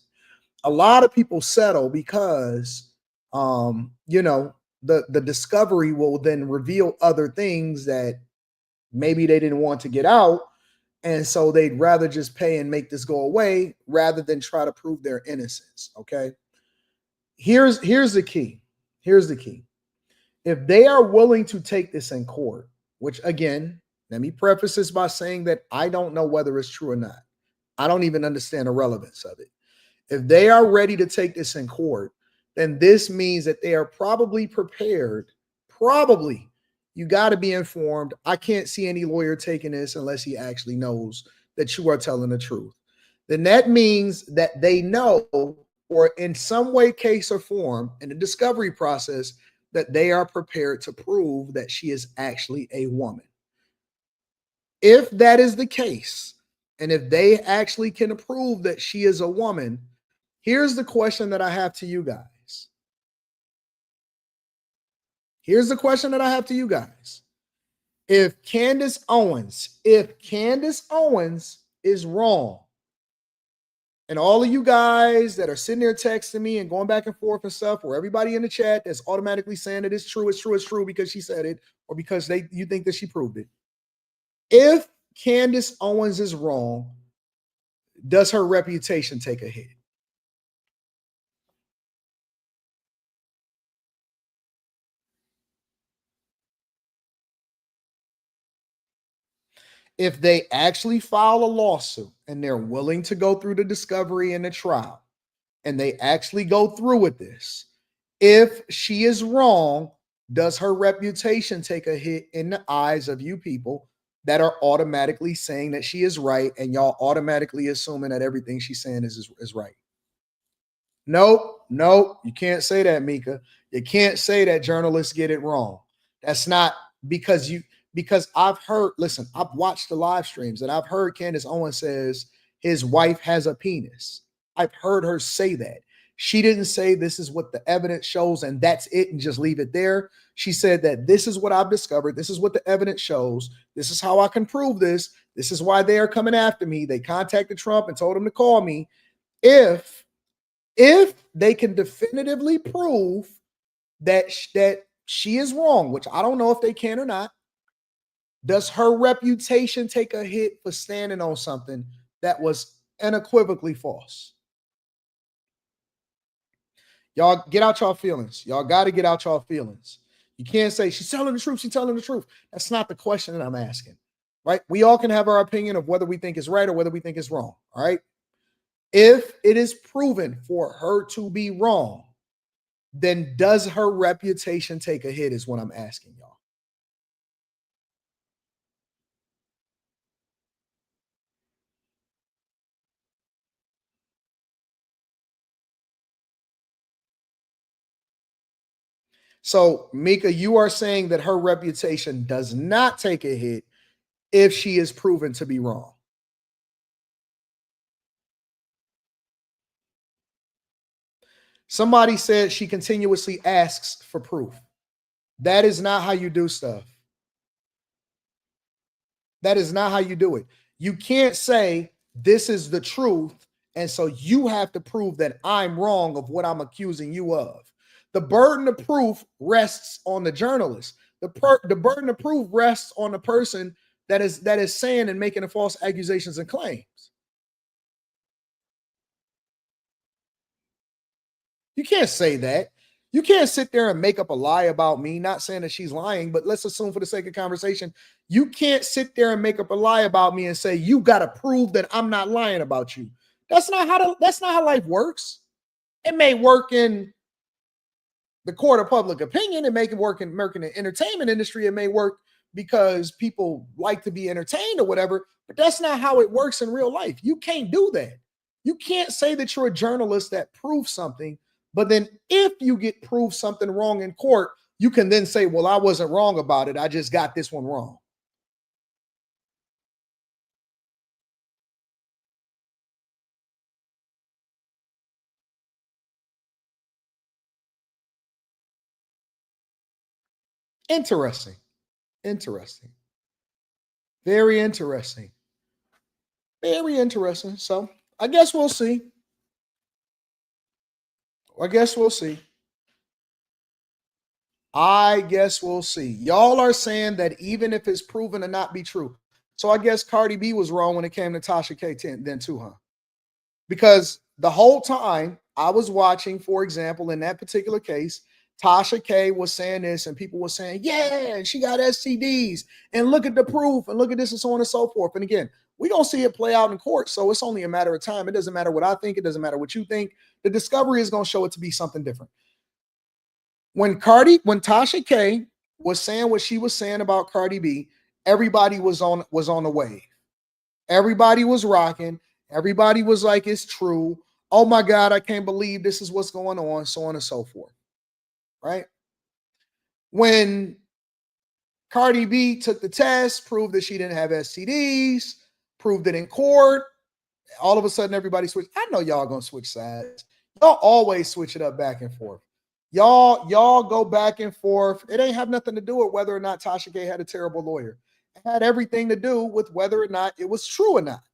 A lot of people settle because, the discovery will then reveal other things that maybe they didn't want to get out, and so they'd rather just pay and make this go away rather than try to prove their innocence, okay? Here's the key. Here's the key. If they are willing to take this in court, which again, let me preface this by saying that I don't know whether it's true or not. I don't even understand the relevance of it. If they are ready to take this in court, then this means that they are probably prepared. Probably. You got to be informed. I can't see any lawyer taking this unless he actually knows that you are telling the truth. Then that means that they know, or in some way, case, or form, in the discovery process, that they are prepared to prove that she is actually a woman. If that is the case, and if they actually can prove that she is a woman, here's the question that I have to you guys. Here's the question that I have to you guys. If Candace Owens is wrong, and all of you guys that are sitting there texting me and going back and forth and stuff, or everybody in the chat that's automatically saying that it's true because she said it, or because you think that she proved it. If Candace Owens is wrong, does her reputation take a hit? If they actually file a lawsuit and they're willing to go through the discovery and the trial, and they actually go through with this, if she is wrong, does her reputation take a hit in the eyes of you people that are automatically saying that she is right, and y'all automatically assuming that everything she's saying is right? Nope, you can't say that, Mika. You can't say that journalists get it wrong. That's not because I've heard, listen, I've watched the live streams and I've heard Candace Owens says his wife has a penis. I've heard her say that. She didn't say this is what the evidence shows and that's it and just leave it there. She said that this is what I've discovered. This is what the evidence shows. This is how I can prove this. This is why they are coming after me. They contacted Trump and told him to call me. If they can definitively prove that she is wrong, which I don't know if they can or not, does her reputation take a hit for standing on something that was unequivocally false? Y'all get out y'all feelings. Y'all got to get out y'all feelings. You can't say she's telling the truth. She's telling the truth. That's not the question that I'm asking, right? We all can have our opinion of whether we think it's right or whether we think it's wrong, all right? If it is proven for her to be wrong, then does her reputation take a hit is what I'm asking y'all. So, Mika, you are saying that her reputation does not take a hit if she is proven to be wrong. Somebody said she continuously asks for proof. That is not how you do stuff. That is not how you do it. You can't say this is the truth, and so you have to prove that I'm wrong of what I'm accusing you of. The burden of proof rests on the journalist. The burden of proof rests on the person that is saying and making the false accusations and claims. You can't say that. You can't sit there and make up a lie about me, not saying that she's lying, but let's assume for the sake of conversation, you can't sit there and make up a lie about me and say, you got to prove that I'm not lying about you. That's not how life works. It may work in the court of public opinion. It may work in the entertainment industry. It may work because people like to be entertained or whatever, but that's not how it works in real life. You can't do that. You can't say that you're a journalist that proves something, but then if you get proved something wrong in court, you can then say, well, I wasn't wrong about it. I just got this one wrong. Interesting. Interesting. Very interesting. Very interesting. So I guess we'll see. I guess we'll see. Y'all are saying that even if it's proven to not be true. So I guess Cardi B was wrong when it came to Tasha K then too, huh? Because the whole time I was watching, for example, in that particular case, Tasha K was saying this and people were saying, yeah, and she got STDs and look at the proof and look at this and so on and so forth. And again, we don't see it play out in court. So it's only a matter of time. It doesn't matter what I think. It doesn't matter what you think. The discovery is going to show it to be something different. When Tasha K was saying what she was saying about Cardi B, everybody was on the wave. Everybody was rocking. Everybody was like, it's true. Oh my God, I can't believe this is what's going on, so on and so forth. Right? When Cardi B took the test, proved that she didn't have STDs, proved it in court, all of a sudden everybody switched. I know y'all gonna switch sides. Y'all always switch it up back and forth. Y'all go back and forth. It ain't have nothing to do with whether or not Tasha K had a terrible lawyer. It had everything to do with whether or not it was true or not.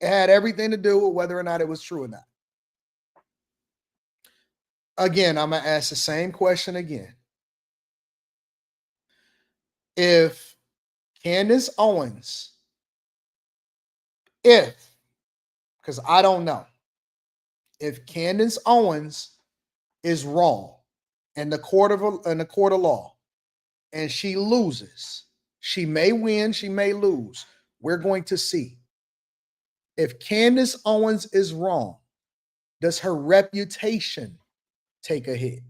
It had everything to do with whether or not it was true or not. Again, I'm going to ask the same question again. If Candace Owens, because I don't know, if Candace Owens is wrong in the court of law and she loses, she may win, she may lose. We're going to see. If Candace Owens is wrong, does her reputation take a hit?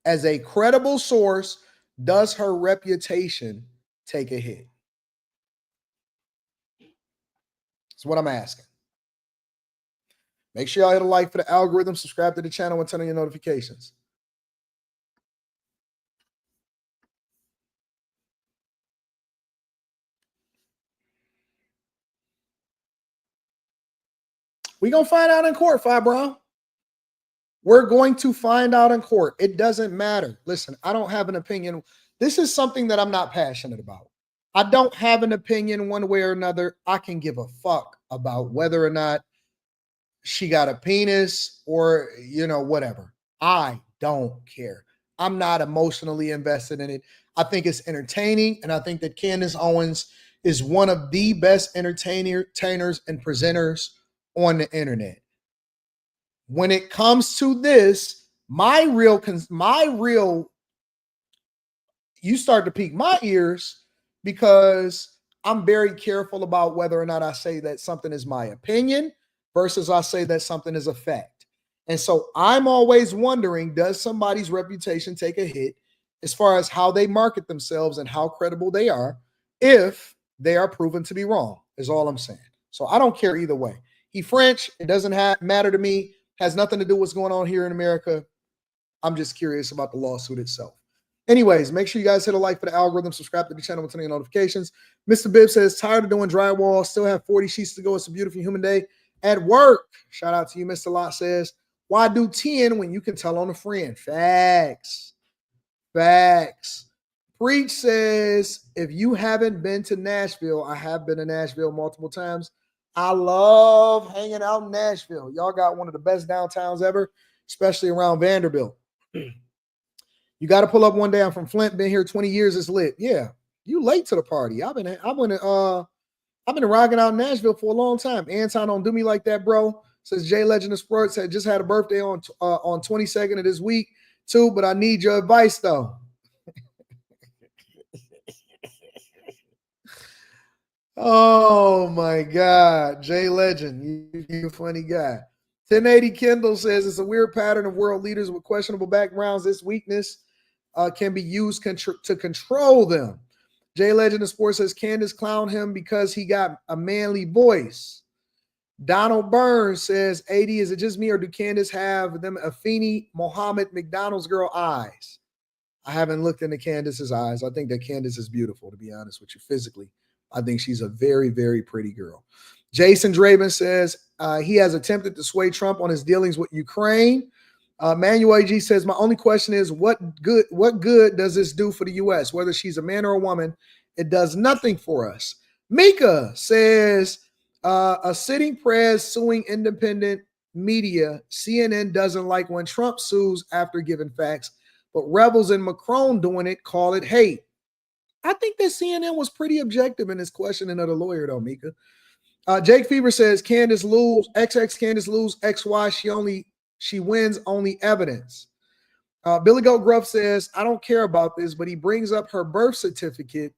As a credible source, does her reputation take a hit? That's what I'm asking. Make sure y'all hit a like for the algorithm, subscribe to the channel, and turn on your notifications. We're going to find out in court, Fabron. We're going to find out in court. It doesn't matter. Listen, I don't have an opinion. This is something that I'm not passionate about. I don't have an opinion one way or another. I can give a fuck about whether or not she got a penis or, whatever. I don't care. I'm not emotionally invested in it. I think it's entertaining, and I think that Candace Owens is one of the best entertainers and presenters on the internet. When it comes to this, you start to pique my ears because I'm very careful about whether or not I say that something is my opinion versus I say that something is a fact. And so I'm always wondering, does somebody's reputation take a hit as far as how they market themselves and how credible they are if they are proven to be wrong, is all I'm saying. So I don't care either way. He French, it doesn't matter to me, has nothing to do with what's going on here in America. I'm just curious about the lawsuit itself. Anyways, make sure you guys hit a like for the algorithm, subscribe to the channel with turning on notifications. Mr. Bibb says, tired of doing drywall, still have 40 sheets to go. It's a beautiful human day at work. Shout out to you. Mr. Lot says, why do 10 when you can tell on a friend? Facts. Preach says, if you haven't been to Nashville, I have been to Nashville multiple times. I love hanging out in Nashville. Y'all got one of the best downtowns ever, especially around Vanderbilt. You got to pull up one day. I'm from Flint. Been here 20 years. It's lit. Yeah, you late to the party. I've been rocking out in Nashville for a long time. Anton, don't do me like that, bro. Says Jay Legend of Sports had just had a birthday on 22nd of this week too, but I need your advice though. Oh my God, Jay Legend, you a funny guy. 1080 Kendall says it's a weird pattern of world leaders with questionable backgrounds. This weakness can be used to control them. Jay Legend of Sports says Candace clowned him because he got a manly voice. Donald Burns says, AD, is it just me or do Candace have them Afeni Mohammed McDonald's girl eyes? I haven't looked into Candace's eyes. I think that Candace is beautiful, to be honest with you, physically. I think she's a very, very pretty girl. Jason Draven says he has attempted to sway Trump on his dealings with Ukraine. Manuel AG says, my only question is what good does this do for the U.S.? Whether she's a man or a woman, it does nothing for us. Mika says a sitting press suing independent media. CNN doesn't like when Trump sues after giving facts, but rebels and Macron doing it call it hate. I think that CNN was pretty objective in his questioning of the lawyer, though, Mika. Jake Fever says Candace lose, XX Candace lose, XY, she wins only evidence. Billy Goat Gruff says, I don't care about this, but he brings up her birth certificate.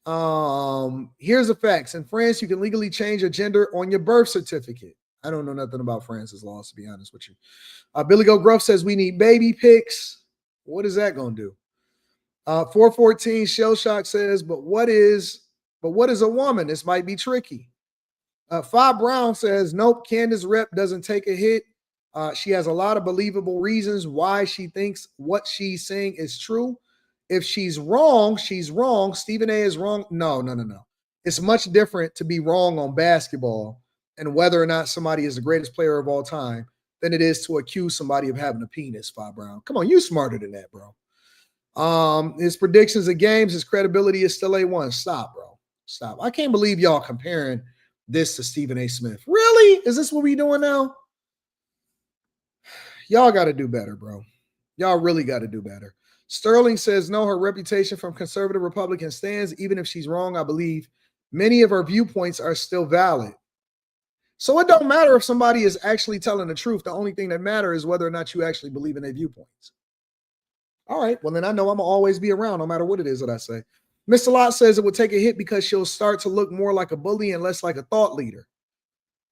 Here's the facts. In France, you can legally change your gender on your birth certificate. I don't know nothing about France's laws, to be honest with you. Billy Goat Gruff says we need baby pics. What is that going to do? 414 Shell Shock says, but what is a woman? This might be tricky. Five Brown says, nope, Candace rep doesn't take a hit. She has a lot of believable reasons why she thinks what she's saying is true. If she's wrong, she's wrong. Stephen A is wrong. No. It's much different to be wrong on basketball and whether or not somebody is the greatest player of all time than it is to accuse somebody of having a penis, Five Brown. Come on, you smarter than that, bro. His predictions of games, his credibility is still A1. Stop, bro. Stop. I can't believe y'all comparing this to Stephen A. Smith. Really? Is this what we doing now? Y'all got to do better, bro. Y'all really got to do better. Sterling says, no, her reputation from conservative Republican stands. Even if she's wrong, I believe many of her viewpoints are still valid. So it don't matter if somebody is actually telling the truth. The only thing that matters is whether or not you actually believe in their viewpoints. All right, well, then I know I'm going to always be around no matter what it is that I say. Mr. Lott says it would take a hit because she'll start to look more like a bully and less like a thought leader.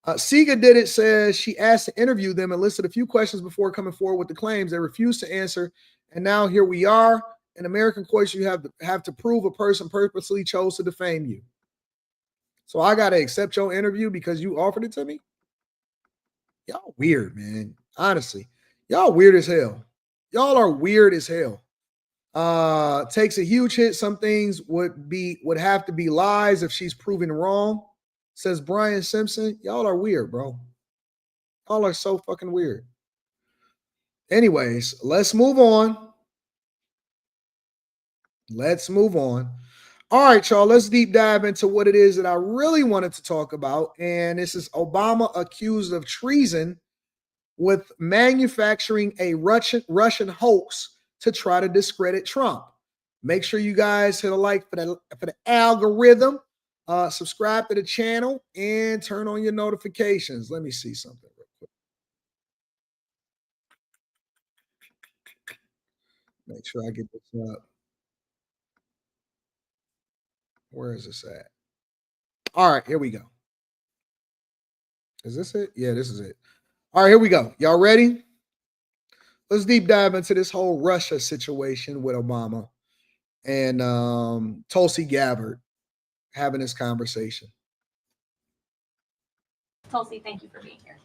Sega Did It says she asked to interview them and listed a few questions before coming forward with the claims. They refused to answer, and now here we are. In American courts, you have to prove a person purposely chose to defame you. So I got to accept your interview because you offered it to me? Y'all weird, man. Honestly, y'all weird as hell. Y'all are weird as hell. Takes a huge hit. Some things would have to be lies if she's proven wrong, says Brian Simpson. Y'all are weird, bro. Y'all are so fucking weird. Anyways, let's move on. Let's move on. All right, y'all, let's deep dive into what it is that I really wanted to talk about. And this is Obama accused of treason with manufacturing a Russian hoax to try to discredit Trump. Make sure you guys hit a like for the algorithm, subscribe to the channel, and turn on your notifications. Let me see something real quick. Make sure I get this up. Where is this at? All right, here we go. Is this it? Yeah, this is it. All right, here we go. Y'all ready? Let's deep dive into this whole Russia situation with Obama and Tulsi Gabbard having this conversation. Tulsi, thank you for being here.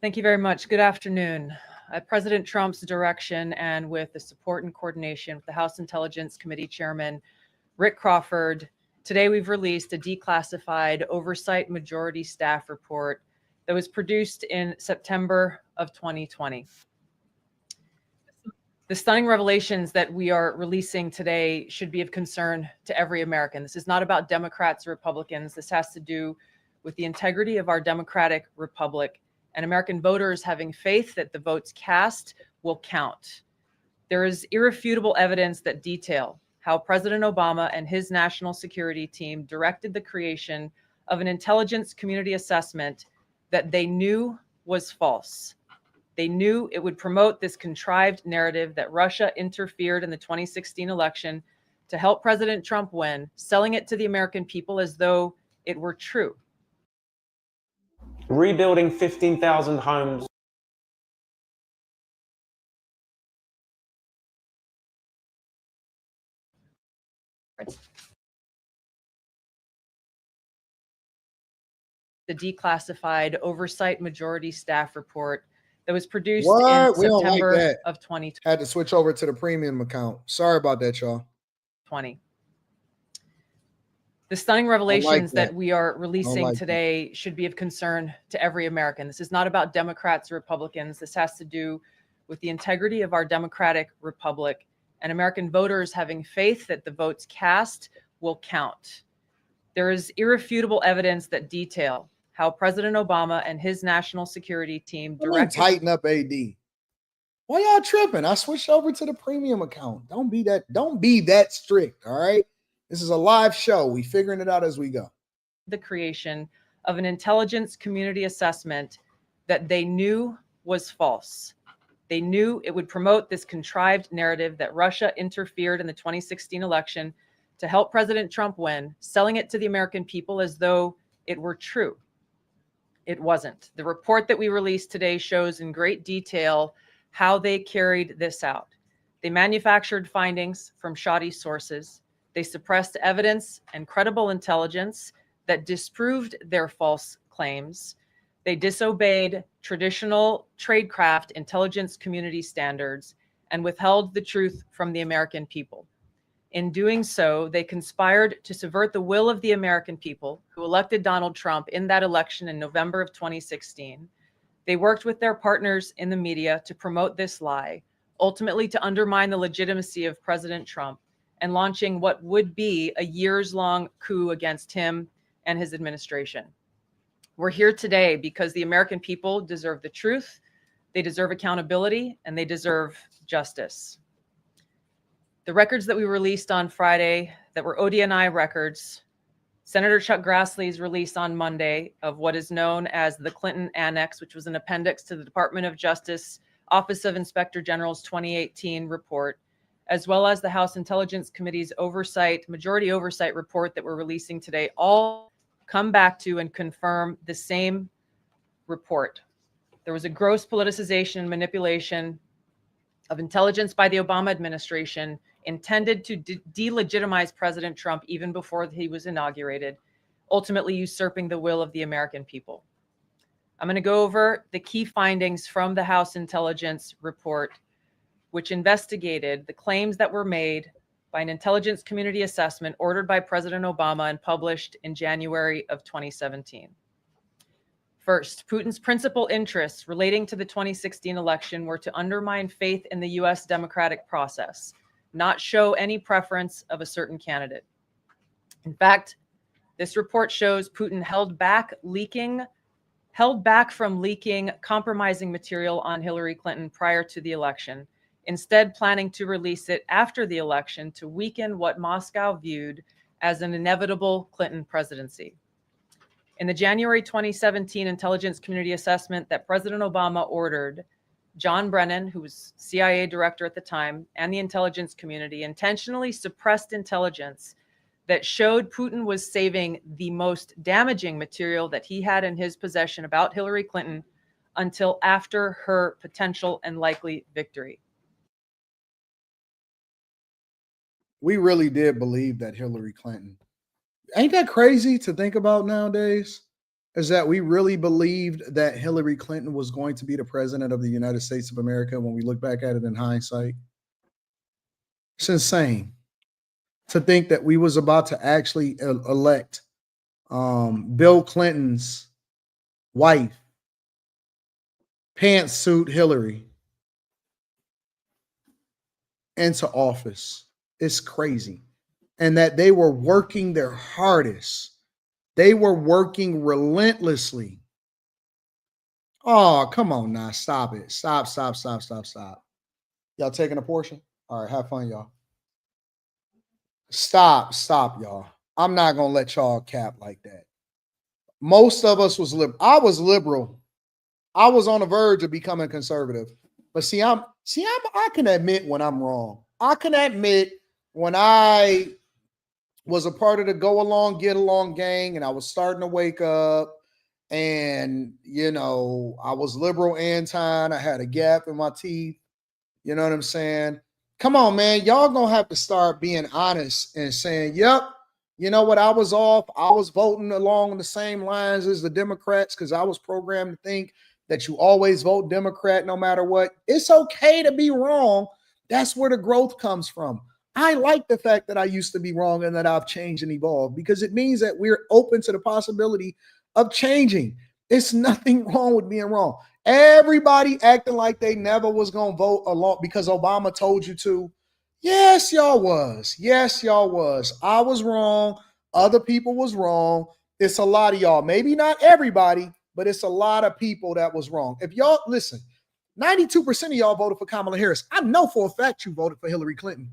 Thank you very much. Good afternoon. At President Trump's direction and with the support and coordination with the House Intelligence Committee Chairman Rick Crawford, today we've released a declassified oversight majority staff report that was produced in September of 2020. The stunning revelations that we are releasing today should be of concern to every American. This is not about Democrats or Republicans. This has to do with the integrity of our democratic republic and American voters having faith that the votes cast will count. There is irrefutable evidence that detail how President Obama and his national security team directed the creation of an intelligence community assessment that they knew was false. They knew it would promote this contrived narrative that Russia interfered in the 2016 election to help President Trump win, selling it to the American people as though it were true. Rebuilding 15,000 homes. The declassified oversight majority staff report that was produced What? in We don't like September that. of 2020. Had to switch over to the premium account. Sorry about that, y'all. The stunning revelations that. that we are releasing like today should be of concern to every American. This is not about Democrats or Republicans. This has to do with the integrity of our democratic republic and American voters having faith that the votes cast will count. There is irrefutable evidence that detail how President Obama and his national security team directed. Tighten up AD. Why y'all tripping? I switched over to the premium account. Don't be that strict. All right. This is a live show. We figuring it out as we go. The creation of an intelligence community assessment that they knew was false. They knew it would promote this contrived narrative that Russia interfered in the 2016 election to help President Trump win, selling it to the American people as though it were true. It wasn't. The report that we released today shows in great detail how they carried this out. They manufactured findings from shoddy sources. They suppressed evidence and credible intelligence that disproved their false claims. They disobeyed traditional tradecraft intelligence community standards and withheld the truth from the American people. In doing so, they conspired to subvert the will of the American people who elected Donald Trump in that election in November of 2016. They worked with their partners in the media to promote this lie, ultimately to undermine the legitimacy of President Trump and launching what would be a years-long coup against him and his administration. We're here today because the American people deserve the truth, they deserve accountability, and they deserve justice. The records that we released on Friday that were ODNI records, Senator Chuck Grassley's release on Monday of what is known as the Clinton Annex, which was an appendix to the Department of Justice Office of Inspector General's 2018 report, as well as the House Intelligence Committee's majority oversight report that we're releasing today, all come back to and confirm the same report. There was a gross politicization and manipulation of intelligence by the Obama administration intended to delegitimize President Trump even before he was inaugurated, ultimately usurping the will of the American people. I'm going to go over the key findings from the House Intelligence report, which investigated the claims that were made by an intelligence community assessment ordered by President Obama and published in January of 2017. First, Putin's principal interests relating to the 2016 election were to undermine faith in the U.S. democratic process, not show any preference of a certain candidate. In fact, this report shows Putin held back from leaking compromising material on Hillary Clinton prior to the election, instead planning to release it after the election to weaken what Moscow viewed as an inevitable Clinton presidency. In the January 2017 intelligence community assessment that President Obama ordered, John Brennan, who was CIA director at the time, and the intelligence community intentionally suppressed intelligence that showed Putin was saving the most damaging material that he had in his possession about Hillary Clinton until after her potential and likely victory. We really did believe that Hillary Clinton. Ain't that crazy to think about nowadays? Is that we really believed that Hillary Clinton was going to be the president of the United States of America when we look back at it in hindsight? It's insane to think that we was about to actually elect Bill Clinton's wife, pantsuit Hillary, into office. It's crazy. And that they were working their hardest. They were working relentlessly. Oh, come on now. Stop it. Stop. Y'all taking a portion? All right, have fun, y'all. Stop, y'all. I'm not going to let y'all cap like that. Most of us was liberal. I was liberal. I was on the verge of becoming conservative. But I can admit when I'm wrong. I can admit when I was a part of the go along, get along gang, and I was starting to wake up, and, I was liberal Anton. I had a gap in my teeth. You know what I'm saying? Come on, man. Y'all going to have to start being honest and saying, yep, you know what? I was off. I was voting along the same lines as the Democrats because I was programmed to think that you always vote Democrat no matter what. It's okay to be wrong. That's where the growth comes from. I like the fact that I used to be wrong and that I've changed and evolved because it means that we're open to the possibility of changing. It's nothing wrong with being wrong. Everybody acting like they never was going to vote along because Obama told you to. Yes, y'all was. Yes, y'all was. I was wrong. Other people was wrong. It's a lot of y'all. Maybe not everybody, but it's a lot of people that was wrong. If y'all, listen, 92% of y'all voted for Kamala Harris. I know for a fact you voted for Hillary Clinton.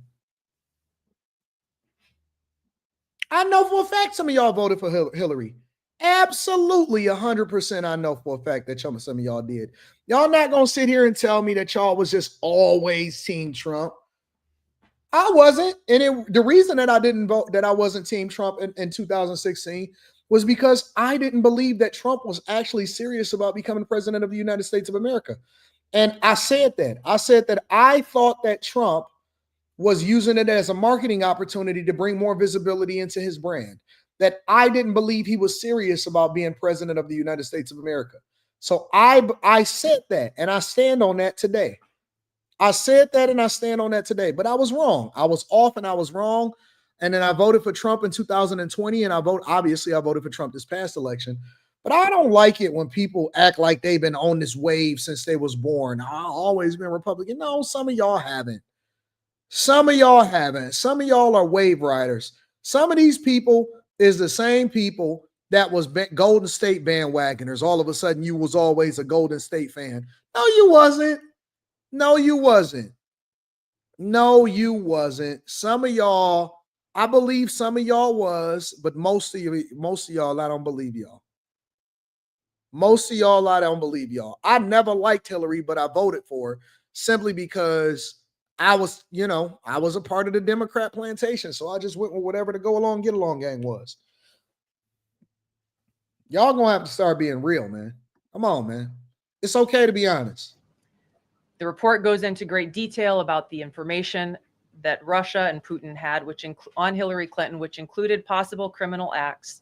I know for a fact some of y'all voted for Hillary. Absolutely 100% I know for a fact that some of y'all did. Y'all not going to sit here and tell me that y'all was just always Team Trump. I wasn't. And the reason that I didn't vote, that I wasn't Team Trump in 2016 was because I didn't believe that Trump was actually serious about becoming president of the United States of America. And I said that. I said that I thought that Trump was using it as a marketing opportunity to bring more visibility into his brand, that I didn't believe he was serious about being president of the United States of America. So I said that, and I stand on that today. I said that, and I stand on that today, but I was wrong. I was off, and I was wrong. And then I voted for Trump in 2020, and obviously I voted for Trump this past election. But I don't like it when people act like they've been on this wave since they was born. I've always been Republican. No, some of y'all haven't. Some of y'all haven't. Some of y'all are wave riders. Some of these people is the same people that was Golden State bandwagoners. All of a sudden, you was always a Golden State fan. No, you wasn't. No, you wasn't. No, you wasn't. Some of y'all, I believe some of y'all was, but most of y'all, I don't believe y'all. Most of y'all, I don't believe y'all. I never liked Hillary, but I voted for her simply because I was a part of the Democrat plantation. So I just went with whatever the go along, get along gang was. Y'all gonna have to start being real, man. Come on, man. It's okay to be honest. The report goes into great detail about the information that Russia and Putin had, on Hillary Clinton, which included possible criminal acts,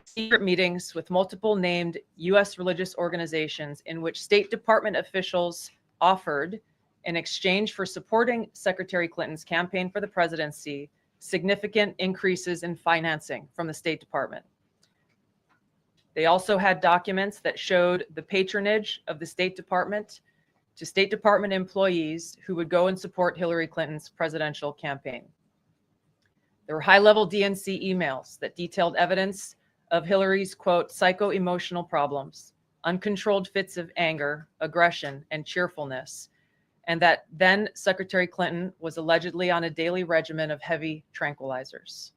secret meetings with multiple named U.S. religious organizations in which State Department officials offered in exchange for supporting Secretary Clinton's campaign for the presidency, significant increases in financing from the State Department. They also had documents that showed the patronage of the State Department to State Department employees who would go and support Hillary Clinton's presidential campaign. There were high-level DNC emails that detailed evidence of Hillary's, quote, psycho-emotional problems, uncontrolled fits of anger, aggression, and cheerfulness, and that then Secretary Clinton was allegedly on a daily regimen of heavy tranquilizers.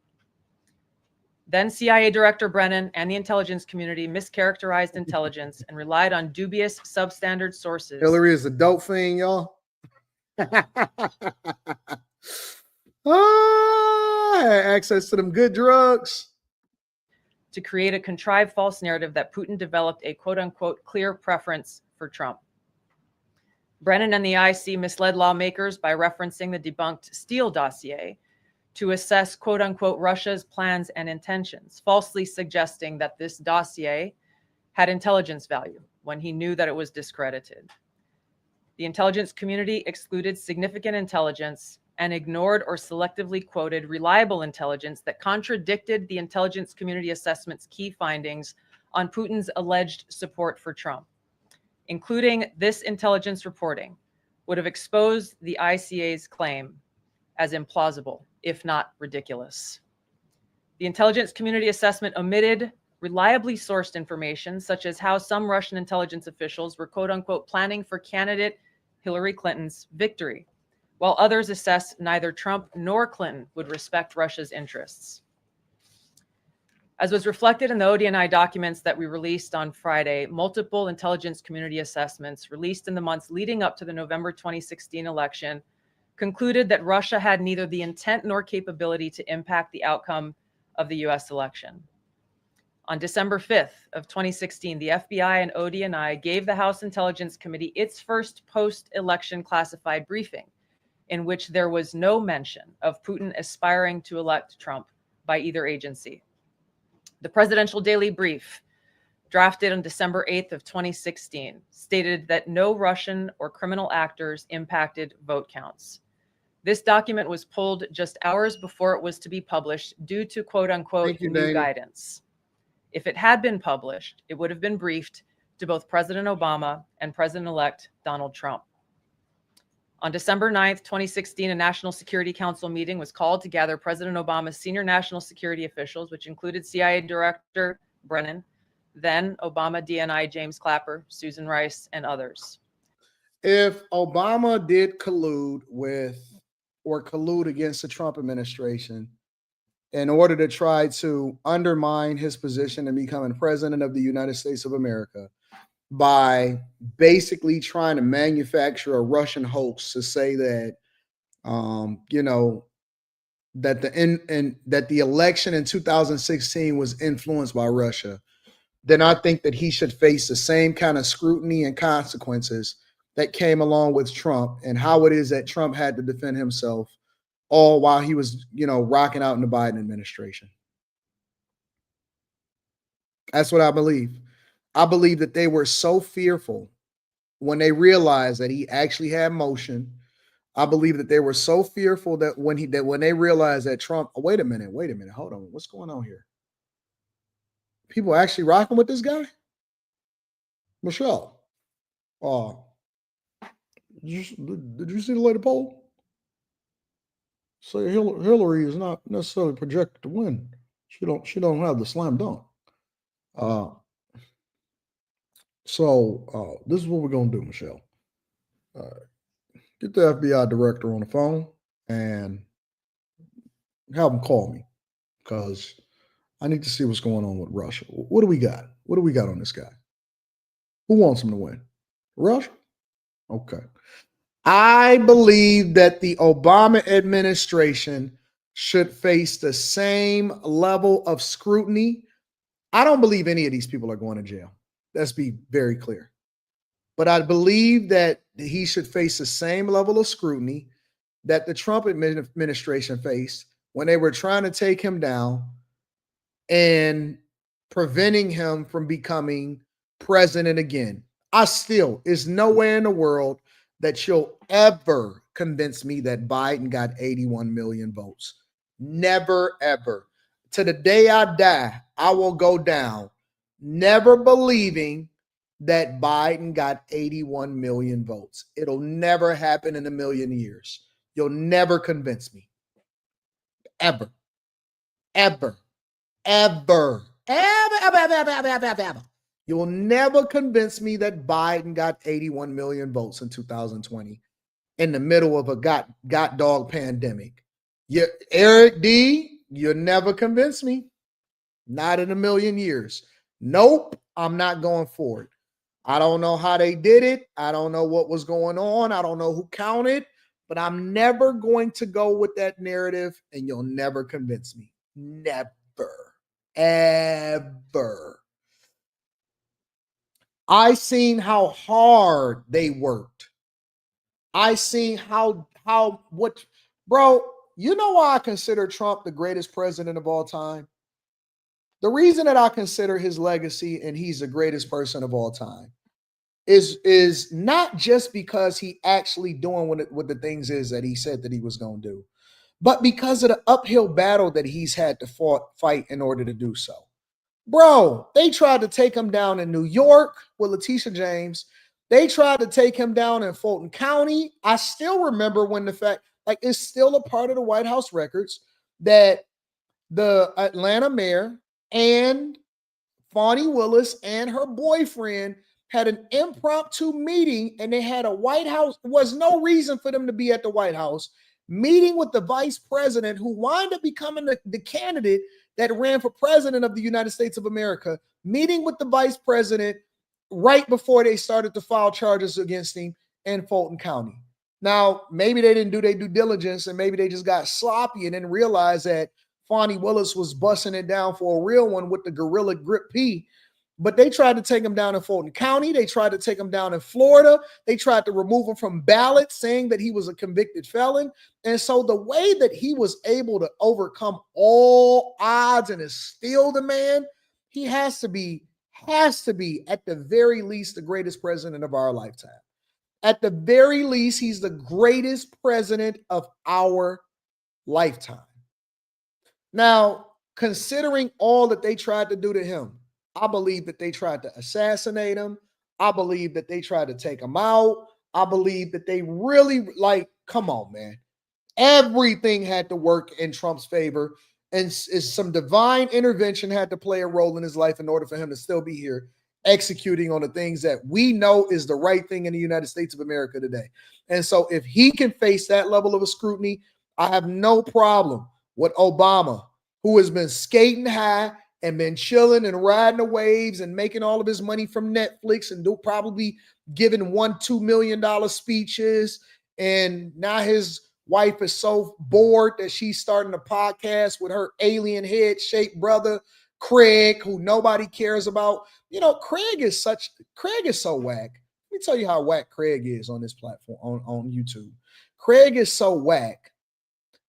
Then CIA Director Brennan and the intelligence community mischaracterized intelligence and relied on dubious substandard sources. Hillary is a dope fiend, y'all. Had access to them good drugs. To create a contrived false narrative that Putin developed a quote-unquote clear preference for Trump. Brennan and the IC misled lawmakers by referencing the debunked Steele dossier to assess quote-unquote Russia's plans and intentions, falsely suggesting that this dossier had intelligence value when he knew that it was discredited. The intelligence community excluded significant intelligence and ignored or selectively quoted reliable intelligence that contradicted the intelligence community assessment's key findings on Putin's alleged support for Trump. Including this intelligence reporting would have exposed the ICA's claim as implausible, if not ridiculous. The intelligence community assessment omitted reliably sourced information, such as how some Russian intelligence officials were quote-unquote planning for candidate Hillary Clinton's victory, while others assessed neither Trump nor Clinton would respect Russia's interests. As was reflected in the ODNI documents that we released on Friday, multiple intelligence community assessments released in the months leading up to the November 2016 election concluded that Russia had neither the intent nor capability to impact the outcome of the US election. On December 5th of 2016, the FBI and ODNI gave the House Intelligence Committee its first post-election classified briefing, in which there was no mention of Putin aspiring to elect Trump by either agency. The Presidential Daily Brief, drafted on December 8th of 2016, stated that no Russian or criminal actors impacted vote counts. This document was pulled just hours before it was to be published due to quote-unquote new guidance. If it had been published, it would have been briefed to both President Obama and President-elect Donald Trump. On December 9th, 2016, a National Security Council meeting was called to gather President Obama's senior national security officials, which included CIA Director Brennan, then Obama DNI James Clapper, Susan Rice, and others. If Obama did collude with or collude against the Trump administration in order to try to undermine his position in becoming president of the United States of America, by basically trying to manufacture a Russian hoax to say that, that the election in 2016 was influenced by Russia, then I think that he should face the same kind of scrutiny and consequences that came along with Trump, and how it is that Trump had to defend himself all while he was, rocking out in the Biden administration. That's what I believe. I believe that they were so fearful when they realized that he actually had motion. I believe that they were so fearful that when they realized that Trump, wait a minute, hold on, what's going on here? People actually rocking with this guy? Michelle, did you see the later poll? Say Hillary is not necessarily projected to win. She don't have the slam dunk. So this is what we're going to do, Michelle. Get the FBI director on the phone and have him call me, because I need to see what's going on with Russia. What do we got? What do we got on this guy? Who wants him to win? Russia? Okay. I believe that the Obama administration should face the same level of scrutiny. I don't believe any of these people are going to jail. Let's be very clear. But I believe that he should face the same level of scrutiny that the Trump administration faced when they were trying to take him down and preventing him from becoming president again. It's nowhere in the world that you'll ever convince me that Biden got 81 million votes. Never, ever. To the day I die, I will go down never believing that Biden got 81 million votes. It'll never happen in a million years. You'll never convince me. Ever. Ever. Ever. Ever. You will never convince me that Biden got 81 million votes in 2020 in the middle of a got dog pandemic. Eric D., you'll never convince me. Not in a million years. Nope, I'm not going for it. I don't know how they did it. I don't know what was going on. I don't know who counted, but I'm never going to go with that narrative, and you'll never convince me. Never. Ever. I seen how hard they worked. I seen bro, you know why I consider Trump the greatest president of all time? The reason that I consider his legacy and he's the greatest person of all time is not just because he actually doing what the things is that he said that he was going to do, but because of the uphill battle that he's had to fight in order to do so. Bro, they tried to take him down in New York with Letitia James. They tried to take him down in Fulton County. I still remember when it's still a part of the White House records that the Atlanta mayor and Fonnie Willis and her boyfriend had an impromptu meeting, and they had a White House. Was no reason for them to be at the White House, meeting with the vice president who wound up becoming the candidate that ran for president of the United States of America, meeting with the vice president right before they started to file charges against him in Fulton County. Now, maybe they didn't do their due diligence, and maybe they just got sloppy and didn't realize that Fonnie Willis was busting it down for a real one with the Gorilla Grip P. But they tried to take him down in Fulton County. They tried to take him down in Florida. They tried to remove him from ballots, saying that he was a convicted felon. And so the way that he was able to overcome all odds and is still the man, he has to be at the very least the greatest president of our lifetime. At the very least, he's the greatest president of our lifetime. Now, considering all that they tried to do to him, I believe that they tried to assassinate him. I believe that they tried to take him out. I believe that they really, come on, man. Everything had to work in Trump's favor, and some divine intervention had to play a role in his life in order for him to still be here executing on the things that we know is the right thing in the United States of America today. And so if he can face that level of a scrutiny, I have no problem with Obama, who has been skating high and been chilling and riding the waves and making all of his money from Netflix and probably giving $1-2 million speeches. And now his wife is so bored that she's starting a podcast with her alien head-shaped brother, Craig, who nobody cares about. You know, Craig is so whack. Let me tell you how whack Craig is on this platform, on YouTube. Craig is so whack.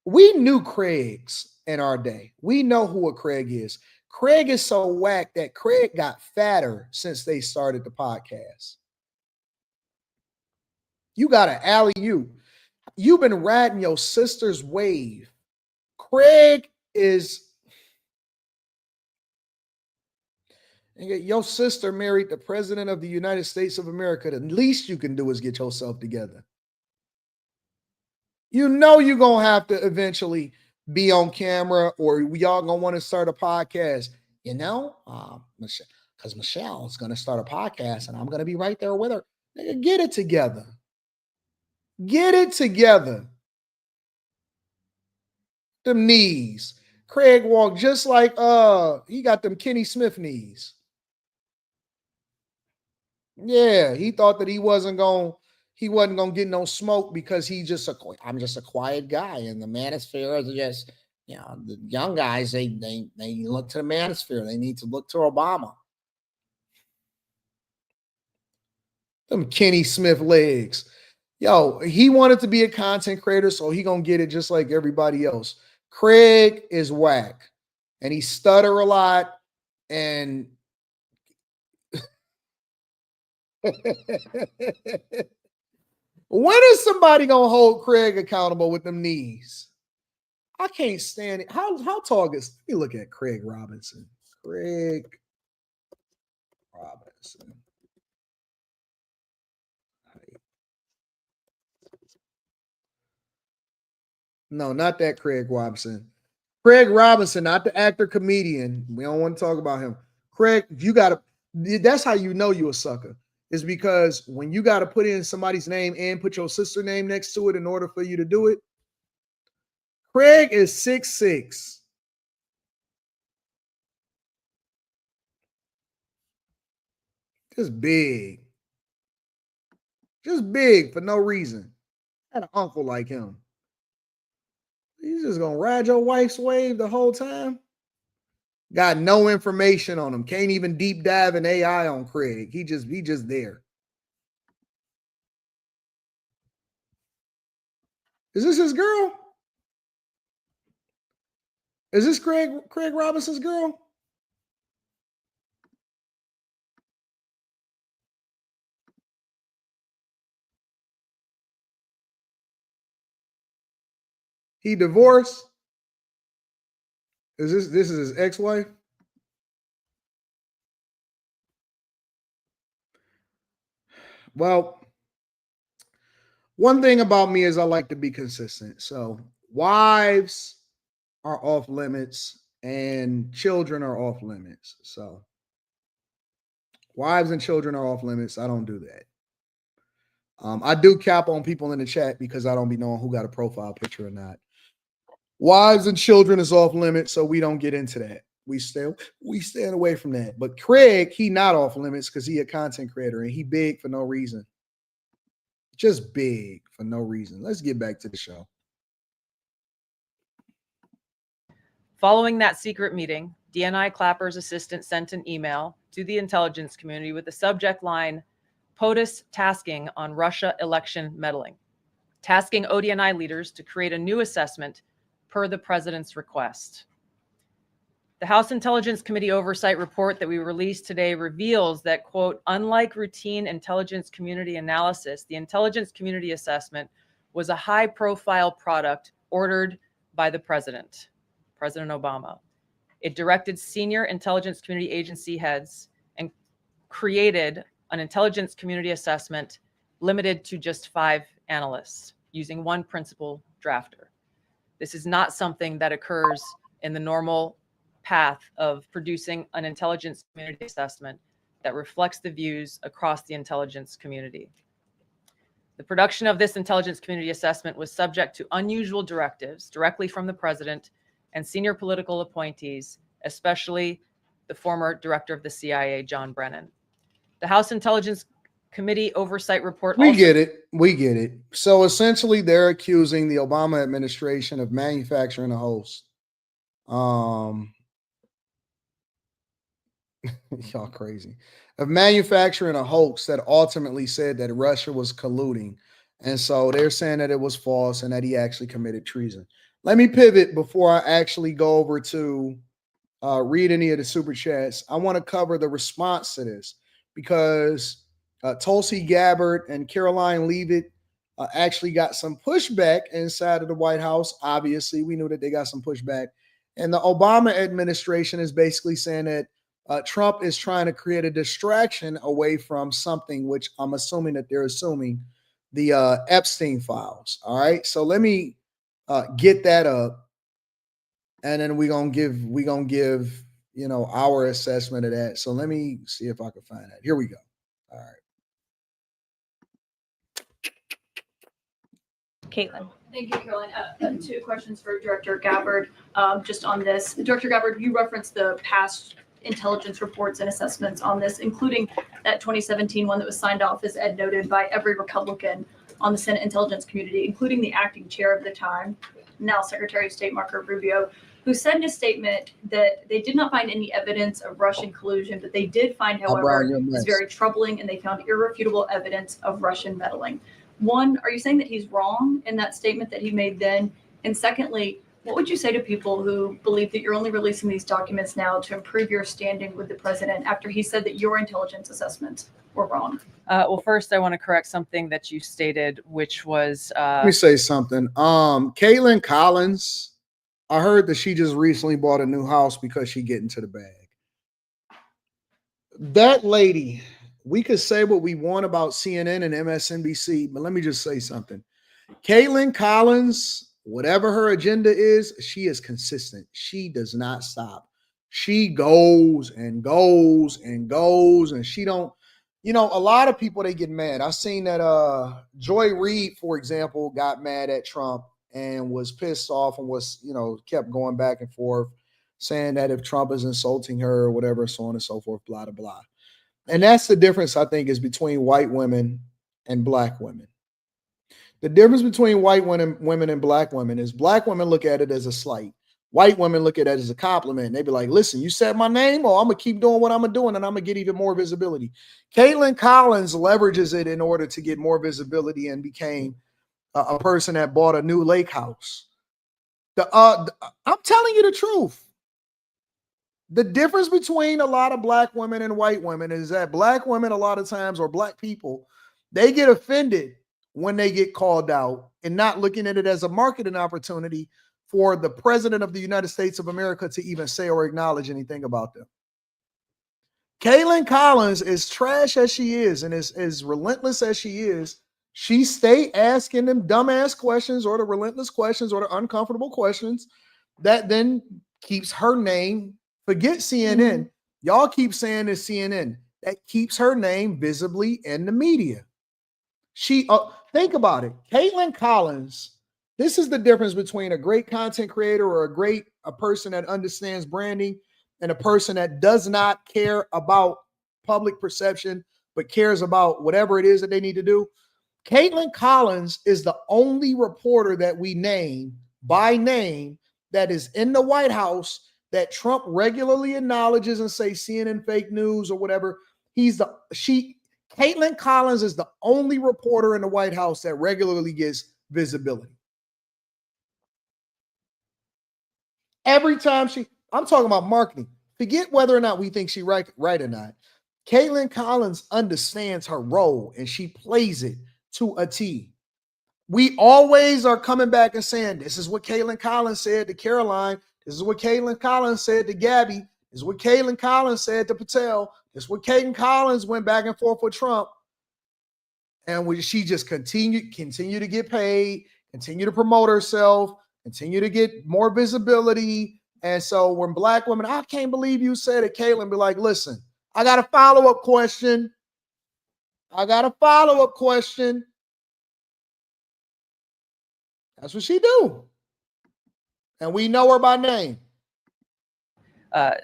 We knew Craigs in our day. We know who a Craig is. Craig is so whack that Craig got fatter since they started the podcast. You got to alley-oop. You've been riding your sister's wave. Craig is... Your sister married the president of the United States of America. The least you can do is get yourself together. You know you're going to have to eventually be on camera, or y'all going to want to start a podcast. You know, because Michelle is going to start a podcast and I'm going to be right there with her. Nigga, get it together. Get it together. Them knees. Craig walked just like, he got them Kenny Smith knees. Yeah, he thought that he wasn't going to get no smoke because I'm just a quiet guy, and the manosphere is just, you know, the young guys, they look to the manosphere. They need to look to Obama. Them Kenny Smith legs. Yo, he wanted to be a content creator, so he going to get it just like everybody else. Craig is whack, and he stutter a lot, and When is somebody gonna hold Craig accountable with them knees? I can't stand it. How tall is? Let me look at Craig Robinson. Craig Robinson. No, not that Craig Robinson. Craig Robinson, not the actor comedian. We don't want to talk about him. Craig, you gotta. That's how you know you a sucker. Is because when you got to put in somebody's name and put your sister name next to it in order for you to do it. Craig is 6'6". Just big. Just big for no reason. I had an uncle like him. He's just gonna ride your wife's wave the whole time. Got no information on him. Can't even deep dive in AI on Craig. He just there. Is this his girl? Is this Craig Robinson's girl? He divorced? Is this is his ex-wife? Well, one thing about me is I like to be consistent. So wives are off limits and children are off limits. So wives and children are off limits. I don't do that. I do cap on people in the chat because I don't be knowing who got a profile picture or not. Wives and children is off limits, so we don't get into that. We stand away from that. But Craig, he not off limits because he a content creator and he big for no reason. Just big for no reason. Let's get back to the show. Following that secret meeting, DNI Clapper's assistant sent an email to the intelligence community with the subject line, POTUS tasking on Russia election meddling, tasking ODNI leaders to create a new assessment per the president's request. The House Intelligence Committee oversight report that we released today reveals that, quote, unlike routine intelligence community analysis, the intelligence community assessment was a high-profile product ordered by the president, President Obama. It directed senior intelligence community agency heads and created an intelligence community assessment limited to just 5 analysts using one principal drafter. This is not something that occurs in the normal path of producing an intelligence community assessment that reflects the views across the intelligence community. The production of this intelligence community assessment was subject to unusual directives directly from the president and senior political appointees, especially the former director of the CIA, John Brennan. The House Intelligence Committee oversight report. We get it. So essentially, they're accusing the Obama administration of manufacturing a hoax. Y'all crazy. Of manufacturing a hoax that ultimately said that Russia was colluding. And so they're saying that it was false and that he actually committed treason. Let me pivot before I actually go over to read any of the super chats. I want to cover the response to this because Tulsi Gabbard and Caroline Leavitt actually got some pushback inside of the White House. Obviously, we knew that they got some pushback. And the Obama administration is basically saying that Trump is trying to create a distraction away from something, which I'm assuming that they're assuming the Epstein files. All right. So let me get that up. And then we're going to give, our assessment of that. So let me see if I can find that. Here we go. All right. Caitlin. Thank you, Caroline. 2 questions for Director Gabbard. Just on this, Director Gabbard, you referenced the past intelligence reports and assessments on this, including that 2017 one that was signed off, as Ed noted, by every Republican on the Senate Intelligence Community, including the acting chair of the time, now Secretary of State Marco Rubio, who said in a statement that they did not find any evidence of Russian collusion, but they did find, however, it's very troubling, and they found irrefutable evidence of Russian meddling. One, are you saying that he's wrong in that statement that he made then? And secondly, What would you say to people who believe that you're only releasing these documents now to improve your standing with the president after he said that your intelligence assessments were wrong? Well, first, I want to correct something that you stated, which was. Let me say something. Caitlin Collins, I heard that she just recently bought a new house because she get into the bag. That lady, we could say what we want about CNN and MSNBC, but let me just say something. Caitlin Collins, whatever her agenda is, she is consistent. She does not stop. She goes and goes and goes, and she don't, a lot of people, they get mad. I seen that Joy Reid, for example, got mad at Trump and was pissed off and was, kept going back and forth saying that if Trump is insulting her or whatever, so on and so forth, blah, blah, blah. And that's the difference, I think, is between white women and black women. The difference between white women and black women is black women look at it as a slight. White women look at it as a compliment. They be like, listen, you said my name, I'm going to keep doing what I'm doing and I'm going to get even more visibility. Caitlin Collins leverages it in order to get more visibility and became a person that bought a new lake house. I'm telling you the truth. The difference between a lot of black women and white women is that black women a lot of times, or black people, they get offended when they get called out and not looking at it as a marketing opportunity for the president of the United States of America to even say or acknowledge anything about them. Caitlin Collins, as trash as she is and as relentless as she is, she stay asking them dumbass questions or the relentless questions or the uncomfortable questions that then keeps her name. Forget CNN. Y'all keep saying it's CNN. That keeps her name visibly in the media. She think about it. Caitlin Collins, this is the difference between a great content creator or a person that understands branding and a person that does not care about public perception, but cares about whatever it is that they need to do. Caitlin Collins is the only reporter that we name by name that is in the White House that Trump regularly acknowledges and say CNN fake news or whatever. Caitlin Collins is the only reporter in the White House that regularly gets visibility. Every time I'm talking about marketing. Forget whether or not we think she's right or not. Caitlin Collins understands her role and she plays it to a T. We always are coming back and saying, this is what Caitlin Collins said to Caroline. This is what Caitlin Collins said to Gabby. This is what Caitlin Collins said to Patel. This is what Caitlin Collins went back and forth with Trump. And she just continue to get paid, continue to promote herself, continue to get more visibility. And so when black women, I can't believe you said it, Caitlin, be like, listen, I got a follow-up question. That's what she do. And we know her by name.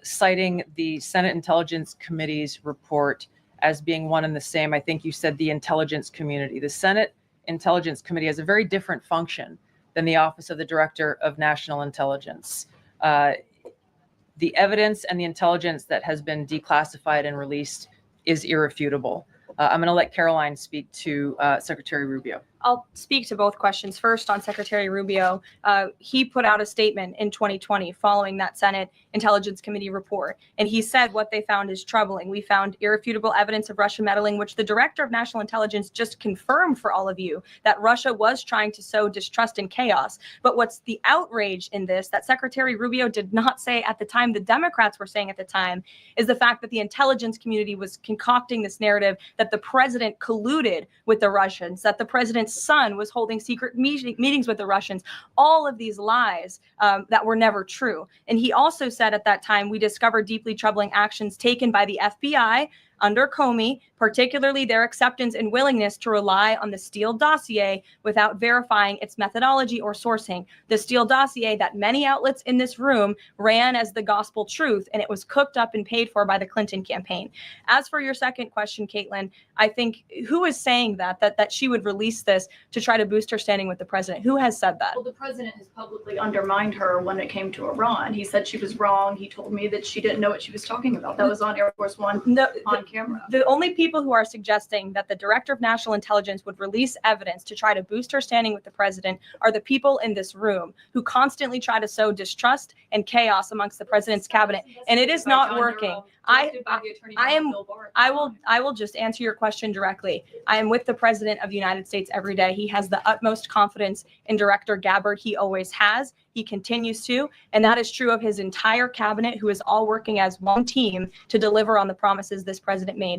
Citing the Senate Intelligence Committee's report as being one and the same, I think you said the intelligence community. The Senate Intelligence Committee has a very different function than the Office of the Director of National Intelligence. The evidence and the intelligence that has been declassified and released is irrefutable. I'm going to let Caroline speak to Secretary Rubio. I'll speak to both questions. First, on Secretary Rubio, he put out a statement in 2020 following that Senate Intelligence Committee report, and he said what they found is troubling. We found irrefutable evidence of Russian meddling, which the Director of National Intelligence just confirmed for all of you, that Russia was trying to sow distrust and chaos. But what's the outrage in this that Secretary Rubio did not say at the time, the Democrats were saying at the time, is the fact that the intelligence community was concocting this narrative that the president colluded with the Russians, that the president's son was holding secret meetings with the Russians, all of these lies that were never true. And he also said at that time, we discovered deeply troubling actions taken by the FBI under Comey, particularly their acceptance and willingness to rely on the Steele dossier without verifying its methodology or sourcing. The Steele dossier that many outlets in this room ran as the gospel truth, and it was cooked up and paid for by the Clinton campaign. As for your second question, Caitlin, I think who is saying that she would release this to try to boost her standing with the president? Who has said that? Well, the president has publicly undermined her when it came to Iran. He said she was wrong. He told me that she didn't know what she was talking about. That was on Air Force One. No, on camera. The only people who are suggesting that the director of national intelligence would release evidence to try to boost her standing with the president are the people in this room who constantly try to sow distrust and chaos amongst the president's cabinet, and it is not working. I will just answer your question directly. I am with the president of the United States every day. He has the utmost confidence in Director Gabbard. He always has. He continues to, and that is true of his entire cabinet, who is all working as one team to deliver on the promises this president made.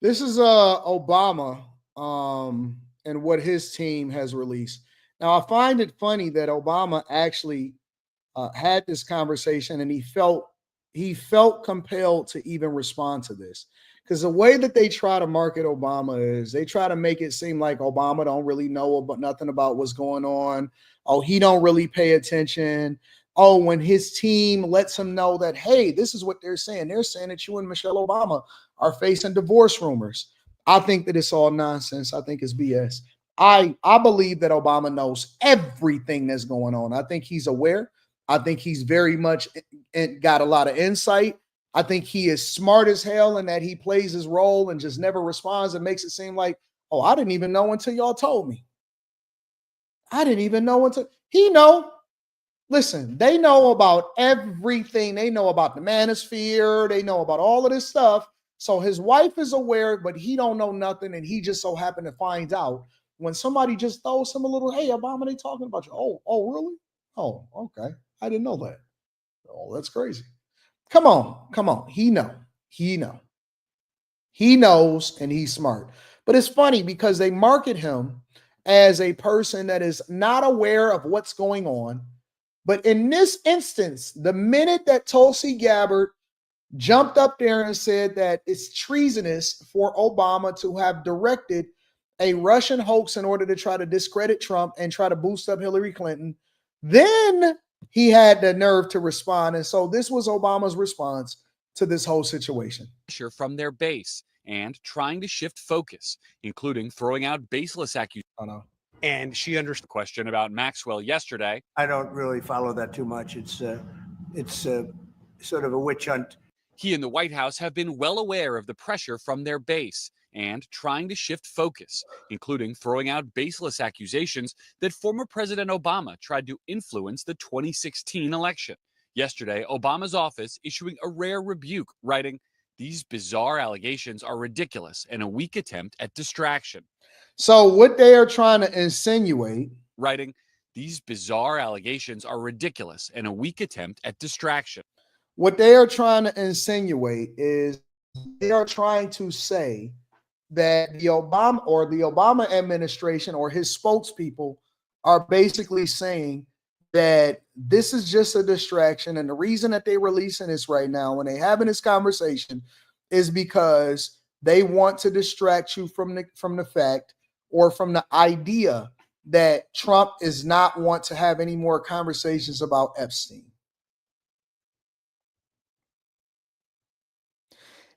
This is Obama and what his team has released. Now, I find it funny that Obama actually had this conversation, and he felt compelled to even respond to this, because the way that they try to market Obama is they try to make it seem like Obama don't really know about nothing about what's going on. Oh, he don't really pay attention. Oh, when his team lets him know that, hey, this is what they're saying. They're saying that you and Michelle Obama are facing divorce rumors. I think that it's all nonsense. I think it's BS. I believe that Obama knows everything that's going on. I think he's aware. I think he's very much got a lot of insight. I think he is smart as hell in that he plays his role and just never responds and makes it seem like, oh, I didn't even know until y'all told me. I didn't even know until he know. Listen, they know about everything. They know about the manosphere. They know about all of this stuff. So his wife is aware, but he don't know nothing. And he just so happened to find out when somebody just throws him a little, hey, Obama, they talking about you. Oh, really? Oh, okay. I didn't know that. Oh, that's crazy. Come on. He knows, and he's smart. But it's funny because they market him as a person that is not aware of what's going on. But in this instance, the minute that Tulsi Gabbard jumped up there and said that it's treasonous for Obama to have directed a Russian hoax in order to try to discredit Trump and try to boost up Hillary Clinton, then he had the nerve to respond. And so this was Obama's response to this whole situation. From their base and trying to shift focus, including throwing out baseless accusations. Oh, no. And she understood the question about Maxwell yesterday. I don't really follow that too much. It's sort of a witch hunt. He and the White House have been well aware of the pressure from their base and trying to shift focus, including throwing out baseless accusations that former President Obama tried to influence the 2016 election. Yesterday, Obama's office issuing a rare rebuke, writing, "These bizarre allegations are ridiculous and a weak attempt at distraction." So what they are trying to insinuate, writing, "These bizarre allegations are ridiculous and a weak attempt at distraction." What they are trying to insinuate is they are trying to say that the Obama administration or his spokespeople are basically saying that this is just a distraction. And the reason that they're releasing this right now when they having this conversation is because they want to distract you from the fact or from the idea that Trump is not want to have any more conversations about Epstein.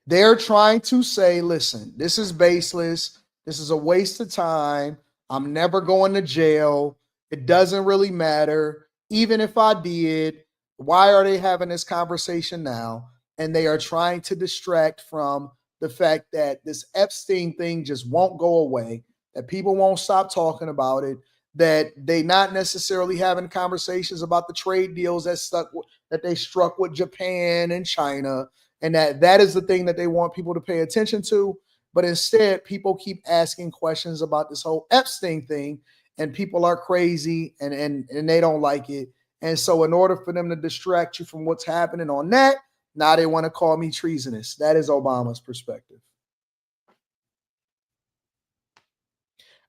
They're trying to say, listen, this is baseless. This is a waste of time. I'm never going to jail. It doesn't really matter. Even if I did, why are they having this conversation now? And they are trying to distract from the fact that this Epstein thing just won't go away, that people won't stop talking about it, that they not necessarily having conversations about the trade deals that they struck with Japan and China, and that is the thing that they want people to pay attention to. But instead, people keep asking questions about this whole Epstein thing, and people are crazy and they don't like it. And so in order for them to distract you from what's happening on that, now they want to call me treasonous. That is Obama's perspective.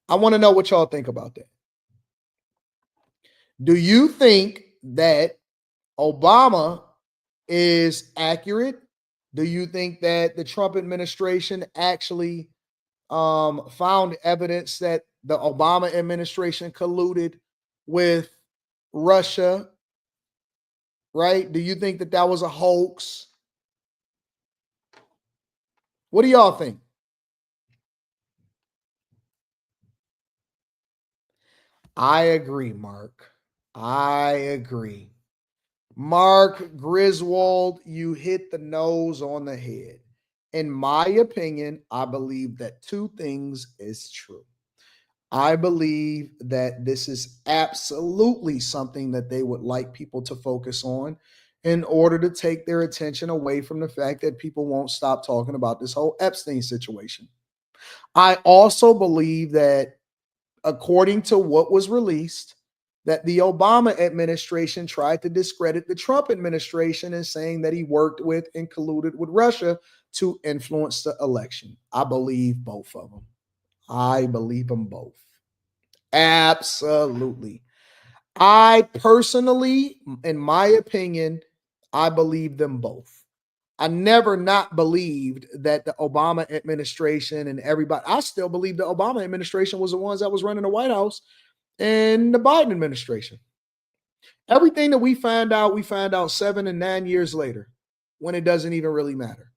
I want to know what y'all think about that. Do you think that Obama is accurate? Do you think that the Trump administration actually found evidence that the Obama administration colluded with Russia? Right? Do you think that that was a hoax? What do y'all think? I agree, Mark. I agree. Mark Griswold, you hit the nose on the head. in my opinion, I believe that two things is true. I believe that this is absolutely something that they would like people to focus on in order to take their attention away from the fact that people won't stop talking about this whole Epstein situation. I also believe that, according to what was released, that the Obama administration tried to discredit the Trump administration in saying that he worked with and colluded with Russia to influence the election. I believe both of them. I believe them both. Absolutely. I personally, in my opinion, I believe them both. I never not believed that the Obama administration and everybody, I still believe the Obama administration was the ones that was running the White House and the Biden administration. Everything that we find out 7 and 9 years later when it doesn't even really matter.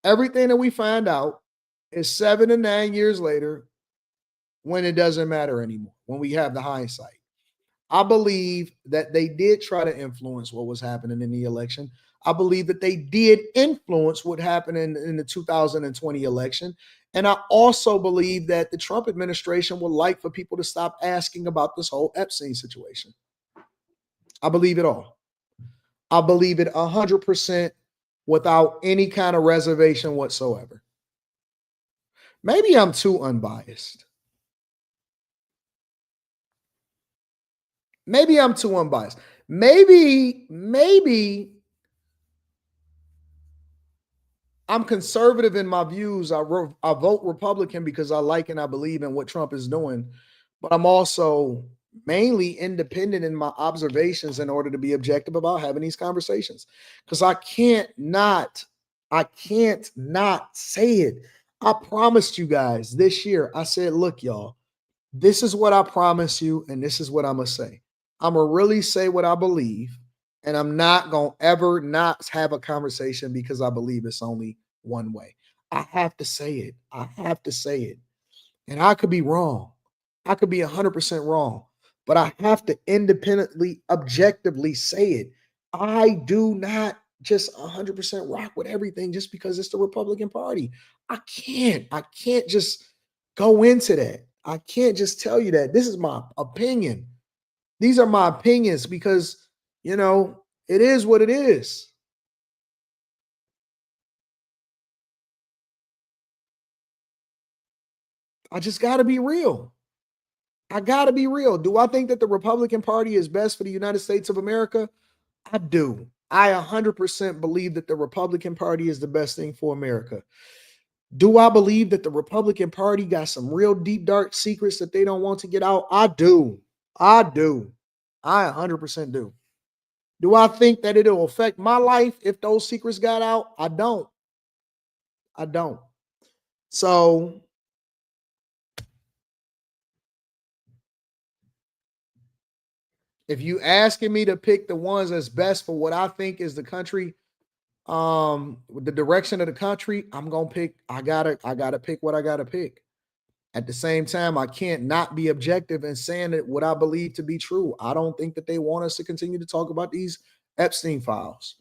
Everything that we find out is 7 and 9 years later when it doesn't matter anymore, when we have the hindsight. I believe that they did try to influence what was happening in the election. I believe that they did influence what happened in the 2020 election. And I also believe that the Trump administration would like for people to stop asking about this whole Epstein situation. I believe it all. I believe it 100% without any kind of reservation whatsoever. Maybe I'm too unbiased. Maybe I'm too unbiased. Maybe I'm conservative in my views. I vote Republican because I like and I believe in what Trump is doing, but I'm also mainly independent in my observations in order to be objective about having these conversations. Because I can't not say it. I promised you guys this year, I said, look, y'all, this is what I promise you, and this is what I'm going to say. I'm going to really say what I believe, and I'm not going to ever not have a conversation because I believe it's only one way. I have to say it. I have to say it. And I could be wrong. I could be 100% wrong, but I have to independently, objectively say it. I do not just 100% rock with everything just because it's the Republican Party. I can't just go into that. I can't just tell you that. This is my opinion. These are my opinions because, you know, it is what it is. I just got to be real. I got to be real. Do I think that the Republican Party is best for the United States of America? I do. I 100% believe that the Republican Party is the best thing for America. Do I believe that the Republican Party got some real deep, dark secrets that they don't want to get out? I do. I 100% do. Do I think that it'll affect my life if those secrets got out? I don't. So if you asking me to pick the ones that's best for what I think is the country, with the direction of the country, I'm gonna pick. I gotta pick what I gotta pick. At the same time, I can't not be objective in saying that what I believe to be true. I don't think that they want us to continue to talk about these Epstein files,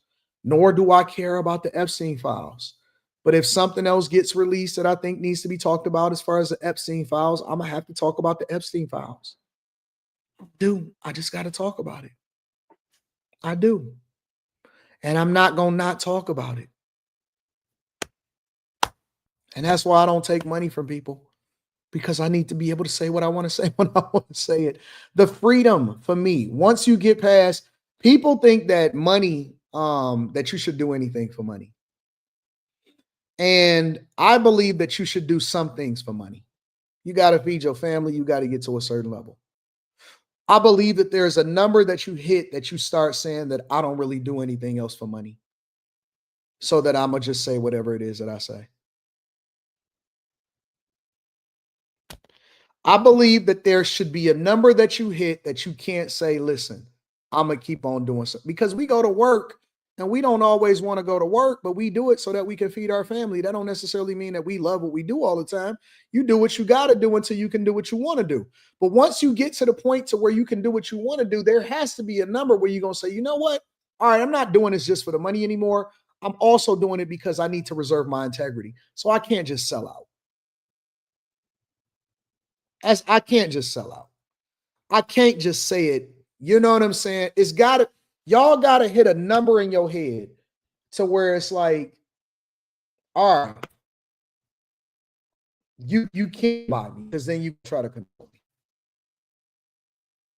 nor do I care about the Epstein files. But if something else gets released that I think needs to be talked about as far as the Epstein files, I'm gonna have to talk about the Epstein files. I just got to talk about it. I do. And I'm not going to not talk about it. And that's why I don't take money from people, because I need to be able to say what I want to say when I want to say it. The freedom for me, once you get past, people think that money, that you should do anything for money. And I believe that you should do some things for money. You got to feed your family. You got to get to a certain level. I believe that there's a number that you hit that you start saying that I don't really do anything else for money, so that I'm going to just say whatever it is that I say. I believe that there should be a number that you hit that you can't say, listen, I'm going to keep on doing something, because we go to work and we don't always want to go to work, but we do it so that we can feed our family. That don't necessarily mean that we love what we do all the time. You do what you got to do until you can do what you want to do. But once you get to the point to where you can do what you want to do, there has to be a number where you're going to say, you know what? All right, I'm not doing this just for the money anymore. I'm also doing it because I need to reserve my integrity. So I can't just sell out. I can't just sell out. I can't just say it. You know what I'm saying? Y'all gotta hit a number in your head to where it's like, all right, you can't buy me, because then you try to control me.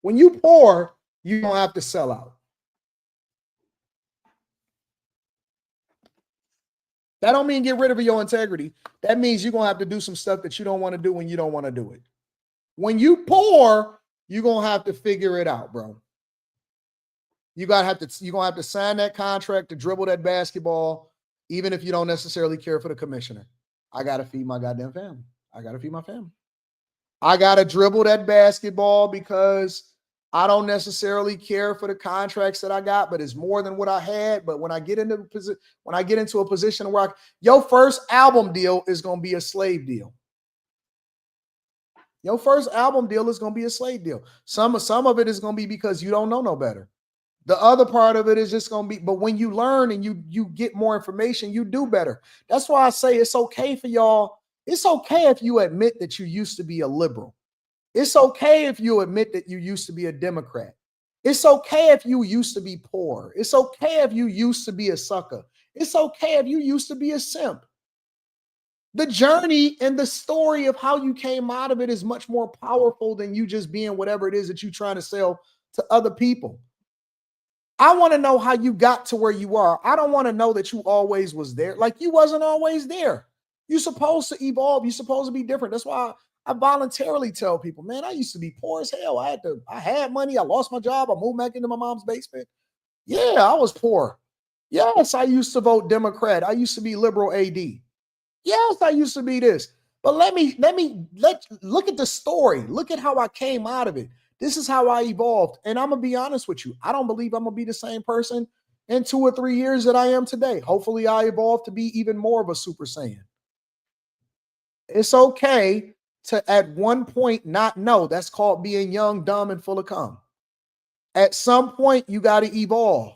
When you poor, you don't have to sell out. That don't mean get rid of your integrity. That means you're gonna have to do some stuff that you don't want to do when you don't want to do it. When you poor, you're gonna have to figure it out, bro. You're gonna have to sign that contract to dribble that basketball, even if you don't necessarily care for the commissioner. I gotta feed my goddamn family. I gotta feed my family. I gotta dribble that basketball because I don't necessarily care for the contracts that I got, but it's more than what I had. But when I get into a position where your first album deal is gonna be a slave deal. Your first album deal is gonna be a slave deal. Some of it is gonna be because you don't know no better. The other part of it is just gonna be, but when you learn and you get more information, you do better. That's why I say it's okay for y'all. It's okay if you admit that you used to be a liberal. It's okay if you admit that you used to be a Democrat. It's okay if you used to be poor. It's okay if you used to be a sucker. It's okay if you used to be a simp. The journey and the story of how you came out of it is much more powerful than you just being whatever it is that you're trying to sell to other people. I want to know how you got to where you are. I don't want to know that you always was there. Like, you wasn't always there. You're supposed to evolve. You're supposed to be different. That's why I voluntarily tell people, man, I used to be poor as hell. I had money. I lost my job. I moved back into my mom's basement. Yeah, I was poor. Yes, I used to vote Democrat. I used to be liberal AD. Yes, I used to be this. But look at the story. Look at how I came out of it. This is how I evolved. And I'm going to be honest with you. I don't believe I'm going to be the same person in 2 or 3 years that I am today. Hopefully I evolve to be even more of a Super Saiyan. It's okay to at one point not know. That's called being young, dumb, and full of cum. At some point, you got to evolve.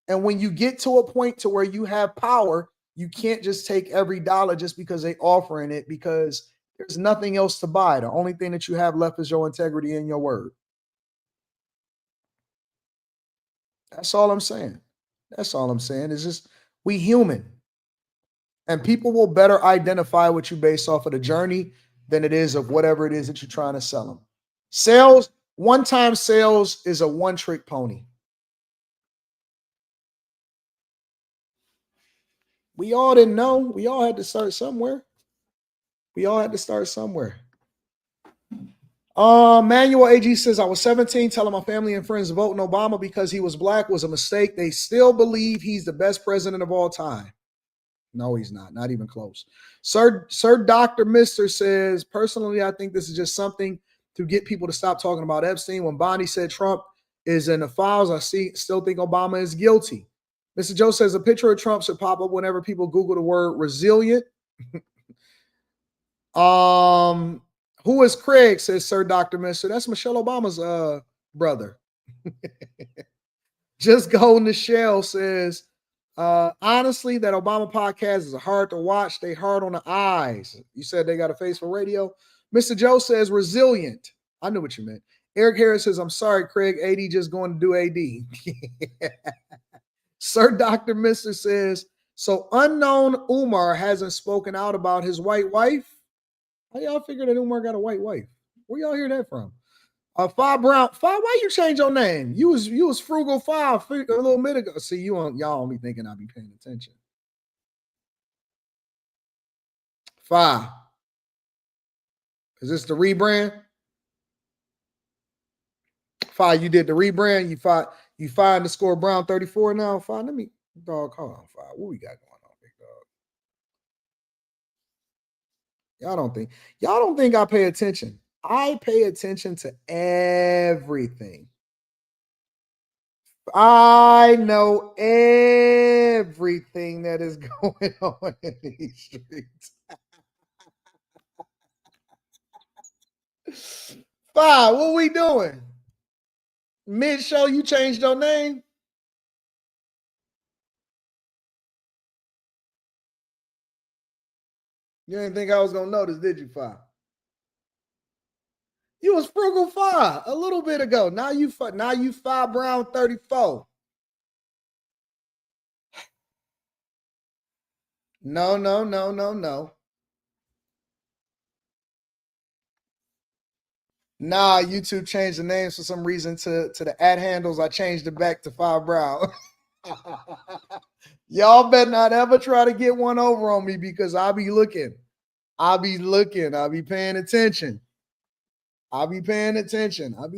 And when you get to a point to where you have power, you can't just take every dollar just because they offering it, because there's nothing else to buy. The only thing that you have left is your integrity and your word. That's all I'm saying. That's all I'm saying. It's just, we human. And people will better identify what you based off of the journey than it is of whatever it is that you're trying to sell them. Sales, one-time sales is a one-trick pony. We all didn't know. We all had to start somewhere. Manuel AG says, I was 17 telling my family and friends voting Obama because he was black was a mistake. They still believe he's the best president of all time. No, he's not. Not even close. Sir Dr. Mister says, personally, I think this is just something to get people to stop talking about Epstein. When Bonnie said Trump is in the files, I still think Obama is guilty. Mr. Joe says a picture of Trump should pop up whenever people Google the word resilient. Who is Craig, says Sir Dr. Mister. That's Michelle Obama's brother. Just Golden the Shell says, honestly, that Obama podcast is hard to watch. They hard on the eyes. You said they got a face for radio. Mr. Joe says resilient. I knew what you meant. Eric Harris says, I'm sorry, Craig. AD just going to do AD. Sir Dr. Mister says, so unknown Umar hasn't spoken out about his white wife. How y'all figure that Umar got a white wife? Where y'all hear that from? Five Brown. Five, why you change your name? You was Frugal Five a little minute ago. See, y'all only thinking I'll be paying attention. Five. Is this the rebrand? Five, you did the rebrand. You find the score Brown 34 now. Five, let me hold on. Five. What we got going on, big dog? Y'all don't think I pay attention. I pay attention to everything. I know everything that is going on in these streets. Five, what we doing? Mid-show, you changed your name? You didn't think I was gonna notice, did you, Fi? You was Frugal Fi a little bit ago. Now you Fi Brown 34. No. Nah, YouTube changed the names for some reason to the ad handles. I changed it back to Fi Brown. Y'all better not ever try to get one over on me because I'll be looking. I'll be paying attention. I'll be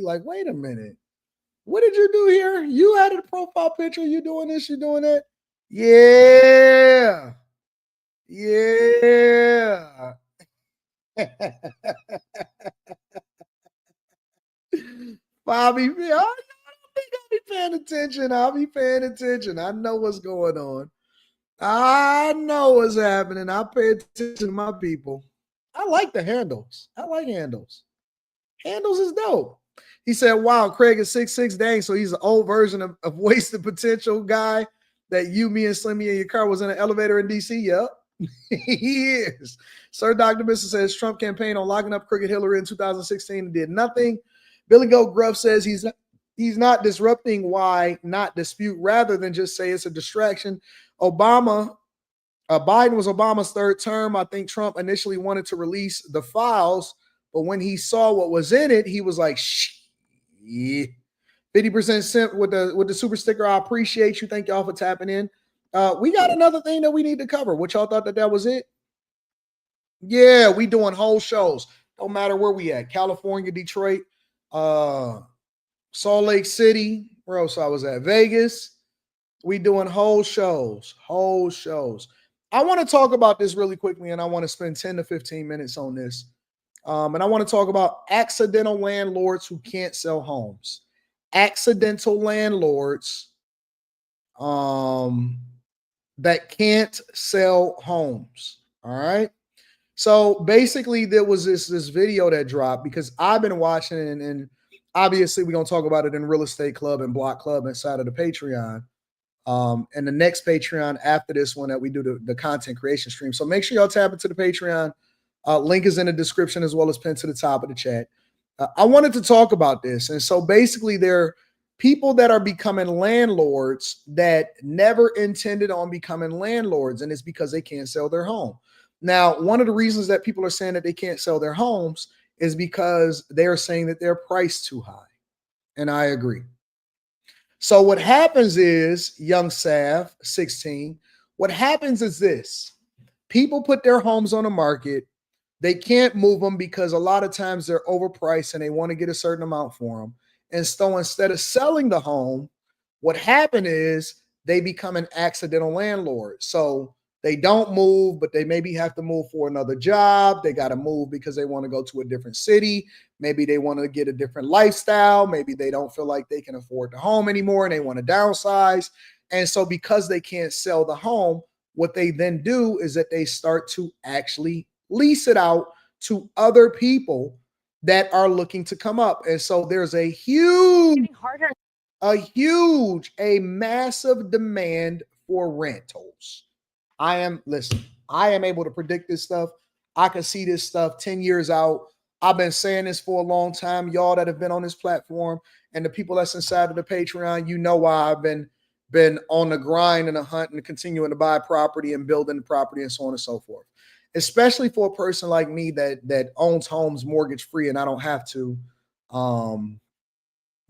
like, wait a minute. What did you do here? You added a profile picture. You doing this? You doing that? Yeah. Bobby, I don't think I'll be paying attention. I'll be paying attention. I know what's going on. I know what's happening. I pay attention to my people. I like the handles. I like handles. Handles is dope. He said, wow, Craig is 6'6". Dang, so he's an old version of wasted potential guy that you, me, and Slimmy in your car was in an elevator in D.C. Yep, he is. Sir Dr. Mr. says Trump campaigned on locking up crooked Hillary in 2016 and did nothing. Billy Goat Gruff says he's not disrupting. Why not dispute rather than just say it's a distraction? Biden was Obama's third term. I think Trump initially wanted to release the files, but when he saw what was in it, he was like, yeah. 50% simp with the super sticker. I appreciate you. Thank y'all for tapping in. We got another thing that we need to cover. What y'all thought that was it? Yeah, we doing whole shows. Don't matter where we at. California, Detroit, Salt Lake City. Where else I was at? Vegas. We doing whole shows. I want to talk about this really quickly, and I want to spend 10 to 15 minutes on this. And I want to talk about accidental landlords who can't sell homes. Accidental landlords that can't sell homes. All right. So basically, there was this video that dropped because I've been watching it, and obviously we're going to talk about it in Real Estate Club and Block Club inside of the Patreon. And the next Patreon after this one that we do the content creation stream. So make sure y'all tap into the Patreon. Link is in the description as well as pinned to the top of the chat. I wanted to talk about this. And so basically there are people that are becoming landlords that never intended on becoming landlords. And it's because they can't sell their home. Now, one of the reasons that people are saying that they can't sell their homes is because they're saying that they're priced too high. And I agree. So what happens is, young Sav, 16, what happens is this. People put their homes on the market. They can't move them because a lot of times they're overpriced and they want to get a certain amount for them. And so instead of selling the home, what happened is they become an accidental landlord. So they don't move, but they maybe have to move for another job. They got to move because they want to go to a different city. Maybe they want to get a different lifestyle. Maybe they don't feel like they can afford the home anymore and they want to downsize. And so because they can't sell the home, what they then do is that they start to actually lease it out to other people that are looking to come up. And so there's a massive demand for rentals. I am able to predict this stuff. I can see this stuff 10 years out. I've been saying this for a long time. Y'all that have been on this platform and the people that's inside of the Patreon, you know why I've been on the grind and the hunt and continuing to buy property and building property and so on and so forth. Especially for a person like me that owns homes mortgage free and I don't have to, I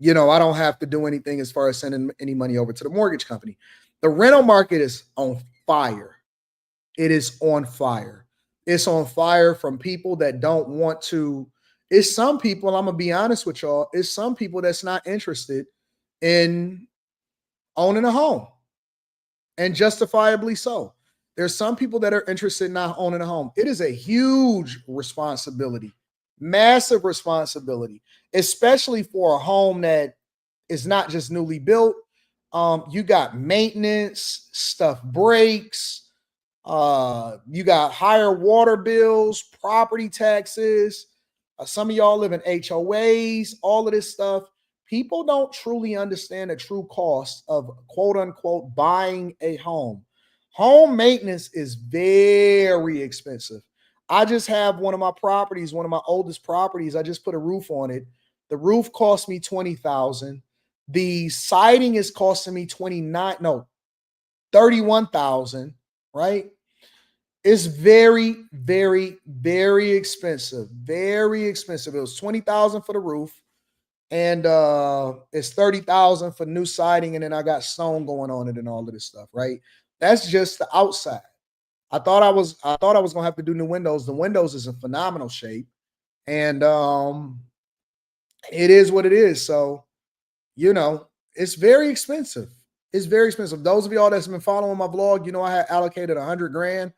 don't have to do anything as far as sending any money over to the mortgage company. The rental market is on fire. It is on fire. It's on fire from people that don't want to. It's some people, I'm going to be honest with y'all, it's some people that's not interested in owning a home, and justifiably so. There's some people that are interested in not owning a home. It is a huge responsibility, massive responsibility, especially for a home that is not just newly built. You got maintenance, stuff breaks. You got higher water bills, property taxes. Some of y'all live in HOAs, all of this stuff. People don't truly understand the true cost of quote unquote buying a home. Home maintenance is very expensive. I just have one of my properties, one of my oldest properties. I just put a roof on it. The roof cost me $20,000. The siding is costing me $31,000, right? It's very, very, very expensive. Very expensive. It was $20,000 for the roof, and it's $30,000 for new siding, and then I got stone going on it and all of this stuff, right? That's just the outside. I thought I was gonna have to do new windows. The windows is in phenomenal shape, and it is what it is. So, it's very expensive. It's very expensive. Those of y'all that's been following my vlog, I had allocated $100 grand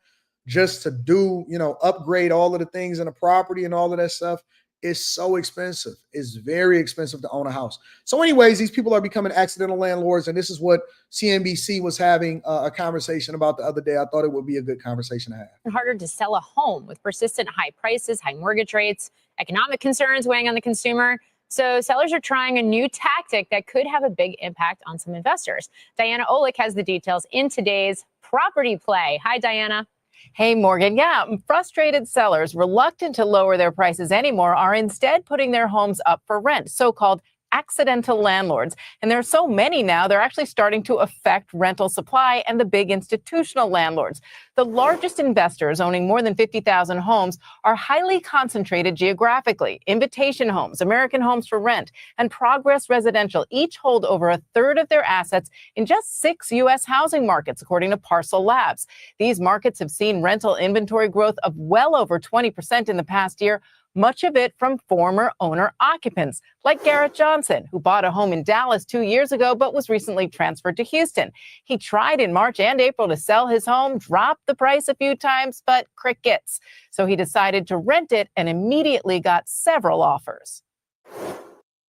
just to do, upgrade all of the things in the property and all of that stuff. It's so expensive. It's very expensive to own a house. So anyways, these people are becoming accidental landlords. And this is what CNBC was having a conversation about the other day. I thought it would be a good conversation to have. Harder to sell a home with persistent high prices, high mortgage rates, economic concerns weighing on the consumer. So sellers are trying a new tactic that could have a big impact on some investors. Diana Olick has the details in today's Property Play. Hi, Diana. Hey, Morgan. Yeah, frustrated sellers reluctant to lower their prices anymore are instead putting their homes up for rent, so-called accidental landlords. And there are so many now, they're actually starting to affect rental supply and the big institutional landlords. The largest investors owning more than 50,000 homes are highly concentrated geographically. Invitation Homes, American Homes for Rent, and Progress Residential each hold over a third of their assets in just 6 U.S. housing markets, according to Parcel Labs. These markets have seen rental inventory growth of well over 20% in the past year, much of it from former owner occupants, like Garrett Johnson, who bought a home in Dallas 2 years ago, but was recently transferred to Houston. He tried in March and April to sell his home, dropped the price a few times, but crickets. So he decided to rent it and immediately got several offers.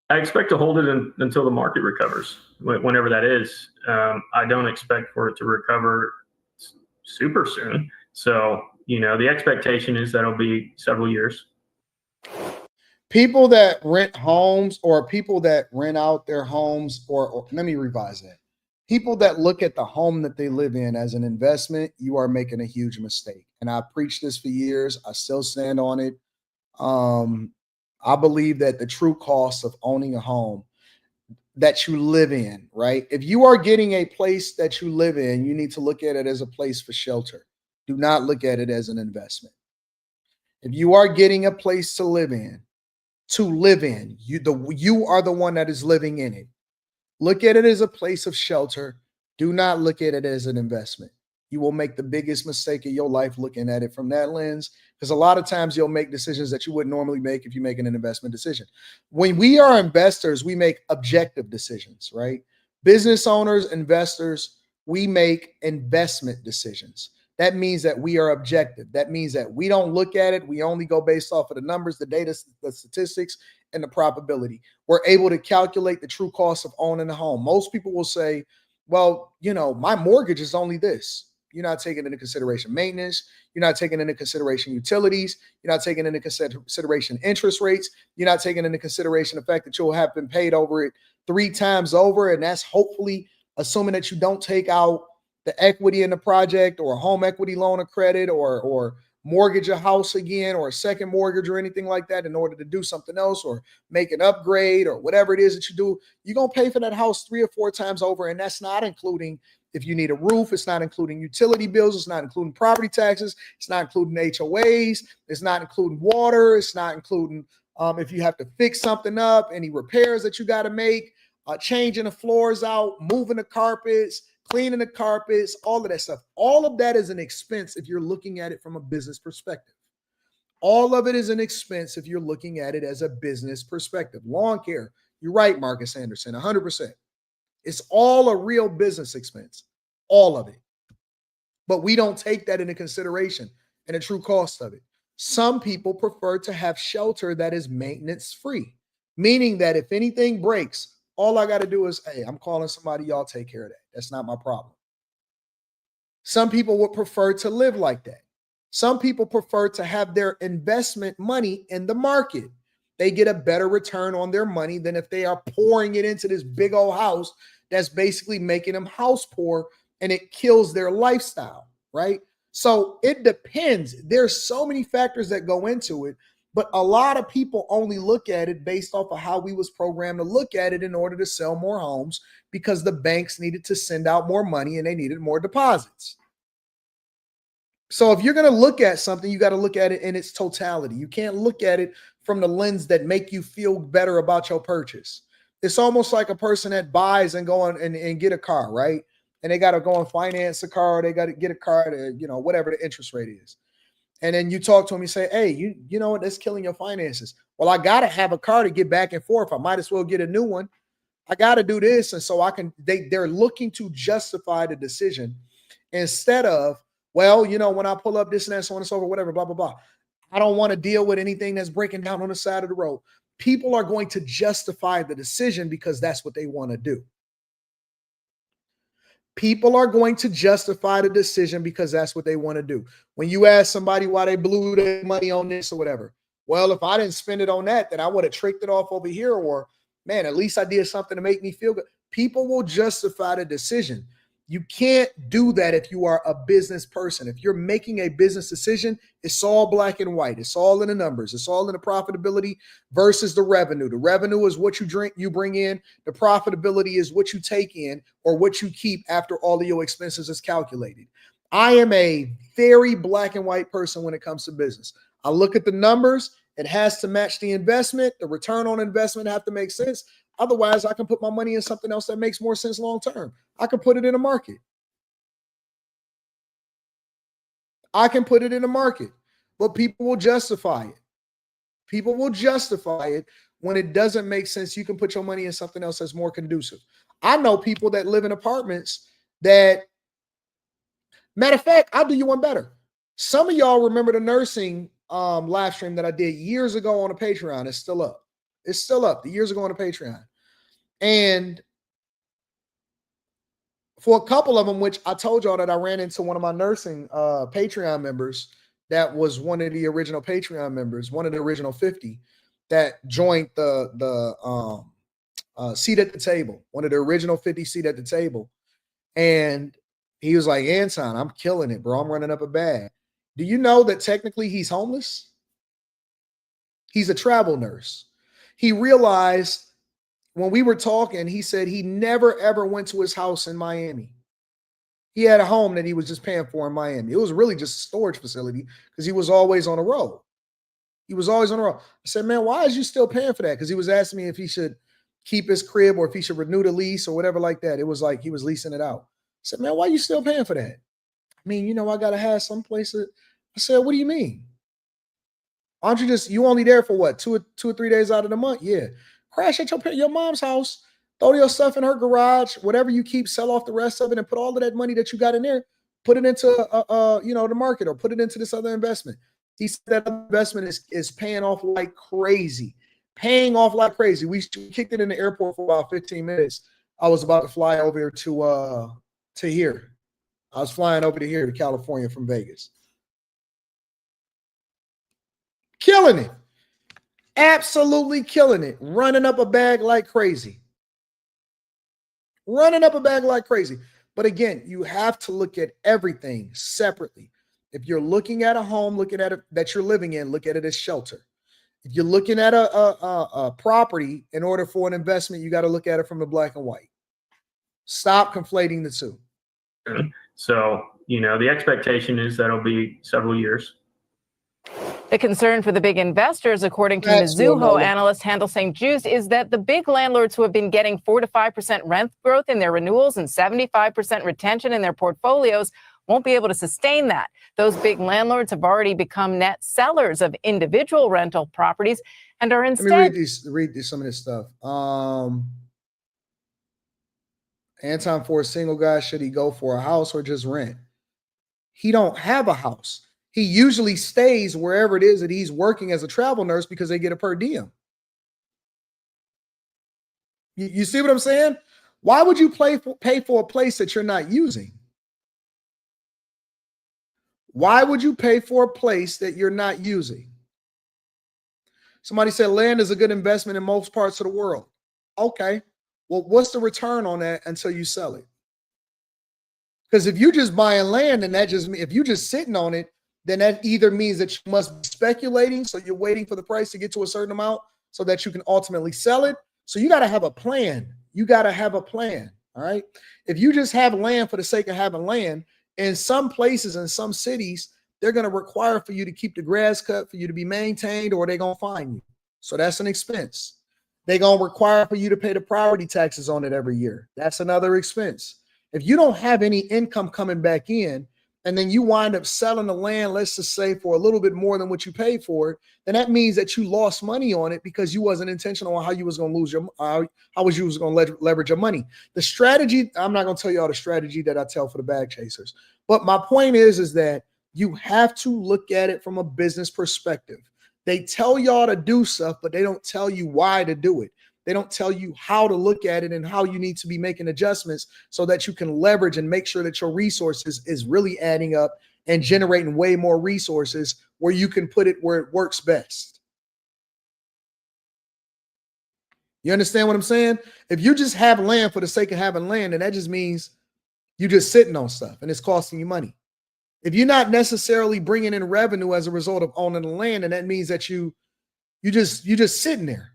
I expect to hold it until the market recovers, whenever that is. I don't expect for it to recover super soon. So, the expectation is that it'll be several years. People that rent homes or people that rent out their homes, or let me revise that. People that look at the home that they live in as an investment, you are making a huge mistake. And I preached this for years. I still stand on it. I believe that the true cost of owning a home that you live in, right? If you are getting a place that you live in, you need to look at it as a place for shelter. Do not look at it as an investment. If you are getting a place to live in, you are the one that is living in it. Look at it as a place of shelter. Do not look at it as an investment. You will make the biggest mistake of your life looking at it from that lens, because a lot of times you'll make decisions that you wouldn't normally make if you're making an investment decision. When we are investors, we make objective decisions, right? Business owners, investors, we make investment decisions. That means that we are objective. That means that we don't look at it. We only go based off of the numbers, the data, the statistics, and the probability. We're able to calculate the true cost of owning a home. Most people will say, well, my mortgage is only this. You're not taking into consideration maintenance. You're not taking into consideration utilities. You're not taking into consideration interest rates. You're not taking into consideration the fact that you'll have been paid over it 3 times over. And that's hopefully assuming that you don't take out the equity in the project or a home equity loan or credit or mortgage a house again or a second mortgage or anything like that in order to do something else or make an upgrade or whatever it is that you do. You're going to pay for that house 3 or 4 times over. And that's not including if you need a roof. It's not including utility bills. It's not including property taxes. It's not including HOAs. It's not including water. It's not including if you have to fix something up, any repairs that you got to make, changing the floors out, moving the carpets, cleaning the carpets, all of that stuff. All of that is an expense if you're looking at it from a business perspective. All of it is an expense if you're looking at it as a business perspective. Lawn care, you're right, Marcus Anderson, 100%. It's all a real business expense, all of it. But we don't take that into consideration and the true cost of it. Some people prefer to have shelter that is maintenance free, meaning that if anything breaks, all I got to do is, hey, I'm calling somebody, y'all take care of that. That's not my problem. Some people would prefer to live like that. Some people prefer to have their investment money in the market. They get a better return on their money than if they are pouring it into this big old house that's basically making them house poor, and it kills their lifestyle, right? So it depends. There's so many factors that go into it, but a lot of people only look at it based off of how we was programmed to look at it in order to sell more homes because the banks needed to send out more money and they needed more deposits. So if you're going to look at something, you got to look at it in its totality. You can't look at it from the lens that make you feel better about your purchase. It's almost like a person that buys and go on and get a car, right? And they got to go and finance a car. They got to get a car to, whatever the interest rate is. And then you talk to them, you say, hey, you know what? That's killing your finances. Well, I got to have a car to get back and forth. I might as well get a new one. I got to do this. And so they're looking to justify the decision instead of, well, when I pull up this and that, so on and so forth, whatever, blah, blah, blah. I don't want to deal with anything that's breaking down on the side of the road. People are going to justify the decision because that's what they want to do. People are going to justify the decision because that's what they want to do. When you ask somebody why they blew their money on this or whatever, well, if I didn't spend it on that, then I would have tricked it off over here, or man, at least I did something to make me feel good. People will justify the decision. You can't do that if you are a business person. If you're making a business decision, it's all black and white. It's all in the numbers. It's all in the profitability versus the revenue. The revenue is what you bring in. The profitability is what you take in or what you keep after all of your expenses is calculated. I am a very black and white person when it comes to business. I look at the numbers. It has to match the investment. The return on investment have to make sense. Otherwise, I can put my money in something else that makes more sense long term. I can put it in a market. But people will justify it. People will justify it when it doesn't make sense. You can put your money in something else that's more conducive. I know people that live in apartments that, matter of fact, I'll do you one better. Some of y'all remember the nursing live stream that I did years ago on a Patreon. It's still up. It's still up. The years ago on a Patreon. And for a couple of them, which I told y'all that I ran into one of my nursing Patreon members that was one of the original Patreon members, one of the original 50 that joined the seat at the table, one of the original 50 seat at the table. And he was like, Anton, I'm killing it, bro. I'm running up a bag. Do you know that technically he's homeless? He's a travel nurse. He realized when we were talking, he said he never, ever went to his house in Miami. He had a home that he was just paying for in Miami. It was really just a storage facility because he was always on the road. He was always on the road. I said, man, why is you still paying for that? Because he was asking me if he should keep his crib or if he should renew the lease or whatever like that. It was like he was leasing it out. I said, man, why are you still paying for that? I mean, I got to have some place. I said, what do you mean? Aren't you only there for what, two or 3 days out of the month? Yeah. Crash at your mom's house, throw your stuff in her garage, whatever you keep, sell off the rest of it and put all of that money that you got in there, put it into the market or put it into this other investment. He said that investment is paying off like crazy. Paying off like crazy. We kicked it in the airport for about 15 minutes. I was about to fly over here to here. I was flying over to here to California from Vegas. Killing it. Absolutely killing it. Running up a bag like crazy. Running up a bag like crazy. But again, you have to look at everything separately. If you're looking at a home, looking at it that you're living in, look at it as shelter. If you're looking at a property in order for an investment, you got to look at it from the black and white. Stop conflating the two. So, the expectation is that it'll be several years. The concern for the big investors, according to Mizuho analyst Handel St. Juste, is that the big landlords who have been getting 4 to 5% rent growth in their renewals and 75% retention in their portfolios won't be able to sustain that. Those big landlords have already become net sellers of individual rental properties and are instead. Let me read some of this stuff. Anton, for a single guy, should he go for a house or just rent? He don't have a house. He usually stays wherever it is that he's working as a travel nurse because they get a per diem. You see what I'm saying? Why would you pay for a place that you're not using? Why would you pay for a place that you're not using? Somebody said land is a good investment in most parts of the world. Okay. Well, what's the return on that until you sell it? Because if you just buying land, and if you just sitting on it, then that either means that you must be speculating, so you're waiting for the price to get to a certain amount so that you can ultimately sell it. So you got to have a plan. You got to have a plan. All right. If you just have land for the sake of having land, in some places, in some cities, they're going to require for you to keep the grass cut, for you to be maintained, or they're going to fine you. So that's an expense. They're going to require for you to pay the property taxes on it every year. That's another expense. If you don't have any income coming back in, and then you wind up selling the land, let's just say for a little bit more than what you paid for it, then that means that you lost money on it because you wasn't intentional on how you was going to lose your, how was you was going to leverage your money. The strategy, I'm not going to tell you all the strategy that I tell for the bag chasers, but my point is that you have to look at it from a business perspective. They tell y'all to do stuff, but they don't tell you why to do it. They don't tell you how to look at it and how you need to be making adjustments so that you can leverage and make sure that your resources is really adding up and generating way more resources where you can put it where it works best. You understand what I'm saying? If you just have land for the sake of having land, then that just means you're just sitting on stuff and it's costing you money. If you're not necessarily bringing in revenue as a result of owning the land, and that means that you just sitting there.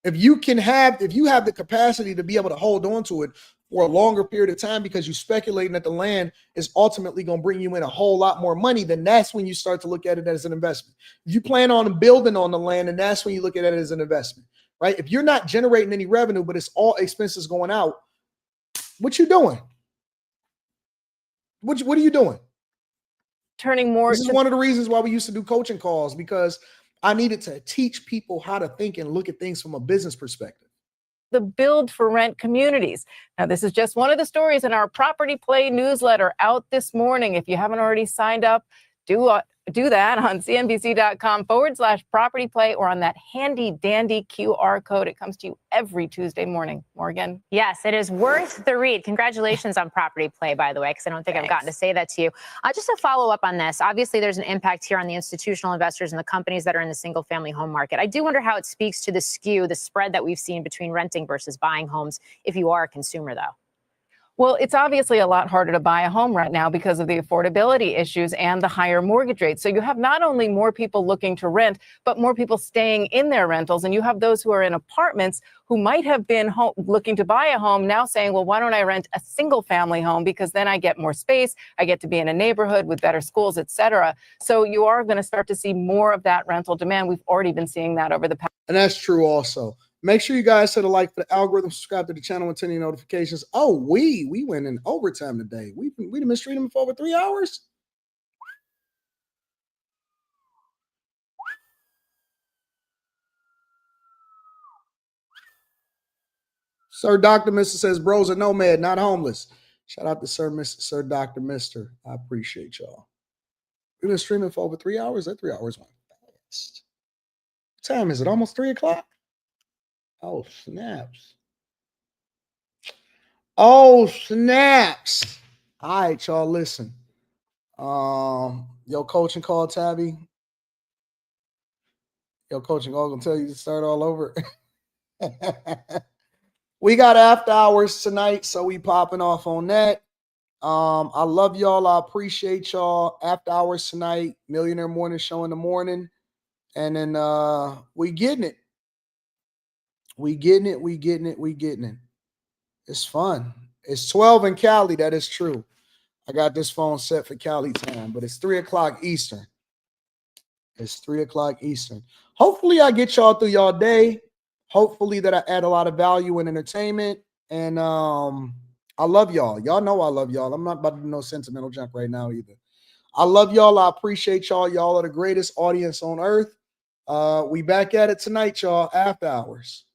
If you have the capacity to be able to hold on to it for a longer period of time because you're speculating that the land is ultimately going to bring you in a whole lot more money, then that's when you start to look at it as an investment. If you plan on building on the land, and that's when you look at it as an investment, right? If you're not generating any revenue, but it's all expenses going out, what you doing? What are you doing? Turning more. This is one of the reasons why we used to do coaching calls, because I needed to teach people how to think and look at things from a business perspective. The build for rent communities. Now, this is just one of the stories in our Property Play newsletter out this morning. If you haven't already signed up, do that on cnbc.com/property play or on that handy dandy QR code. It comes to you every Tuesday morning. Morgan? Yes, it is worth the read. Congratulations on Property Play, by the way, because I don't think I've gotten to say that to you. Just to follow up on this, obviously there's an impact here on the institutional investors and the companies that are in the single family home market. I do wonder how it speaks to the spread that we've seen between renting versus buying homes if you are a consumer, though. Well, it's obviously a lot harder to buy a home right now because of the affordability issues and the higher mortgage rates. So you have not only more people looking to rent, but more people staying in their rentals. And you have those who are in apartments who might have been looking to buy a home now saying, well, why don't I rent a single family home? Because then I get more space. I get to be in a neighborhood with better schools, et cetera. So you are going to start to see more of that rental demand. We've already been seeing that over the past. And that's true also. Make sure you guys hit a like for the algorithm, subscribe to the channel, and turn your notifications. Oh, we went in overtime today. We've been streaming for over 3 hours. Sir Dr. Mr. says, bros are nomad, not homeless. Shout out to Sir Mr. Sir Dr. Mr. I appreciate y'all. We've been streaming for over 3 hours. That 3 hours went fast. What time is it? Almost 3 o'clock? Oh, snaps. Oh, snaps. All right, y'all, listen. Your coaching call, Tabby. Your coaching call gonna tell you to start all over. We got after hours tonight, so we popping off on that. I love y'all. I appreciate y'all. After hours tonight, Millionaire Morning Show in the morning. And then we getting it. We getting it. It's fun. It's 12 in Cali. That is true. I got this phone set for Cali time, but it's 3 o'clock Eastern. It's 3 o'clock Eastern. Hopefully I get y'all through y'all day. Hopefully that I add a lot of value and entertainment. And I love y'all. Y'all know I love y'all. I'm not about to do no sentimental junk right now either. I love y'all. I appreciate y'all. Y'all are the greatest audience on earth. We back at it tonight, y'all. After hours.